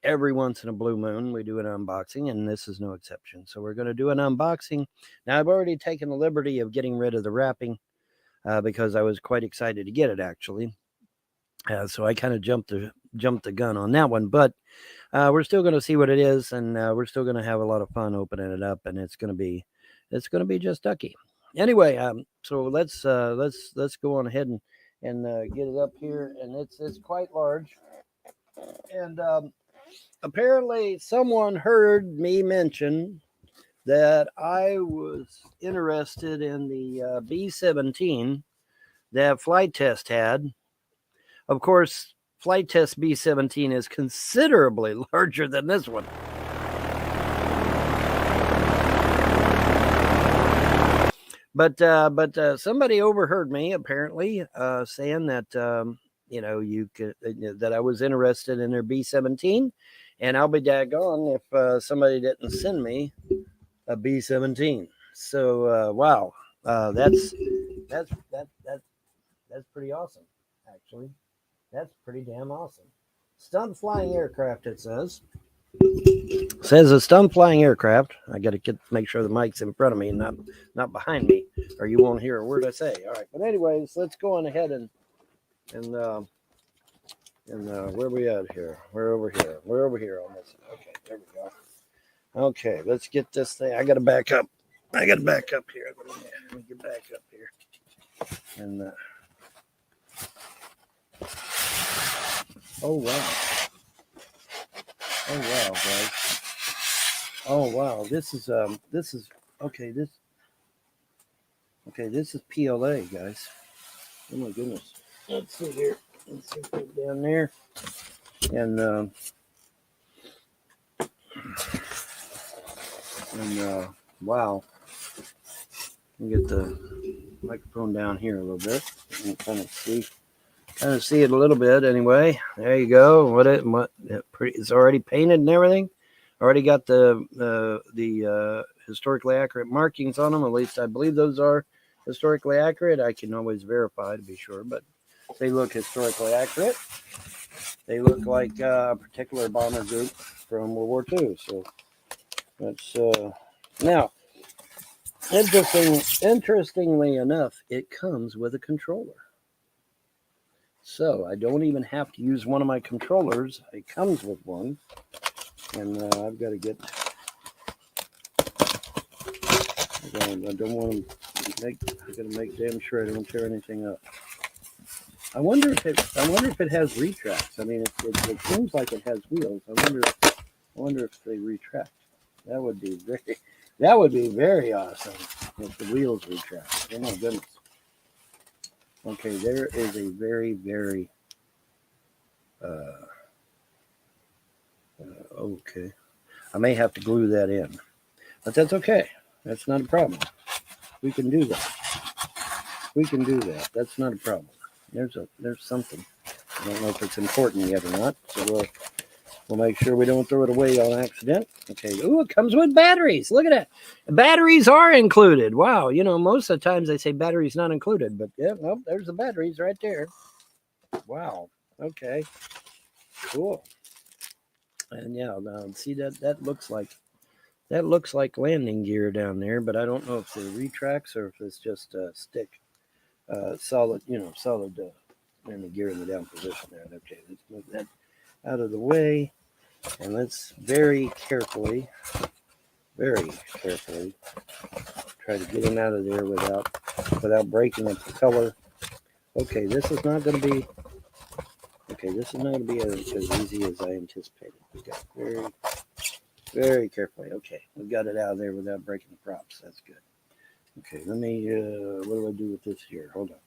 every once in a blue moon. We do an unboxing, and this is no exception. So we're going to do an unboxing. Now, I've already taken the liberty of getting rid of the wrapping because I was quite excited to get it, actually. So I kind of jumped the gun on that one. But we're still going to see what it is, and we're still going to have a lot of fun opening it up, and it's going to be just ducky. Anyway, so let's go on ahead and get it up here, and it's quite large, and apparently someone heard me mention that I was interested in the B-17 that Flight Test had. Of course, Flight Test B-17 is considerably larger than this one. But somebody overheard me apparently saying that you could that I was interested in their B-17, and I'll be daggone if somebody didn't send me a B-17. So wow, that's pretty awesome, actually. That's pretty damn awesome. Stunt flying aircraft, it says. Says a stunt flying aircraft. I got to make sure the mic's in front of me and not behind me, or you won't hear a word I say. All right, but anyways, let's go on ahead and where are we at here? We're over here. We're over here on this. Okay, there we go. Okay, let's get this thing. I got to back up. I got to back up here. Let me get back up here. And oh wow. Oh wow, guys. Oh wow. This is okay, this is PLA, guys. Oh my goodness. Let's see here. Let's see what's down there. And wow. Let me get the microphone down here a little bit. You can kind of see it a little bit anyway. There you go. It's already painted and everything. Already got the historically accurate markings on them. At least I believe those are historically accurate. I can always verify to be sure, but they look historically accurate. They look like a particular bomber group from World War II. So that's now. Interestingly enough, it comes with a controller. So I don't even have to use one of my controllers. It comes with one. And I've got to get... I don't want to make... I've got to make damn sure I don't tear anything up. I wonder if it has retracts. I mean, it seems like it has wheels. I wonder if they retract. That would be very awesome if the wheels retract. Oh my goodness. Okay, there is a very, very okay. I may have to glue that in, but that's okay. That's not a problem. We can do that. That's not a problem. There's something. I don't know if it's important yet or not, so we'll make sure we don't throw it away on accident. Okay. Ooh, it comes with batteries. Look at that. Batteries are included. Wow. Most of the times they say batteries not included, but yeah, nope, there's the batteries right there. Wow. Okay. Cool. And yeah, see that looks like landing gear down there, but I don't know if it retracts or if it's just stick, solid landing gear in the down position there. Okay, let's move that out of the way, and let's very carefully try to get him out of there without breaking the propeller. Okay, this is not going to be as easy as I anticipated. We got very, very carefully. Okay, we got it out of there without breaking the props. That's good. Okay, let me, what do I do with this here? Hold on.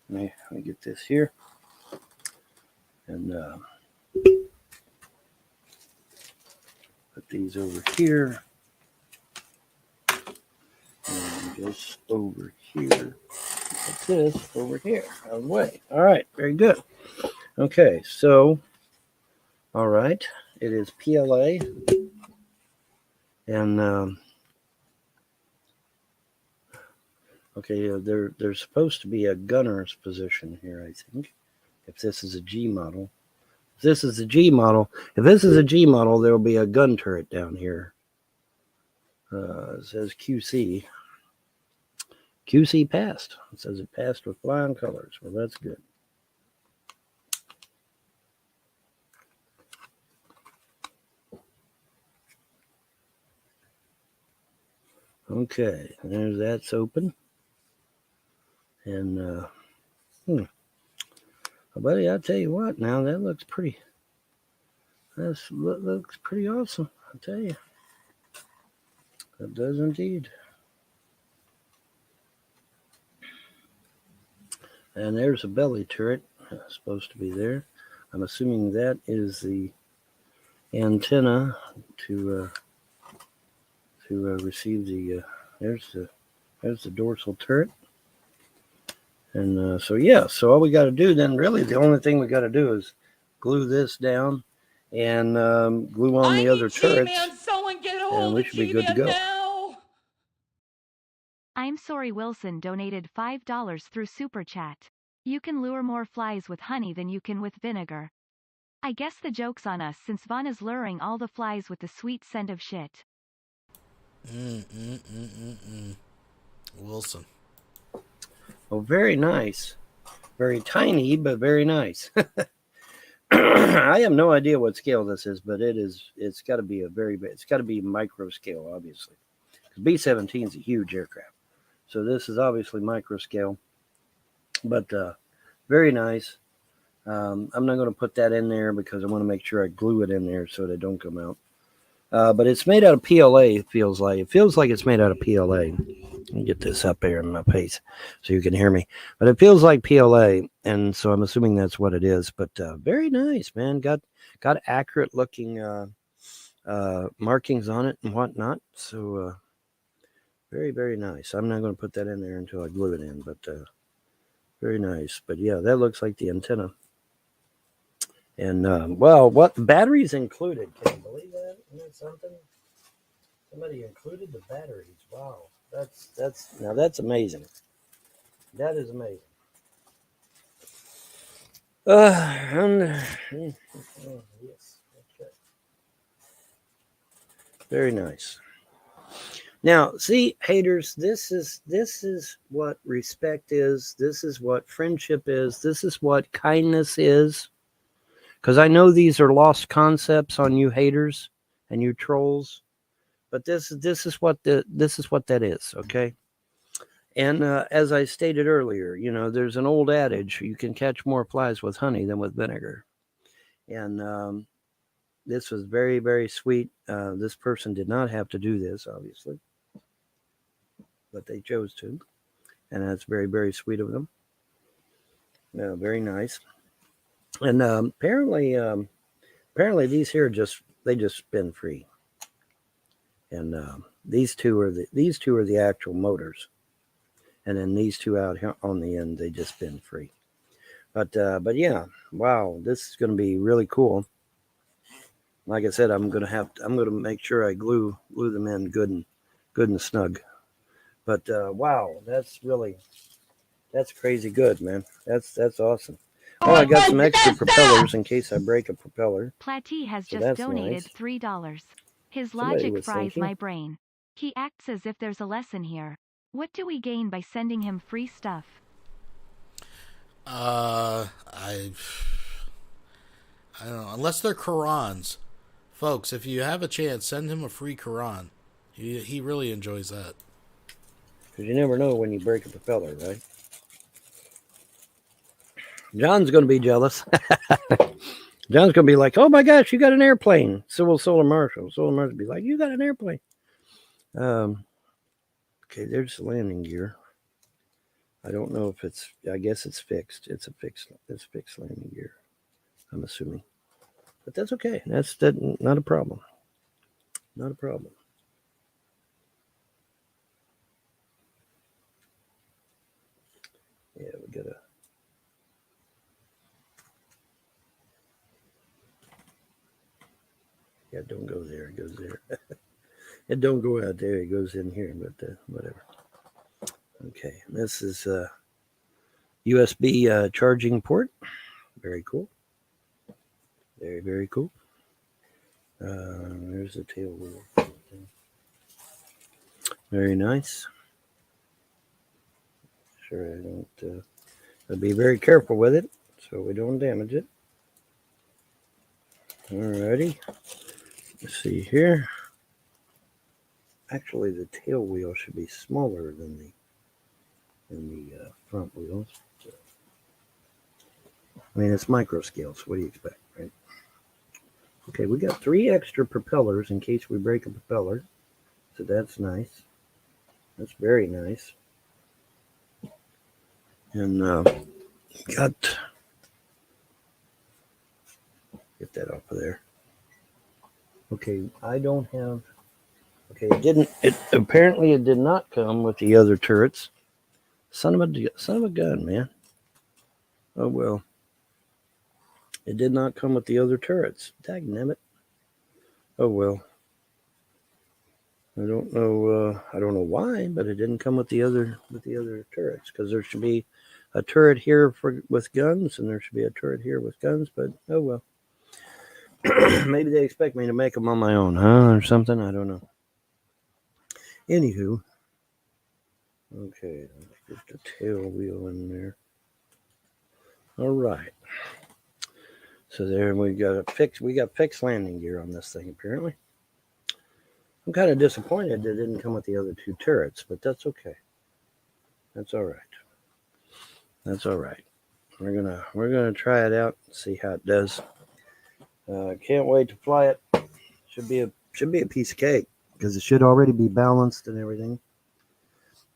Let me get this here. And put these over here. And just over here. Put this over here. Out of the way. All right, very good. Okay, so, all right, it is PLA. And, okay, there's supposed to be a gunner's position here, I think, if this is a G model. If this is a G model, there will be a gun turret down here. It says QC. QC passed. It says it passed with flying colors. Well, that's good. Okay, that's open. And, buddy, I'll tell you what, now that looks pretty, looks pretty awesome, I'll tell you. It does indeed. And there's a belly turret supposed to be there. I'm assuming that is the antenna to receive the. There's the dorsal turret. And so all we got to do then, really, the only thing we got to do is glue this down and glue on the other turrets, and we should be good to go. I'm sorry Wilson donated $5 through Super Chat. You can lure more flies with honey than you can with vinegar. I guess the joke's on us since Vaughn is luring all the flies with the sweet scent of shit. Wilson. Oh, very nice. Very tiny, but very nice. I have no idea what scale this is, but it's got to be it's got to be micro scale, obviously. Because B-17 is a huge aircraft. So this is obviously micro scale, but very nice. I'm not going to put that in there because I want to make sure I glue it in there so they don't come out. But it's made out of PLA, it feels like. It feels like it's made out of PLA. Let me get this up here in my face so you can hear me. But it feels like PLA, and so I'm assuming that's what it is. But very nice, man. Got accurate looking markings on it and whatnot. So very, very nice. I'm not going to put that in there until I glue it in, but very nice. But yeah, that looks like the antenna. And well, what batteries included? Can you believe that? Isn't that something? Somebody included the batteries. Wow, that's amazing. That is amazing. Yes, okay. Very nice. Now, see, haters, this is what respect is. This is what friendship is. This is what kindness is. Because I know these are lost concepts on you haters and you trolls, but this is what that is, okay? And as I stated earlier, there's an old adage: you can catch more flies with honey than with vinegar. And this was very, very sweet. This person did not have to do this, obviously, but they chose to, and that's very, very sweet of them. Very nice. And apparently these here just spin free. And these two are the actual motors, and then these two out here on the end, they just spin free. But yeah, wow, this is going to be really cool. Like I said, I'm going to make sure I glue them in good and snug. But wow, that's crazy good, man. That's awesome. Oh, I got some extra propellers in case I break a propeller. Platy has just donated $3. His logic fries my brain. He acts as if there's a lesson here. What do we gain by sending him free stuff? I don't know. Unless they're Qurans. Folks, if you have a chance, send him a free Quran. He really enjoys that. Because you never know when you break a propeller, right? John's going to be jealous. John's going to be like, oh my gosh, you got an airplane. Solar Marshal. Solar Marshal will be like, you got an airplane. Okay, there's the landing gear. I don't know if I guess it's fixed. It's fixed landing gear, I'm assuming. But that's okay. That's not a problem. Not a problem. Yeah, we got to. Yeah, don't go there. It goes there. It don't go out there. It goes in here, but whatever. Okay, this is USB charging port. Very cool. Very, very cool. There's the tail wheel. Very nice. Sure, I don't. I'll be very careful with it so we don't damage it. Alrighty. Let's see here. actually the tail wheel should be smaller than the front wheels. So, I mean, it's micro scale, so what do you expect, right? Okay, we got 3 extra propellers in case we break a propeller. So that's nice. That's very nice. And got, get that off of there. Okay, I don't have, okay, apparently it did not come with the other turrets. Son of a gun, man. Oh well. It did not come with the other turrets. Dagnabbit. Oh well. I don't know why, but it didn't come with the other turrets, because there should be a turret here with guns, and there should be a turret here with guns, but oh well. Maybe they expect me to make them on my own, huh, or something. I don't know. Anywho, okay, let's get the tail wheel in there. All right. So there we got fixed landing gear on this thing apparently. I'm kind of disappointed that it didn't come with the other 2 turrets, but that's okay. That's all right. That's all right. We're gonna try it out and see how it does. Can't wait to fly it. Should be a piece of cake because it should already be balanced and everything.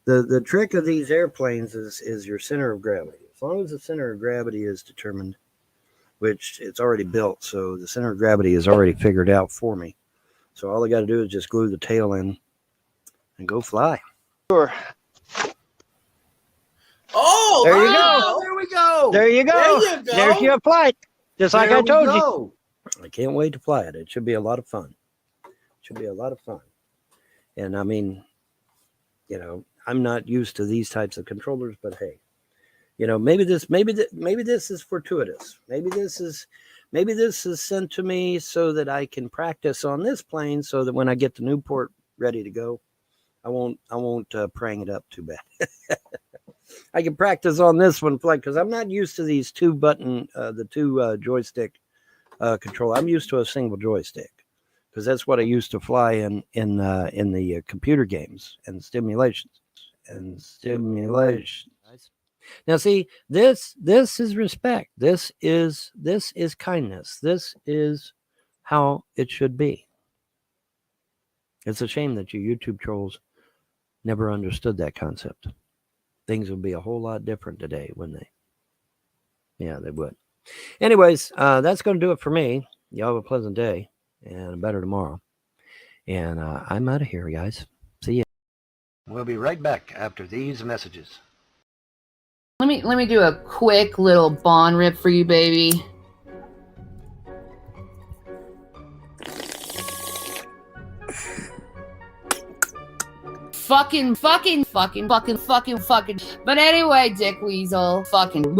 The trick of these airplanes is your center of gravity. As long as the center of gravity is determined, which it's already built, so the center of gravity is already figured out for me. So all I got to do is just glue the tail in and go fly. Sure. Oh, There you go. There we go. There you go. There you go. There's your flight. Just like There I we told go. you. I can't wait to fly it. It should be a lot of fun. Should be a lot of fun. And I mean, you know, I'm not used to these types of controllers, but hey, you know, maybe this is fortuitous. Maybe this is sent to me so that I can practice on this plane, so that when I get to Newport ready to go, I won't prang it up too bad. I can practice on this one flight because I'm not used to these 2-button, the 2 joystick control. I'm used to a single joystick because that's what I used to fly in the computer games and simulations. Now, see, this is respect. This is kindness. This is how it should be. It's a shame that you YouTube trolls never understood that concept. Things would be a whole lot different today, wouldn't they? Yeah, they would. Anyways, that's going to do it for me. Y'all have a pleasant day and a better tomorrow. And I'm out of here, guys. See ya. We'll be right back after these messages. Let me do a quick little Bond rip for you, baby. Fucking. But anyway, Dick Weasel. Fucking.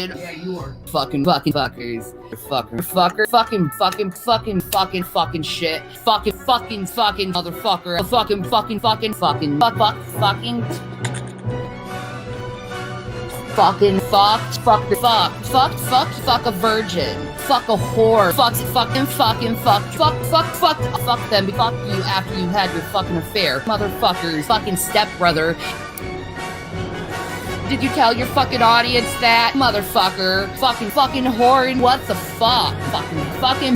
Yeah, you are. Fucking fuckers. Fucking shit. Fucking motherfucker. Fucking. Fuck a virgin. Fuck a whore. Fuck them. Fuck you after you had your fucking affair. Motherfuckers. Fucking stepbrother. Did you tell your fucking audience that? Motherfucker. Fucking whore. And what the fuck? Fucking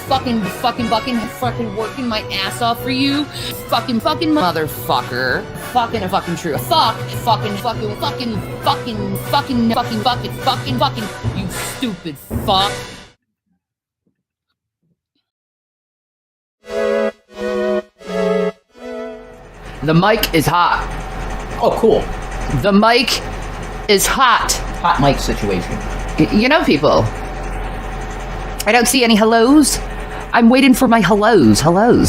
working my ass off for you. Fucking motherfucker. Fucking true. Fucking, you stupid fuck. The mic is hot. Oh, cool. The mic is hot. Hot mic situation. You know, people. I don't see any hellos. I'm waiting for my hellos. Hello,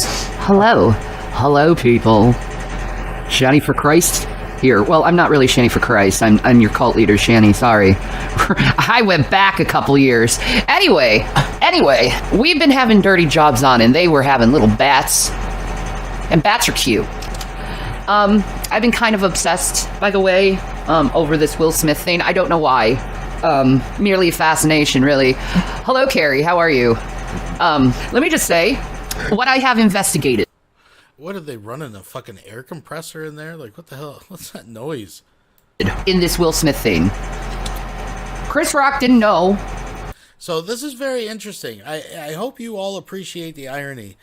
people. Shanny for Christ? Here. Well, I'm not really Shanny for Christ. I'm your cult leader, Shanny. Sorry. I went back a couple years. Anyway, we've been having dirty jobs on, and they were having little bats. And bats are cute. I've been kind of obsessed, by the way, over this Will Smith thing. I don't know why. Merely a fascination, really. Hello, Carrie. How are you? Let me just say, what I have investigated. What are they running, a fucking air compressor in there? Like, what the hell? What's that noise? In this Will Smith thing. Chris Rock didn't know. So this is very interesting. I hope you all appreciate the irony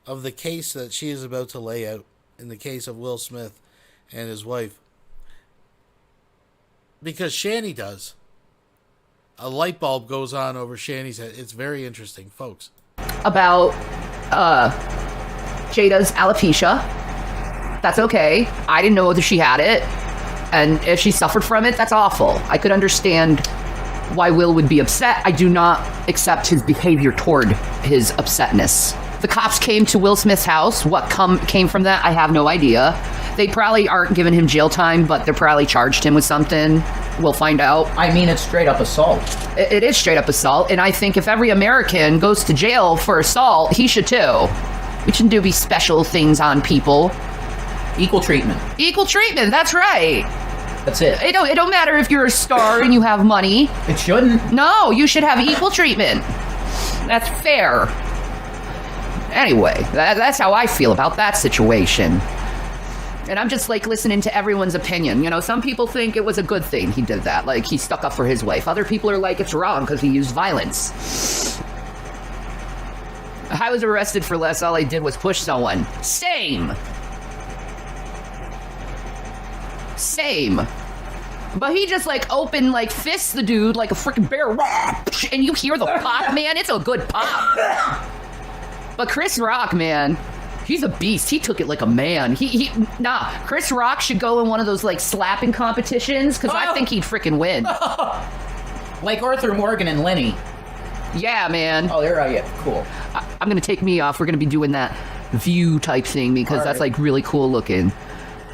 of the case that she is about to lay out in the case of Will Smith and his wife. Because Shani does. A light bulb goes on over Shani's head. It's very interesting, folks. About Jada's alopecia. That's okay. I didn't know that she had it. And if she suffered from it, that's awful. I could understand why Will would be upset. I do not accept his behavior toward his upsetness. The cops came to Will Smith's house. What came from that, I have no idea. They probably aren't giving him jail time, but they're probably charged him with something. We'll find out. I mean, it's straight up assault. It is straight up assault, and I think if every American goes to jail for assault, he should too. We shouldn't do these special things on people. Equal treatment. Equal treatment, that's right. That's it. It don't matter if you're a star and you have money. It shouldn't. No, you should have equal treatment. That's fair. Anyway, that's how I feel about that situation. And I'm just like listening to everyone's opinion. You know, some people think it was a good thing he did that. Like, he stuck up for his wife. Other people are like, it's wrong because he used violence. I was arrested for less. All I did was push someone. Same. But he just like open like fists the dude like a freaking bear. And you hear the pop, man. It's a good pop. But Chris Rock, man, he's a beast. He took it like a man. Chris Rock should go in one of those like slapping competitions because I think he'd freaking win. Like Arthur Morgan and Lenny. Yeah, man. Oh, there I am. Cool. I'm gonna take me off. We're gonna be doing that view type thing because that's like really cool looking.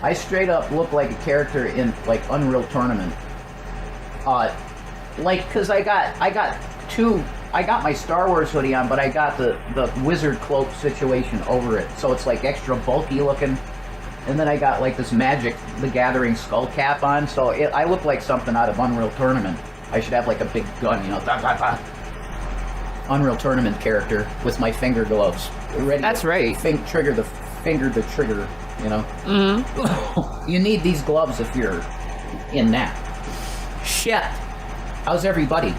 I straight up look like a character in like Unreal Tournament. Cause I got my Star Wars hoodie on, but I got the wizard cloak situation over it, so it's like extra bulky looking. And then I got like this Magic the Gathering skull cap on, so I look like something out of Unreal Tournament. I should have like a big gun, you know, Unreal Tournament character with my finger gloves. Ready. That's right. Trigger the trigger, you know. Mm-hmm. You need these gloves if you're in that. Shit. How's everybody?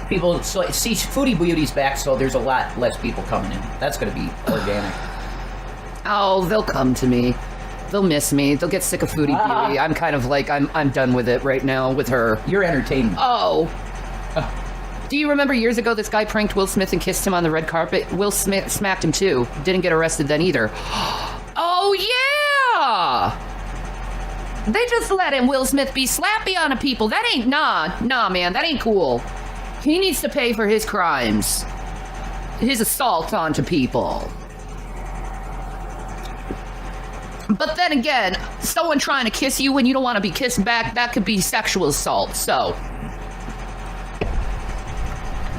People see Foodie Beauty's back, so there's a lot less people coming in. That's going to be organic. Oh, they'll come to me. They'll miss me. They'll get sick of Foodie Beauty. I'm kind of like, I'm done with it right now with her. You're entertaining. Oh. Do you remember years ago this guy pranked Will Smith and kissed him on the red carpet? Will Smith smacked him too. Didn't get arrested then either. Oh, yeah! They just letting Will Smith be slappy on people. That ain't, nah, man, that ain't cool. He needs to pay for his crimes. His assault onto people. But then again, someone trying to kiss you when you don't want to be kissed back, that could be sexual assault, so.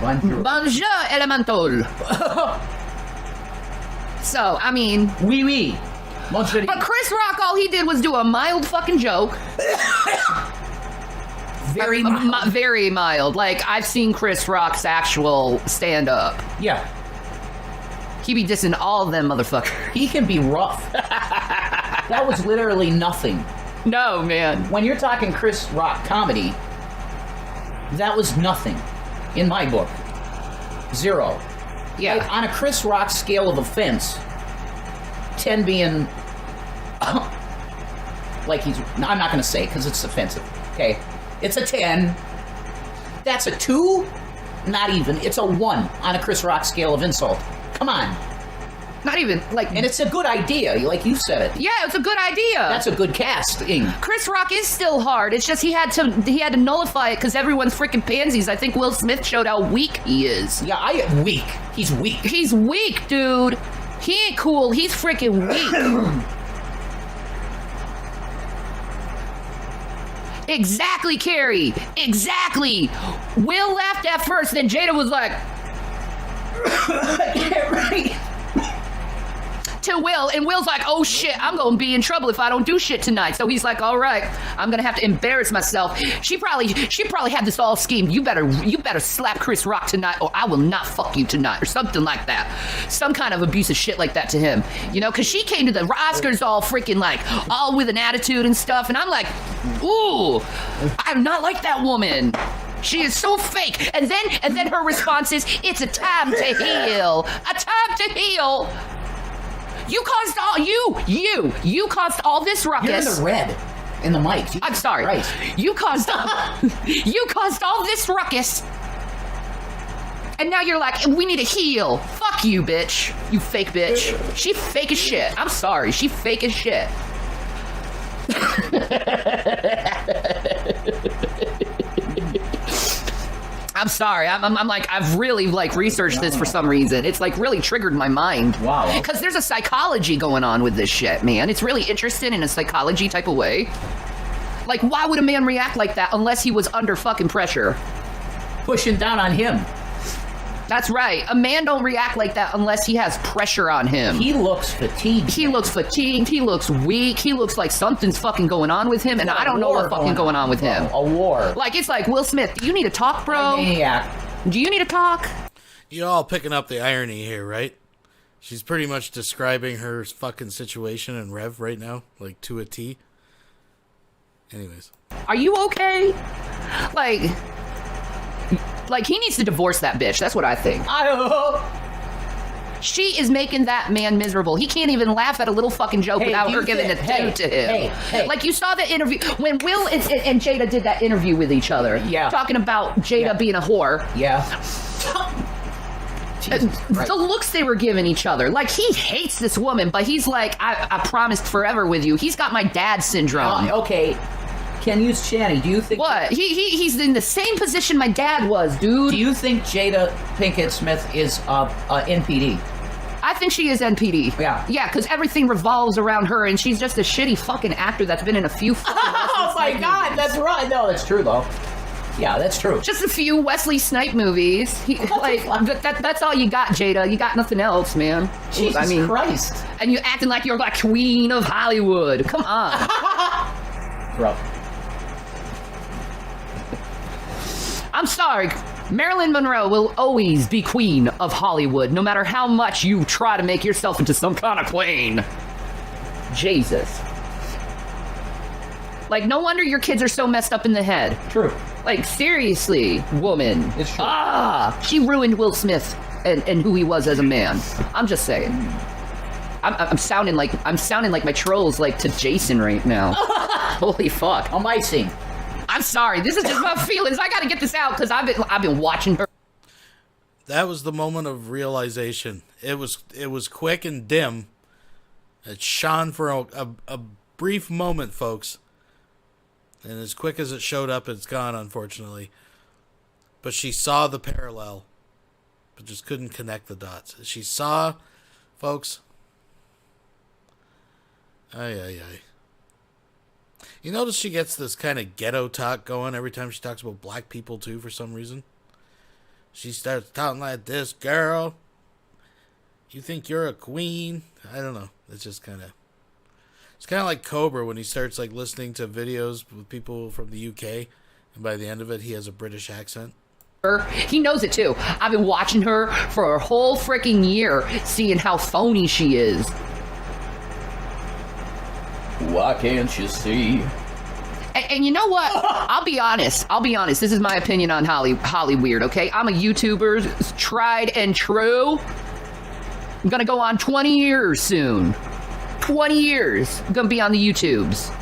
Bonjour, elemental. So, I mean. Oui. But Chris Rock, all he did was do a mild fucking joke. Very mild. Very mild. Like, I've seen Chris Rock's actual stand-up. Yeah. He be dissing all of them motherfuckers. He can be rough. That was literally nothing. No, man. When you're talking Chris Rock comedy, that was nothing. In my book. 0. Yeah. Like, on a Chris Rock scale of offense, 10 being... like he's... No, I'm not going to say because it's offensive. Okay? It's a 10. That's a 2? Not even. It's a 1 on a Chris Rock scale of insult. Come on. Not even, like... And it's a good idea, like you said it. Yeah, it's a good idea. That's a good casting. Chris Rock is still hard. It's just he had to nullify it because everyone's freaking pansies. I think Will Smith showed how weak he is. Yeah, weak. He's weak. He's weak, dude. He ain't cool. He's freaking weak. Exactly, Carrie. Exactly. Will laughed at first, then Jada was like... To to Will, and Will's like, oh shit, I'm gonna be in trouble if I don't do shit tonight. So he's like, all right, I'm gonna have to embarrass myself. She probably had this all schemed. You better slap Chris Rock tonight, or I will not fuck you tonight, or something like that. Some kind of abusive shit like that to him, you know, because she came to the Oscars all freaking like all with an attitude and stuff, and I'm like, ooh, I'm not like that woman. She is so fake. And then her response is, it's a time to heal. A time to heal. You caused all this ruckus. You're in the red in the mic. I'm sorry. Christ. You caused all this ruckus. And now you're like, we need to heal. Fuck you, bitch. You fake bitch. She fake as shit. I'm sorry. She fake as shit. I'm sorry. I'm like, I've really like researched this for some reason. It's like really triggered my mind. Wow. Because there's a psychology going on with this shit, man. It's really interesting in a psychology type of way. Like, why would a man react like that unless he was under fucking pressure? Pushing down on him. That's right. A man don't react like that unless he has pressure on him. He looks fatigued. He looks fatigued. He looks weak. He looks like something's fucking going on with him, and I don't know what's fucking going on with him. A war. Like, it's like, Will Smith, do you need to talk, bro? Maniac. Do you need to talk? You're all picking up the irony here, right? She's pretty much describing her fucking situation in Rev right now, like to a T. Anyways. Are you okay? Like, he needs to divorce that bitch. That's what I think. She is making that man miserable. He can't even laugh at a little fucking joke without her giving a dude to him. Hey. Like, you saw the interview when Will and Jada did that interview with each other. Yeah. Talking about Jada being a whore. Yeah. The looks they were giving each other. Like, he hates this woman, but he's like, I promised forever with you. He's got my dad syndrome. Okay. Can you, Shanny, do you think... What? He's in the same position my dad was, dude. Do you think Jada Pinkett Smith is NPD? I think she is NPD. Yeah. Yeah, because everything revolves around her, and she's just a shitty fucking actor that's been in a few fucking Oh my God, movies. that's right. No, that's true, though. Yeah, that's true. Just a few Wesley Snipe movies. That's all you got, Jada. You got nothing else, man. Jesus Christ. And you acting like you're like queen of Hollywood. Come on. Bro. I'm sorry. Marilyn Monroe will always be queen of Hollywood, no matter how much you try to make yourself into some kind of queen. Jesus. Like, no wonder your kids are so messed up in the head. True. Like, seriously, woman. It's true. She ruined Will Smith and who he was as a man. I'm just saying. I'm sounding like my trolls like to Jason right now. Holy fuck. I'm icing. I'm sorry. This is just my feelings. I gotta get this out because I've been watching her. That was the moment of realization. It was quick and dim. It shone for a brief moment, folks. And as quick as it showed up, it's gone, unfortunately. But she saw the parallel, but just couldn't connect the dots. She saw, folks. Ay. You notice she gets this kind of ghetto talk going every time she talks about black people, too, for some reason. She starts talking like this, girl. You think you're a queen? I don't know. It's just kind of... It's kind of like Cobra when he starts like listening to videos with people from the UK, and by the end of it, he has a British accent. He knows it, too. I've been watching her for a whole freaking year, seeing how phony she is. Why can't you see? And you know what? I'll be honest. This is my opinion on Holly Weird, okay? I'm a YouTuber, tried and true. I'm gonna go on 20 years soon. 20 years. I'm gonna be on the YouTubes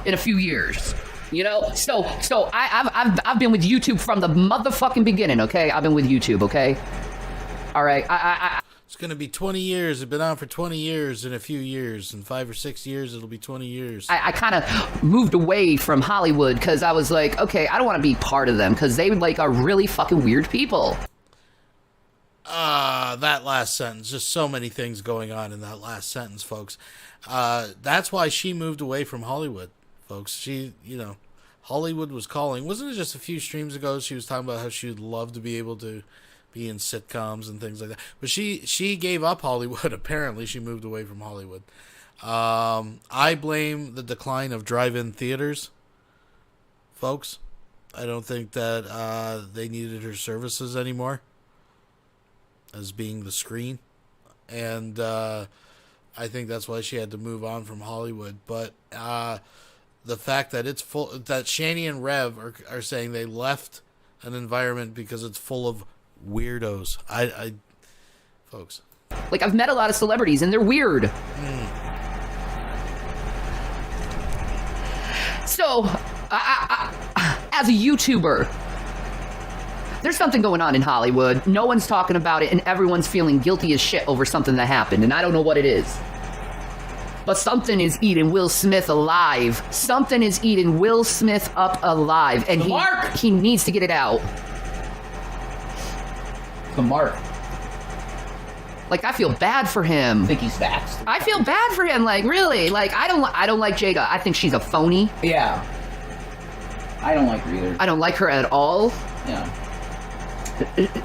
in a few years. You know? So I've been with YouTube from the motherfucking beginning, okay? I've been with YouTube, okay? All right. It's going to be 20 years. It's been on for 20 years in a few years. In 5 or 6 years, it'll be 20 years. I kind of moved away from Hollywood because I was like, okay, I don't want to be part of them because they like are really fucking weird people. That last sentence. Just so many things going on in that last sentence, folks. That's why she moved away from Hollywood, folks. She, Hollywood was calling. Wasn't it just a few streams ago she was talking about how she would love to be able to be in sitcoms and things like that. But she gave up Hollywood. Apparently, she moved away from Hollywood. I blame the decline of drive-in theaters, folks. I don't think that they needed her services anymore as being the screen. And I think that's why she had to move on from Hollywood. But the fact that it's full, that Shani and Rev are saying they left an environment because it's full of weirdos. I folks. Like, I've met a lot of celebrities and they're weird. So, as a YouTuber, there's something going on in Hollywood. No one's talking about it, and everyone's feeling guilty as shit over something that happened, and I don't know what it is. But something is eating Will Smith alive. Something is eating Will Smith up alive, and he needs to get it out. The mark. Like, I feel bad for him. I think he's vaxxed. I feel bad for him. Like, really. Like, I don't like Jada. I think she's a phony. Yeah. I don't like her either. I don't like her at all. Yeah.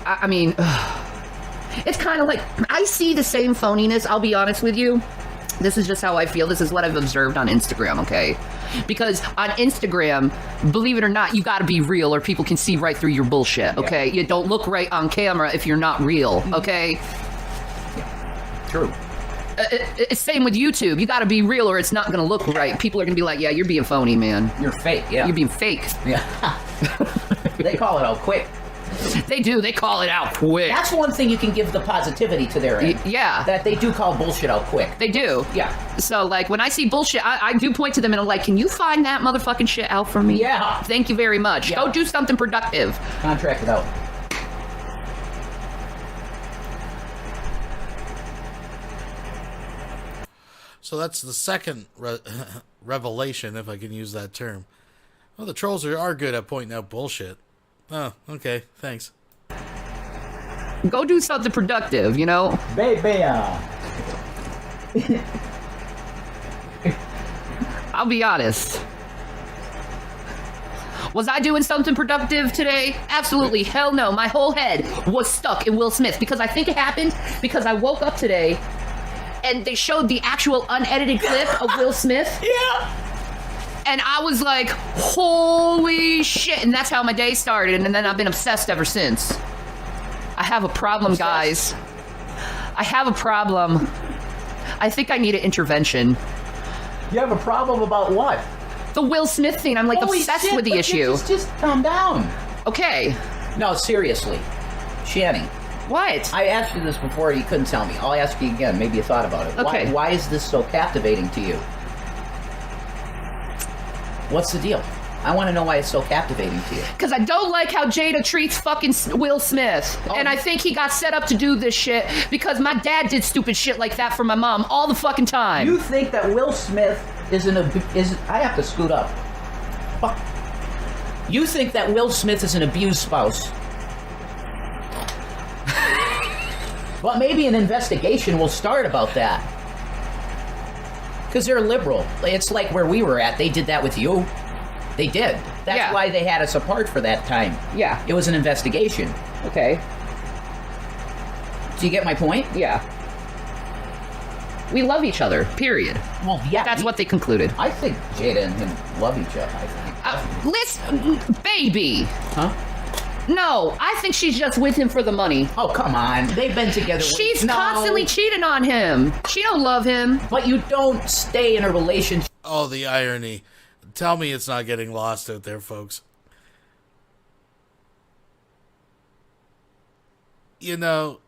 I mean, it's kind of like, I see the same phoniness, I'll be honest with you. This is just how I feel. This is what I've observed on Instagram, okay? Because on Instagram, believe it or not, you gotta be real or people can see right through your bullshit, okay? Yeah. You don't look right on camera if you're not real, okay? True. It's same with YouTube. You gotta be real or it's not gonna look right. People are gonna be like, yeah, you're being phony, man. You're fake, yeah. You're being fake. Yeah. They call it out quick. They do. They call it out quick. That's one thing you can give the positivity to their end. Yeah. That they do call bullshit out quick. They do. Yeah. So, like, when I see bullshit, I do point to them and I'm like, can you find that motherfucking shit out for me? Yeah. Thank you very much. Yeah. Go do something productive. Contract it out. So that's the second revelation, if I can use that term. Well, the trolls are good at pointing out bullshit. Oh, okay, thanks. Go do something productive, you know? Baby, I'll be honest. Was I doing something productive today? Absolutely. Hell no. My whole head was stuck in Will Smith because I think it happened because I woke up today and they showed the actual unedited clip of Will Smith. Yeah. And I was like, holy shit. And that's how my day started. And then I've been obsessed ever since. I have a problem, guys. I have a problem. I think I need an intervention. You have a problem about what? The Will Smith thing. I'm like obsessed with the issue. Just calm down. Okay. No, seriously. Shani. What? I asked you this before, you couldn't tell me. I'll ask you again. Maybe you thought about it. Okay. Why is this so captivating to you? What's the deal? I want to know why it's so captivating to you. Because I don't like how Jada treats fucking Will Smith. Oh. And I think he got set up to do this shit because my dad did stupid shit like that for my mom all the fucking time. You think that Will Smith is I have to scoot up. Fuck. You think that Will Smith is an abused spouse. Well, maybe an investigation will start about that. Because they're liberal. It's like where we were at. They did that with you. They did. That's why they had us apart for that time. Yeah. It was an investigation. Okay. Do you get my point? Yeah. We love each other, period. Well, yeah. That's what they concluded. I think Jada and him love each other, I think. Listen, baby. Huh? No, I think she's just with him for the money. Oh, come on. They've been together. She's constantly cheating on him. She don't love him. But you don't stay in a relationship. Oh, the irony. Tell me it's not getting lost out there, folks. You know,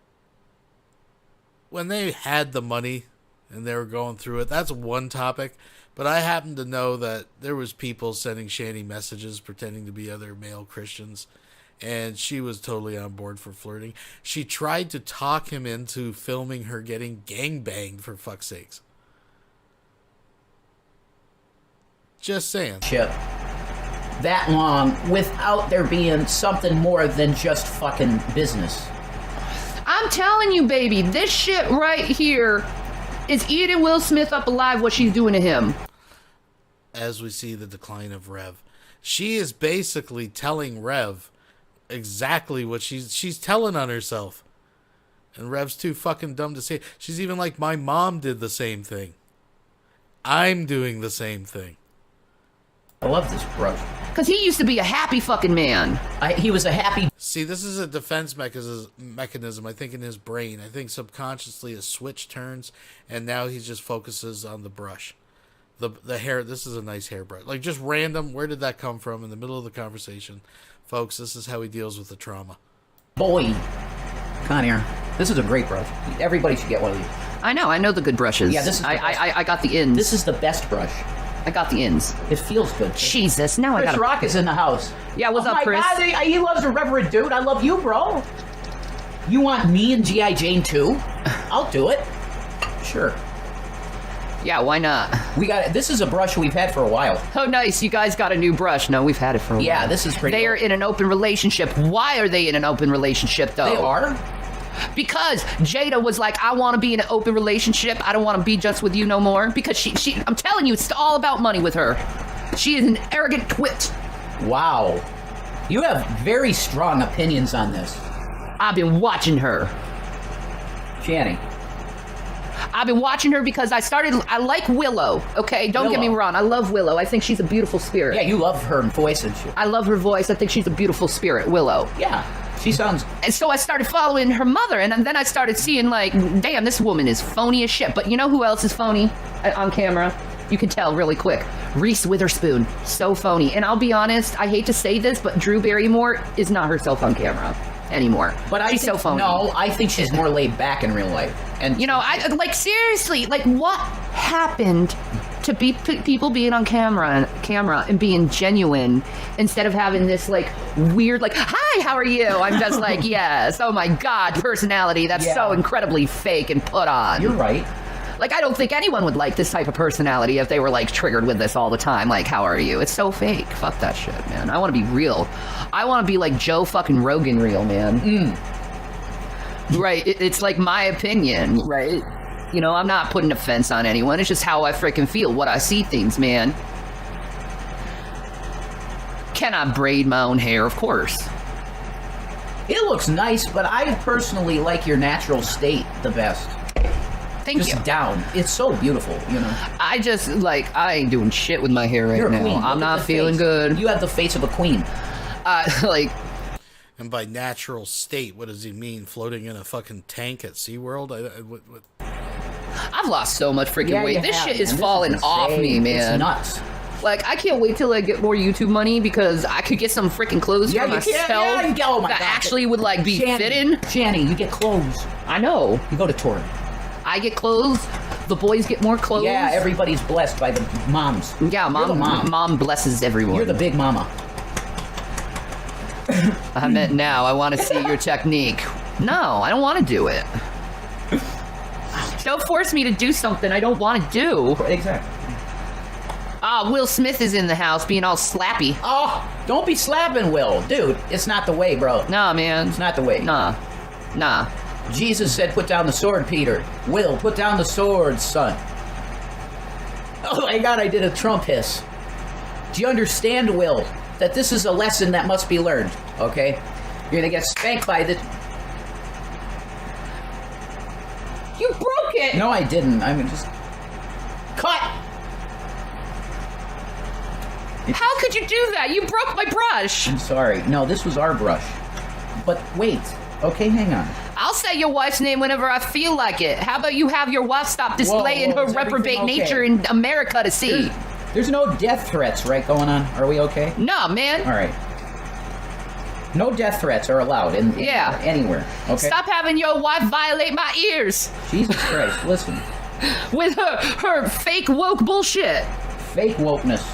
when they had the money and they were going through it, that's one topic. But I happen to know that there was people sending Shani messages pretending to be other male Christians. And she was totally on board for flirting. She tried to talk him into filming her getting gangbanged, for fuck's sakes. Just saying. That long without there being something more than just fucking business. I'm telling you, baby, this shit right here is eating Will Smith up alive, what she's doing to him. As we see the decline of Rev. She is basically telling Rev, exactly what she's telling on herself. And Rev's too fucking dumb to say it. She's even like, my mom did the same thing. I'm doing the same thing. I love this brush. Because he used to be a happy fucking man. He was a happy... See, this is a defense mechanism, I think, in his brain. I think subconsciously a switch turns, and now he just focuses on the brush. The hair, this is a nice hairbrush. Like, just random, where did that come from in the middle of the conversation? Folks, this is how he deals with the trauma. Boy. Come here. This is a great brush. Everybody should get one of these. I know the good brushes. Yeah, this is I got the ends. This is the best brush. I got the ends. It feels good. Jesus, now Chris I got Rock is in the house. Yeah, what's up, Chris? Oh my God, he loves a reverend dude. I love you, bro. You want me and G.I. Jane too? I'll do it. Sure. Yeah, why not? We got it. This is a brush we've had for a while. Oh, nice. You guys got a new brush. No, we've had it for a while. Yeah, this is pretty They are in an open relationship. Why are they in an open relationship, though? They are? Because Jada was like, I want to be in an open relationship. I don't want to be just with you no more. Because she I'm telling you, it's all about money with her. She is an arrogant twit. Wow. You have very strong opinions on this. I've been watching her. Channing. I've been watching her because I like Willow, okay? Don't get me wrong. I love Willow. I think she's a beautiful spirit. Yeah, you love her voice and shit. I love her voice. I think she's a beautiful spirit, Willow. Yeah. She sounds... And so I started following her mother, and then I started seeing, like, damn, this woman is phony as shit. But you know who else is phony on camera? You can tell really quick. Reese Witherspoon. So phony. And I'll be honest, I hate to say this, but Drew Barrymore is not herself on camera anymore. But she's so phony. No, I think she's more laid back in real life. And you know, I like, seriously, like, what happened to people being on camera and being genuine instead of having this, like, weird, like, hi, how are you? I'm just like, yes, oh my God, personality that's so incredibly fake and put on. You're right. Like, I don't think anyone would like this type of personality if they were, like, triggered with this all the time. Like, how are you? It's so fake. Fuck that shit, man. I want to be real. I want to be like Joe fucking Rogan real, man. Right. It's like my opinion, right? You know, I'm not putting offense on anyone. It's just how I freaking feel, what I see things, man. Can I braid my own hair? Of course. It looks nice, but I personally like your natural state the best. Thank just you. Down. It's so beautiful, you know. I just, like, I ain't doing shit with my hair right You're a now. queen. I'm Look at not the feeling face. good. You have the face of a queen. Like... And by natural state, what does he mean? Floating in a fucking tank at SeaWorld? What? I've lost so much freaking weight. This shit is man. falling This is off me, insane. man. It's nuts. Like, I can't wait till I get more YouTube money because I could get some freaking clothes for myself oh my that God. actually would, like, be fitting. Channing, you get clothes. I know. You go to Torrent. I get clothes. The boys get more clothes. Yeah, everybody's blessed by the moms. Yeah, mom blesses everyone. You're the big mama. I meant now. I want to see your technique. No, I don't want to do it. Don't force me to do something I don't want to do. Exactly. Will Smith is in the house being all slappy. Oh, don't be slapping Will. Dude, it's not the way, bro. Nah, man. It's not the way. Nah. Jesus said, put down the sword, Peter. Will, put down the sword, son. Oh my God, I did a Trump hiss. Do you understand, Will, that this is a lesson that must be learned, okay? You're gonna get spanked by the... You broke it! No, I didn't. I mean, just... Cut! How could you do that? You broke my brush. I'm sorry. No, this was our brush. But wait. Okay, hang on. I'll say your wife's name whenever I feel like it. How about you have your wife stop displaying her is reprobate everything okay? nature in America to see? There's no death threats, right, going on? Are we okay? No, man. All right. No death threats are allowed in anywhere. Okay. Stop having your wife violate my ears. Jesus Christ, listen. With her fake woke bullshit. Fake wokeness.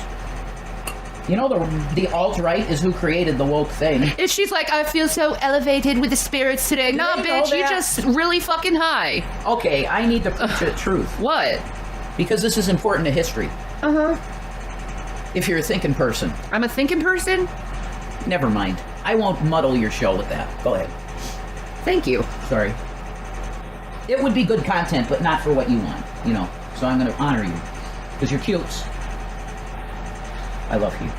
You know, the alt-right is who created the woke thing. And she's like, I feel so elevated with the spirits today. Nah, bitch, you're just really fucking high. Okay, I need to preach the truth. What? Because this is important to history. Uh-huh. If you're a thinking person. I'm a thinking person? Never mind. I won't muddle your show with that. Go ahead. Thank you. Sorry. It would be good content, but not for what you want, you know. So I'm going to honor you. Because you're cute. I love you.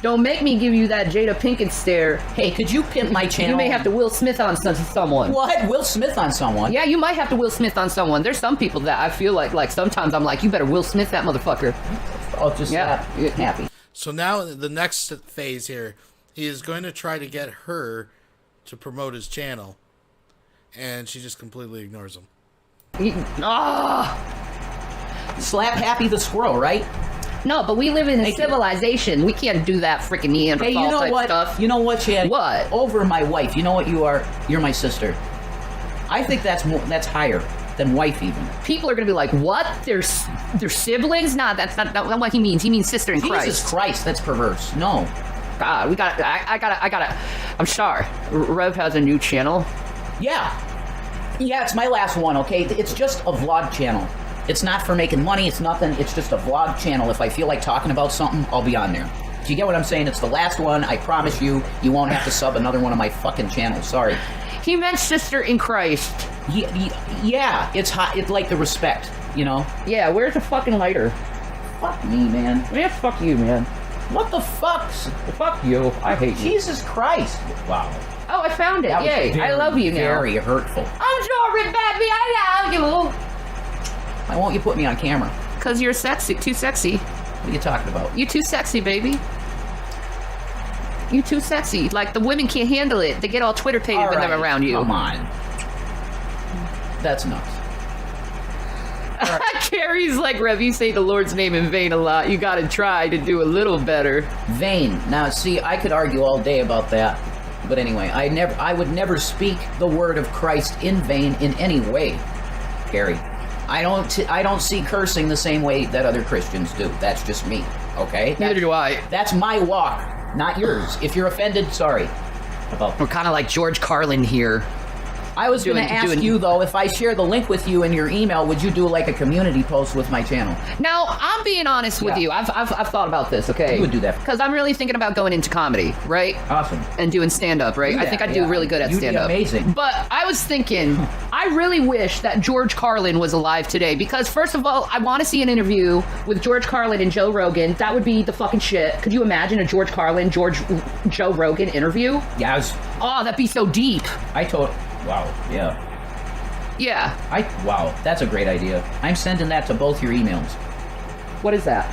Don't make me give you that Jada Pinkett stare. Hey, could you pimp my channel? You may have to Will Smith on someone. What? Will Smith on someone? Yeah, you might have to Will Smith on someone. There's some people that I feel like sometimes I'm like, you better Will Smith that motherfucker. Oh, just happy. So now the next phase here, he is going to try to get her to promote his channel, and she just completely ignores him. Slap Happy the squirrel, right? No, but we live in a civilization. We can't do that freaking Neanderthal Hey, you know type what? stuff. You know what, Chad? What? Over my wife. You know what you are? You're my sister. I think that's higher than wife even. People are gonna be like, what? They're siblings? Nah, that's not what he means. He means sister in Christ. Jesus Christ, that's perverse. No. God, I gotta. I'm sorry. Rev has a new channel. Yeah, it's my last one. Okay, it's just a vlog channel. It's not for making money. It's nothing. It's just a vlog channel. If I feel like talking about something, I'll be on there. Do you get what I'm saying? It's the last one. I promise you, you won't have to sub another one of my fucking channels. Sorry. He meant sister in Christ. Yeah, it's hot. It's like the respect, you know? Yeah, where's the fucking lighter? Fuck me, man. Yeah, fuck you, man. What the fuck? Fuck you. I hate you. Jesus Christ. Wow. Oh, I found it. Yay. I love you now. Very hurtful. I'm sorry, baby. I love you. Why won't you put me on camera? Because you're sexy. Too sexy. What are you talking about? You too sexy, baby. You too sexy. Like, the women can't handle it. They get all Twitter-pated when they're around you. Come on. That's nuts. Right. Carrie's like, Rev, you say the Lord's name in vain a lot. You gotta try to do a little better. Vain. Now, see, I could argue all day about that. But anyway, I would never speak the word of Christ in vain in any way, Carrie. I don't see cursing the same way that other Christians do. That's just me, okay? Neither do I. That's my walk, not yours. If you're offended, sorry. We're kind of like George Carlin here. I was going to ask you, though, if I share the link with you in your email, would you do like a community post with my channel? Now, I'm being honest with you. I've thought about this, okay? You would do that. Because I'm really thinking about going into comedy, right? Awesome. And doing stand-up, right? I think I'd do really good at stand-up. Amazing. But I was thinking, I really wish that George Carlin was alive today. Because, first of all, I want to see an interview with George Carlin and Joe Rogan. That would be the fucking shit. Could you imagine a George Carlin, Joe Rogan interview? Yeah. Oh, that'd be so deep. Wow, yeah. Yeah. Wow, that's a great idea. I'm sending that to both your emails. What is that?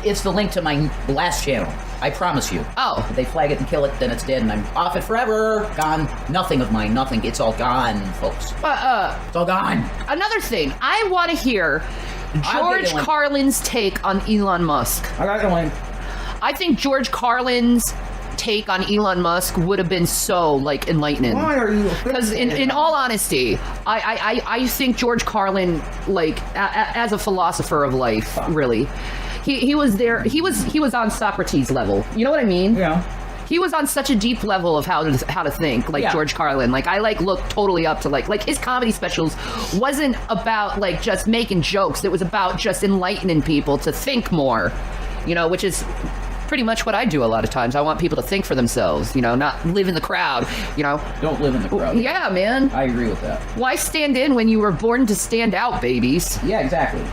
It's the link to my last channel. I promise you. Oh. If they flag it and kill it, then it's dead and I'm off it forever. Gone. Nothing of mine. Nothing. It's all gone, folks. It's all gone. Another thing. I want to hear George Carlin's take on Elon Musk. I got the link. I think George Carlin's take on Elon Musk would have been so like enlightening. Why are you? Because in all honesty, I think George Carlin, like as a philosopher of life, really, he was there. He was on Socrates level. You know what I mean? Yeah. He was on such a deep level of how to think, like George Carlin. Like I look totally up to like his comedy specials wasn't about like just making jokes. It was about just enlightening people to think more. You know, which is pretty much what I do a lot of times. I want people to think for themselves, you know, not live in the crowd, you know. Don't live in the crowd. Yeah, man. I agree with that. Why stand in when you were born to stand out, babies? Yeah, exactly.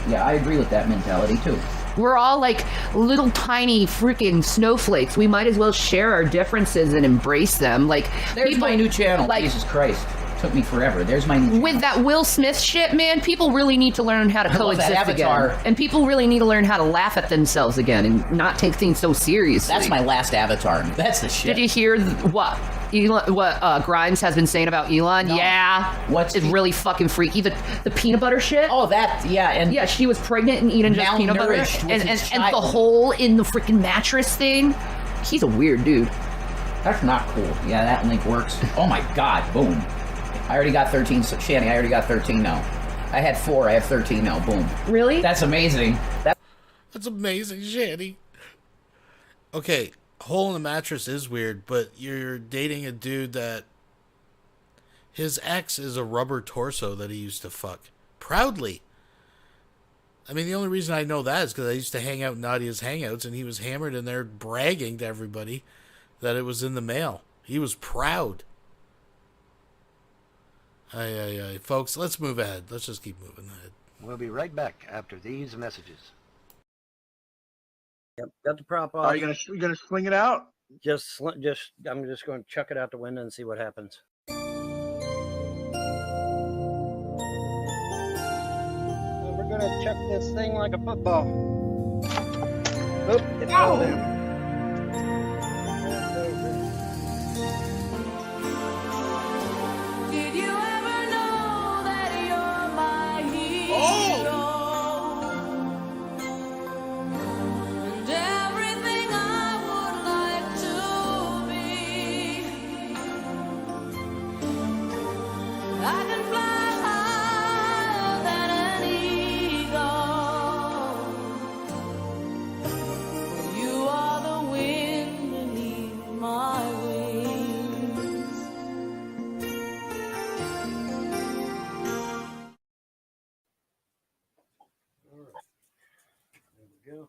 Yeah, I agree with that mentality, too. We're all like little tiny freaking snowflakes. We might as well share our differences and embrace them. Like, there's my new channel. Like, Jesus Christ. Took me forever. There's my new with that Will Smith shit, man. People really need to learn how to coexist again, and people really need to learn how to laugh at themselves again and not take things so seriously. That's my last avatar. That's the shit. Did you hear what Grimes has been saying about Elon? No. Yeah, it's really fucking freaky. The peanut butter shit. Oh, that and yeah, she was pregnant and eating just peanut butter, and the hole in the freaking mattress thing. He's a weird dude. That's not cool. Yeah, that link works. Oh my god, boom. I already got 13, Shanny, I already got 13 now. I had 4, I have 13 now, boom. Really? That's amazing. That's amazing, Shanny. Okay, hole in the mattress is weird, but you're dating a dude that his ex is a rubber torso that he used to fuck. Proudly. I mean, the only reason I know that is because I used to hang out in Nadia's Hangouts, and he was hammered in there bragging to everybody that it was in the mail. He was proud. Aye. Folks, let's move ahead. Let's just keep moving ahead. We'll be right back after these messages. Got the prop off. Are you gonna swing it out? I'm just going to chuck it out the window and see what happens. We're going to chuck this thing like a football. Oop, it fell down. Did you ever know that you're my hero? And everything I would like to be. I can fly higher than an eagle. You are the wind beneath my wings. There we go.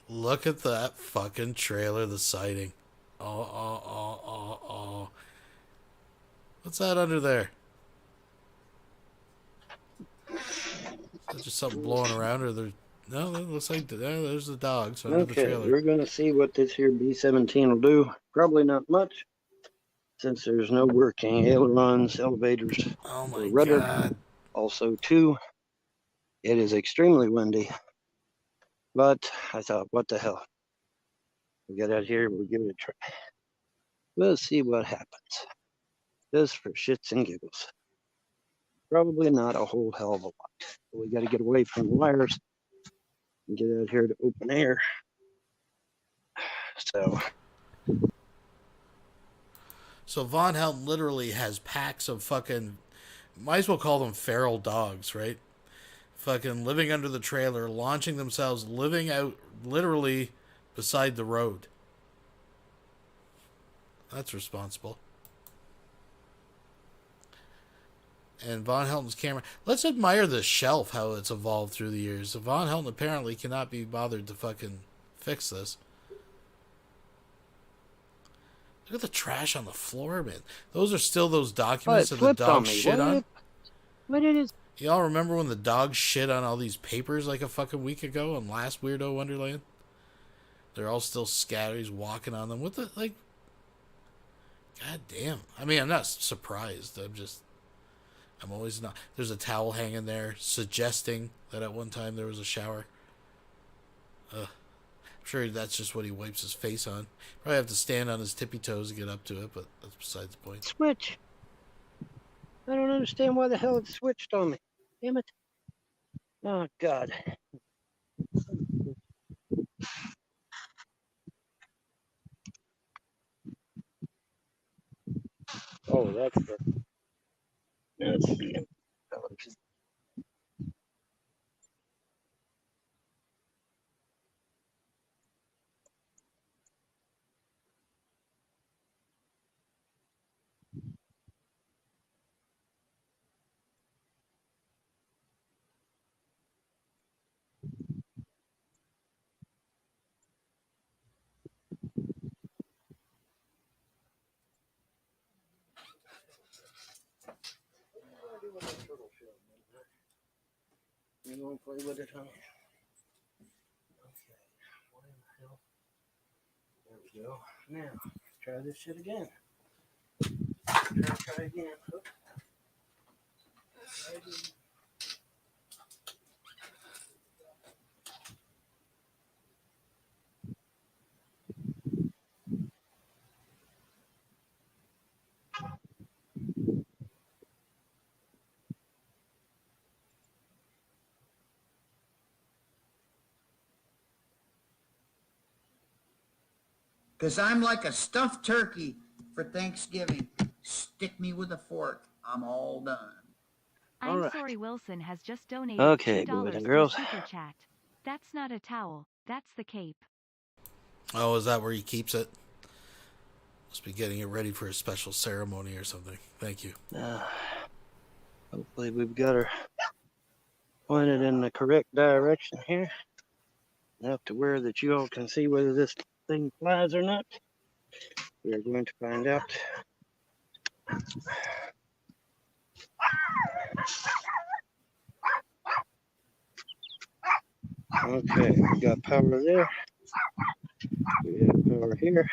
Look at that fucking trailer, the sighting. Oh. What's that under there? Is that just something blowing around, or there? No, it looks like there's the dogs under the Okay, trailer. we're going to see what this here B-17 will do. Probably not much, since there's no working ailerons, elevators, or rudder. God. Also, too, it is extremely windy. But I thought, what the hell? We get out here, we'll give it a try. We'll see what happens. Just for shits and giggles. Probably not a whole hell of a lot. But we got to get away from the wires and get out here to open air. So Von Helton literally has packs of fucking, might as well call them feral dogs, right? Fucking living under the trailer, launching themselves, living out literally beside the road. That's responsible. And Von Helton's camera. Let's admire the shelf, how it's evolved through the years. Von Helton apparently cannot be bothered to fucking fix this. Look at the trash on the floor, man. Those are still those documents that the dog shit on. What it is? Y'all remember when the dog shit on all these papers like a fucking week ago on last Weirdo Wonderland? They're all still scattered. He's walking on them. What the, like... God damn. I mean, I'm not surprised. I'm always not. There's a towel hanging there suggesting that at one time there was a shower. I'm sure that's just what he wipes his face on. Probably have to stand on his tippy toes to get up to it, but that's besides the point. Switch. I don't understand why the hell it switched on me. Damn it. Oh, God. Oh, that's the... That's the... You want to play with it, huh? Okay. What in the hell? There we go. Now, try this shit again. Try again. Hook. Try again. Because I'm like a stuffed turkey for Thanksgiving. Stick me with a fork. I'm all done. I'm right. sorry Wilson has just donated Okay, $2 boys and through girls. Super Chat. That's not a towel. That's the cape. Oh, is that where he keeps it? Must be getting it ready for a special ceremony or something. Thank you. Hopefully we've got her pointed in the correct direction here. Enough to where that you all can see whether this thing flies or not. We are going to find out. Okay, we got power there. We have power here.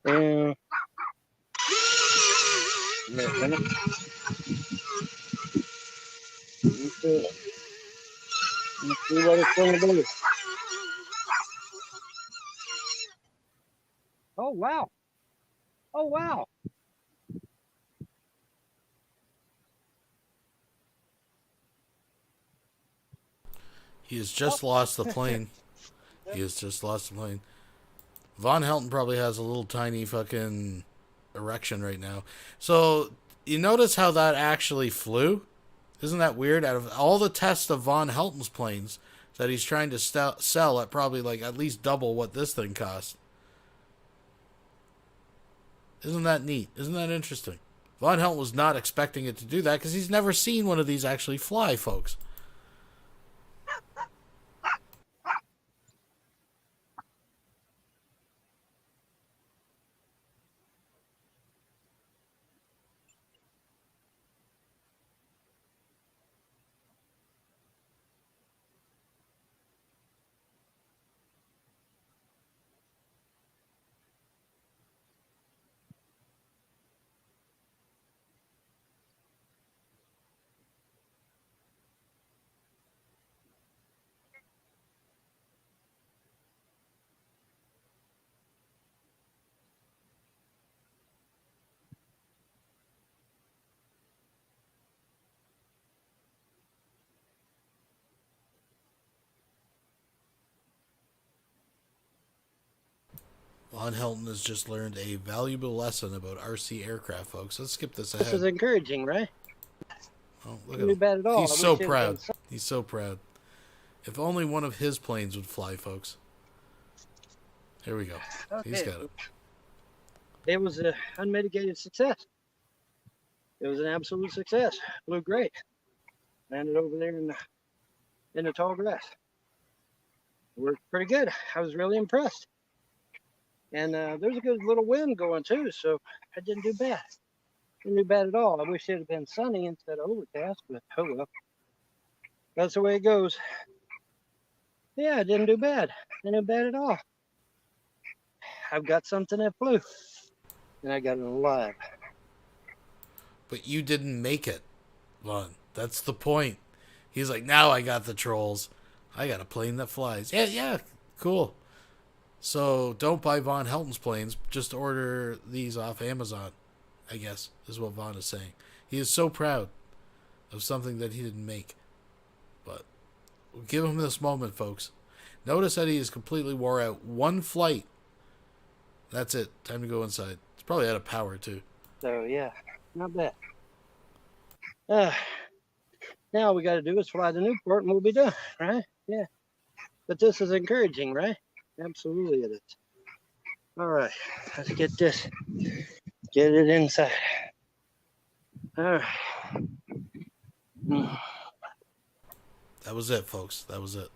And wait a minute. Let's see what it's going to do. Oh, wow. Oh, wow. He has just lost the plane. He has just lost the plane. Von Helton probably has a little tiny fucking erection right now. So, you notice how that actually flew? Isn't that weird? Out of all the tests of Von Helton's planes that he's trying to sell at probably like at least double what this thing costs. Isn't that neat? Isn't that interesting? Von Helton was not expecting it to do that because he's never seen one of these actually fly, folks. Von Helton has just learned a valuable lesson about RC aircraft, folks. Let's skip this ahead. This is encouraging, right? Oh, look Not bad at all. He's I so wish it had proud. been He's so proud. If only one of his planes would fly, folks. Here we go. He's got it. It was an unmitigated success. It was an absolute success. Flew great. Landed over there in the tall grass. Worked pretty good. I was really impressed. And there's a good little wind going too, so I didn't do bad. Didn't do bad at all. I wish it had been sunny instead of overcast, but oh well. That's the way it goes. Yeah, I didn't do bad. Didn't do bad at all. I've got something that flew, and I got it alive. But you didn't make it, Von. That's the point. He's like, now I got the trolls. I got a plane that flies. Yeah, cool. So don't buy Von Helton's planes. Just order these off Amazon, I guess, is what Von is saying. He is so proud of something that he didn't make. But we'll give him this moment, folks. Notice that he is completely wore out. One flight. That's it. Time to go inside. It's probably out of power, too. So, yeah, not bad. Now all we got to do is fly to Newport and we'll be done, right? Yeah. But this is encouraging, right? Absolutely it is. All right, let's get this. Get it inside. All right. That was it, folks. That was it.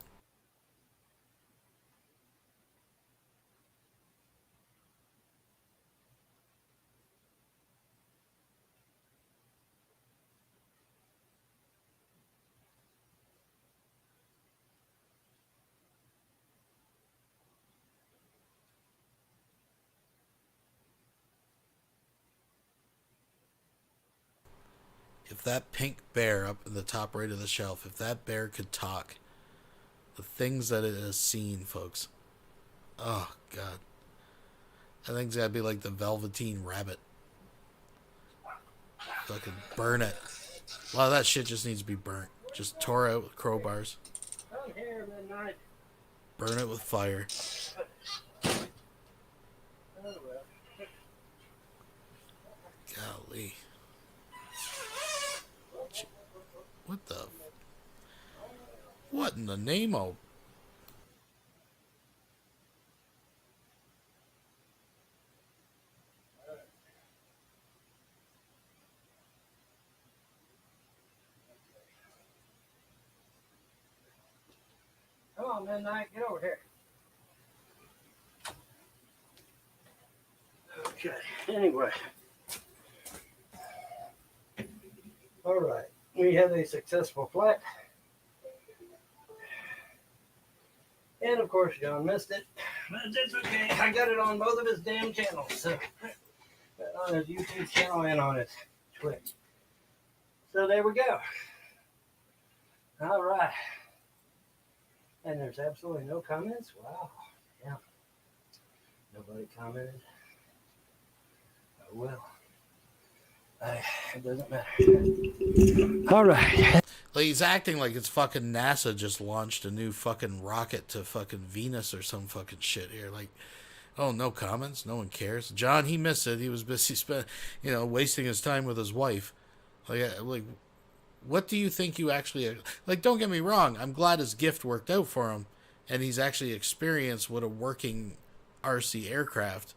If that pink bear up in the top right of the shelf, if that bear could talk, the things that it has seen, folks. Oh, God. I think it's got to be like the Velveteen Rabbit. Fucking burn it. A lot of that shit just needs to be burnt. Just tore out with crowbars. Burn it with fire. Golly. What the? What in the name of? Come on, Midnight, get over here. Okay, anyway. All right, we had a successful flight. And of course, John missed it. But that's okay. I got it on both of his damn channels. So, on his YouTube channel and on his Twitch. So there we go. All right. And there's absolutely no comments? Wow. Yeah. Nobody commented. Oh, well. It doesn't matter. All right. Like, he's acting like it's fucking NASA just launched a new fucking rocket to fucking Venus or some fucking shit here. Like, oh, no comments? No one cares? John, he missed it. He was busy wasting his time with his wife. Like, what do you think you actually... Like, don't get me wrong. I'm glad his gift worked out for him. And he's actually experienced what a working RC aircraft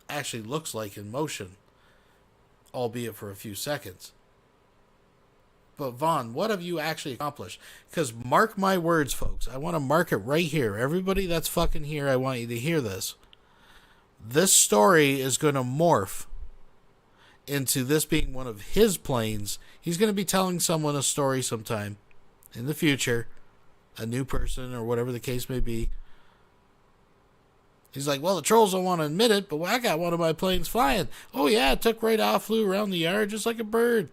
actually looks like in motion. Albeit for a few seconds. But Vaughn, what have you actually accomplished? Because mark my words, folks. I want to mark it right here. Everybody that's fucking here, I want you to hear this. This story is going to morph into this being one of his planes. He's going to be telling someone a story sometime in the future. A new person or whatever the case may be. He's like, well, the trolls don't want to admit it, but I got one of my planes flying. Oh, yeah, it took right off, flew around the yard just like a bird.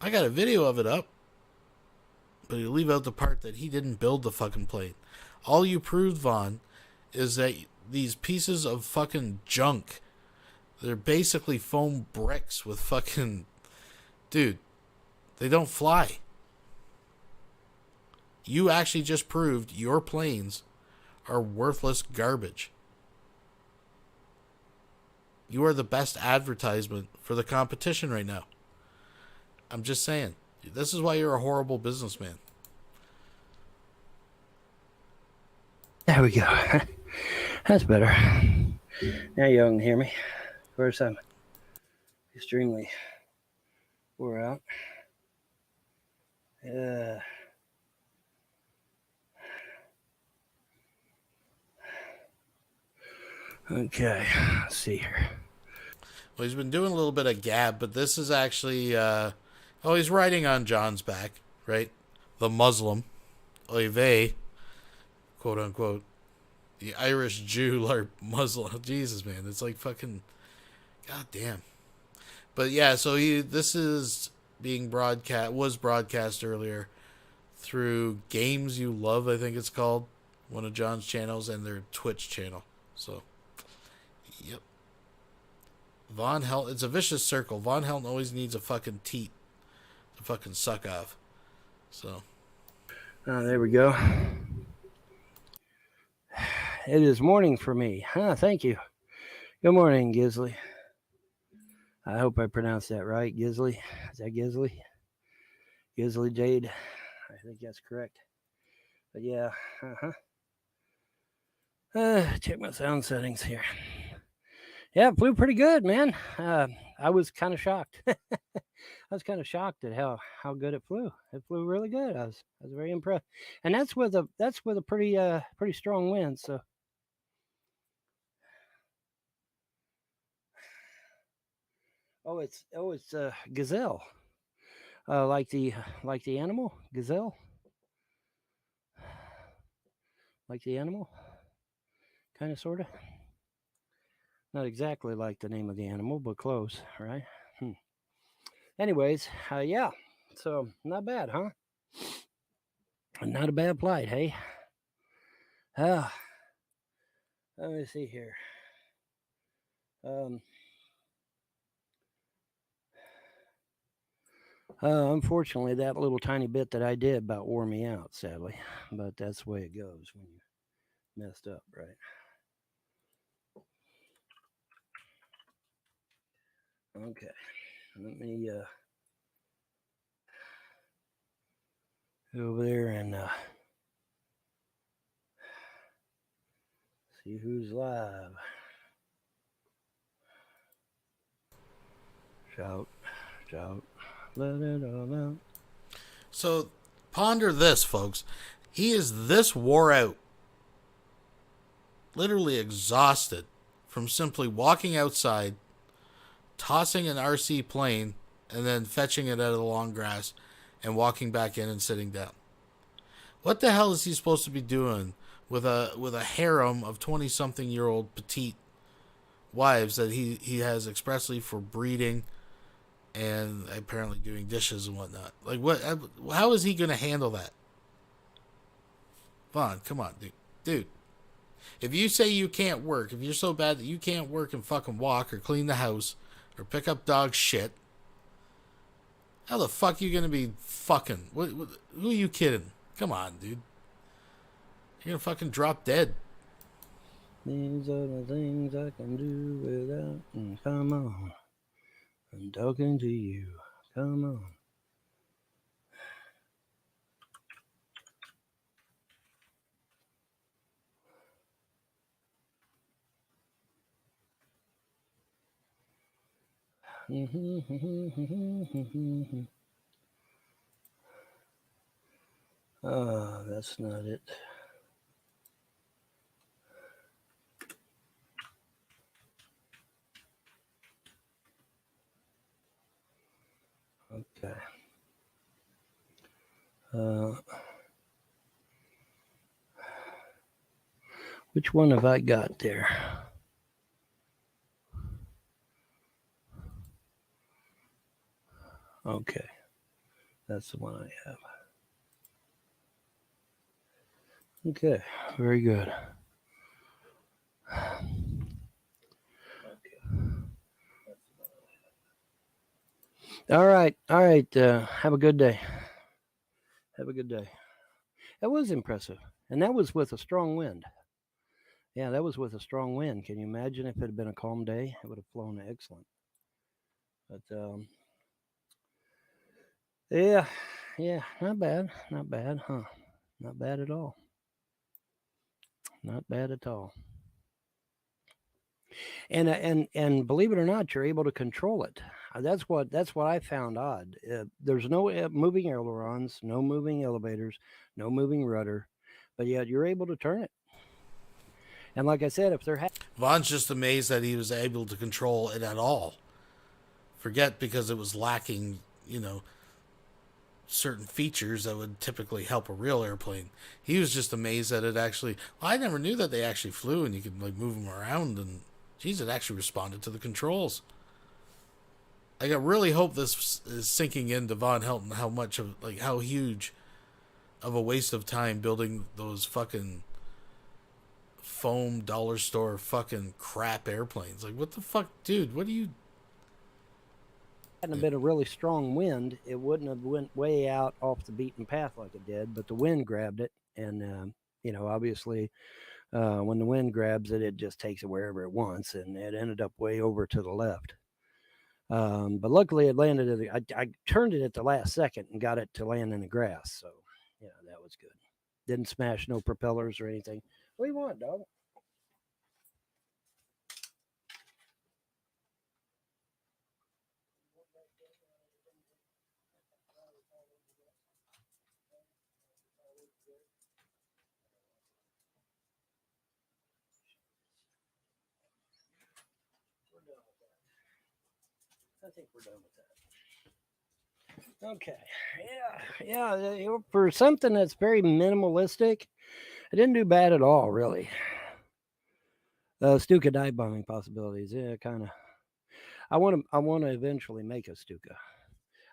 I got a video of it up. But you leave out the part that he didn't build the fucking plane. All you proved, Vaughn, is that these pieces of fucking junk, they're basically foam bricks with fucking... Dude, they don't fly. You actually just proved your planes are worthless garbage. You are the best advertisement for the competition right now. I'm just saying. This is why you're a horrible businessman. There we go. That's better. Now you can hear me. Of course, I'm extremely wore out. Okay, let's see here. Well, he's been doing a little bit of gab, but this is actually... he's riding on John's back, right? The Muslim, oy vey, quote unquote. The Irish Jew or Muslim. Jesus, man. It's like fucking... God damn. But yeah, so this is being was broadcast earlier through Games You Love, I think it's called. One of John's channels and their Twitch channel. So... Yep. Von Helton, it's a vicious circle. Von Helton always needs a fucking teat to fucking suck off. So. There we go. It is morning for me. Thank you. Good morning, Gisley. I hope I pronounced that right. Gisley. Is that Gisley? Gisley Jade. I think that's correct. But yeah. Check my sound settings here. Yeah, it flew pretty good, man. I was kind of shocked. I was kind of shocked at how good it flew. It flew really good. I was very impressed, and that's with a pretty strong wind. So, it's gazelle, like the animal gazelle, like the animal, kind of sorta. Not exactly like the name of the animal, but close, right? Anyways, yeah. So, not bad, huh? Not a bad flight, hey? Let me see here. Unfortunately, that little tiny bit that I did about wore me out, sadly. But that's the way it goes when you messed up, right? Okay, let me go over there and see who's live. Shout, let it all out. So, ponder this, folks. He is this wore out, literally exhausted from simply walking outside, tossing an RC plane, and then fetching it out of the long grass and walking back in and sitting down. What the hell is he supposed to be doing with a harem of 20-something-year-old petite wives that he has expressly for breeding and apparently doing dishes and whatnot? Like, what? How is he going to handle that? Vaughn, come on, dude. If you say you can't work, if you're so bad that you can't work and fucking walk or clean the house or pick up dog shit, how the fuck are you going to be fucking? Who are you kidding? Come on, dude. You're going to fucking drop dead. These are the things I can do without. Come on. I'm talking to you. Come on. Oh, that's not it. Okay. Which one have I got there? Okay. That's the one I have. Okay. Very good. All right. Have a good day. Have a good day. That was impressive. And that was with a strong wind. Yeah, that was with a strong wind. Can you imagine if it had been a calm day? It would have flown excellent. But, yeah, not bad. Not bad, huh? Not bad at all. Not bad at all. And believe it or not, you're able to control it. That's what I found odd. There's no moving ailerons, no moving elevators, no moving rudder, but yet you're able to turn it. And like I said, if they're Vaughn's just amazed that he was able to control it at all. Forget because it was lacking, certain features that would typically help a real airplane. He was just amazed that it actually. Well, I never knew that they actually flew and you could move them around and. Geez, it actually responded to the controls. I really hope this is sinking into Von Helton how huge of a waste of time building those fucking foam dollar store fucking crap airplanes. Like, what the fuck, dude? What do you? Hadn't been a really strong wind, it wouldn't have went way out off the beaten path like it did, but the wind grabbed it, and obviously. When the wind grabs it, it just takes it wherever it wants, and it ended up way over to the left. But luckily, it landed. I turned it at the last second and got it to land in the grass. So, yeah, that was good. Didn't smash no propellers or anything. What do you want, dog? I think we're done with that. Okay. Yeah. For something that's very minimalistic, I didn't do bad at all, really. Stuka dive bombing possibilities. Yeah, kind of. I want to eventually make a Stuka.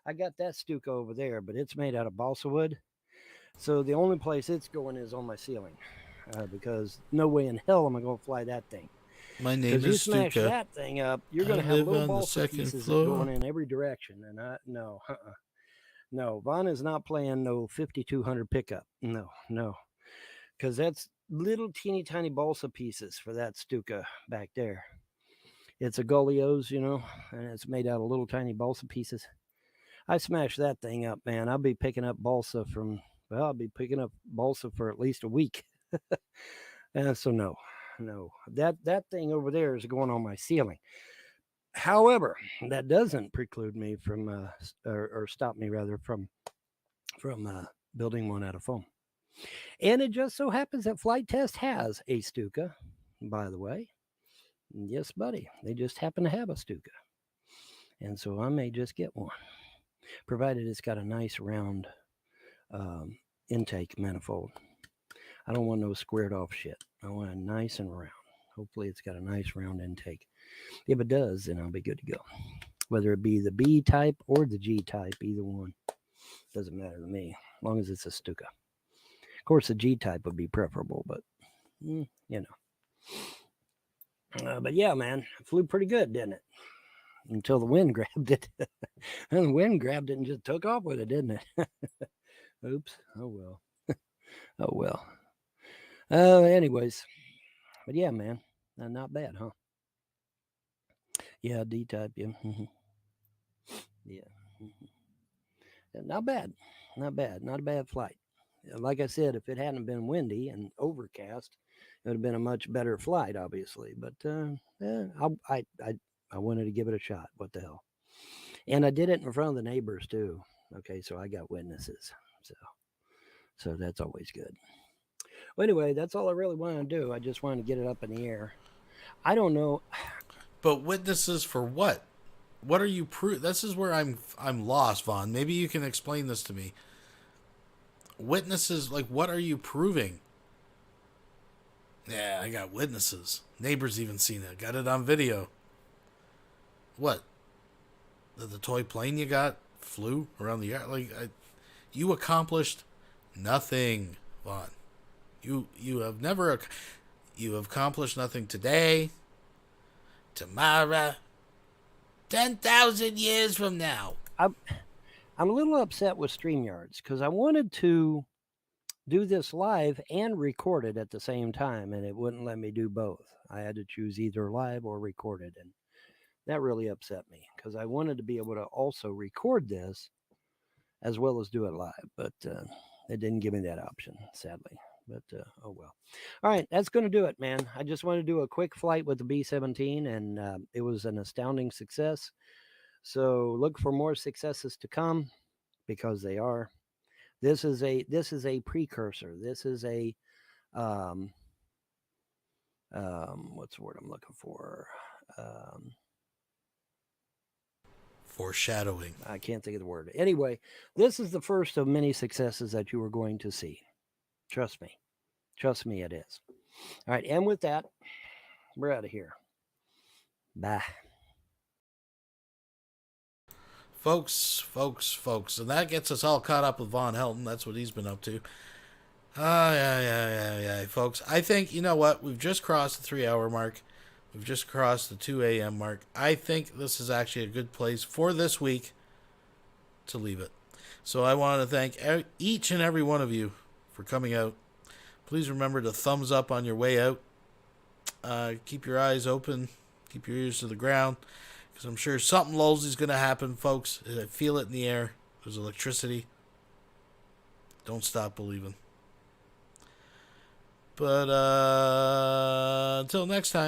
I got that Stuka over there, but it's made out of balsa wood. So the only place it's going is on my ceiling, because no way in hell am I going to fly that thing. My name is you smash Stuka. that thing up, you're going to have little balsa pieces going in every direction, and no, Vaughn is not playing no 5200 pickup. No, because that's little teeny tiny balsa pieces for that Stuka back there. It's a Gullios, and it's made out of little tiny balsa pieces. I smash that thing up, man. I'll be picking up balsa for at least a week. So no, that thing over there is going on my ceiling. However, that doesn't preclude me from, or stop me rather from building one out of foam. And it just so happens that Flight Test has a Stuka, by the way. Yes, buddy. They just happen to have a Stuka. And so I may just get one, provided it's got a nice round intake manifold. I don't want no squared off shit. I want it nice and round. Hopefully it's got a nice round intake. If it does, then I'll be good to go. Whether it be the B type or the G type, either one. Doesn't matter to me, as long as it's a Stuka. Of course, the G type would be preferable, but, you know. But yeah, man, it flew pretty good, didn't it? Until the wind grabbed it. And the wind grabbed it and just took off with it, didn't it? Oops. Oh, well. Oh, well. Anyways. But yeah, man. Not bad, huh? Yeah, D-type, yeah. Yeah. Not bad. Not bad. Not a bad flight. Like I said, if it hadn't been windy and overcast, it would have been a much better flight, obviously. But I wanted to give it a shot. What the hell? And I did it in front of the neighbors too. Okay, so I got witnesses. So that's always good. Well, anyway, that's all I really wanted to do. I just wanted to get it up in the air. I don't know. But witnesses for what? What are you This is where I'm lost, Vaughn. Maybe you can explain this to me. Witnesses, like, what are you proving? Yeah, I got witnesses. Neighbors even seen it. Got it on video. What? The toy plane you got flew around the air? Like, you accomplished nothing, Vaughn. You have never... You have accomplished nothing today, tomorrow, 10,000 years from now. I'm a little upset with StreamYards because I wanted to do this live and record it at the same time, and it wouldn't let me do both. I had to choose either live or recorded, and that really upset me because I wanted to be able to also record this as well as do it live, but it didn't give me that option, sadly. But, oh well. All right, that's going to do it, man. I just wanted to do a quick flight with the B-17, and it was an astounding success. So look for more successes to come, because they are. This is a precursor. This is a what's the word I'm looking for? Foreshadowing. I can't think of the word. Anyway, this is the first of many successes that you are going to see. Trust me. Trust me, it is. All right, and with that, we're out of here. Bye. Folks. And that gets us all caught up with Von Helton. That's what he's been up to. Yeah, folks. I think, you know what? We've just crossed the 3-hour mark. We've just crossed the 2 a.m. mark. I think this is actually a good place for this week to leave it. So I want to thank each and every one of you for coming out. Please remember to thumbs up on your way out. Keep your eyes open. Keep your ears to the ground. Because I'm sure something lousy is going to happen, folks. I feel it in the air. There's electricity. Don't stop believing. But until next time.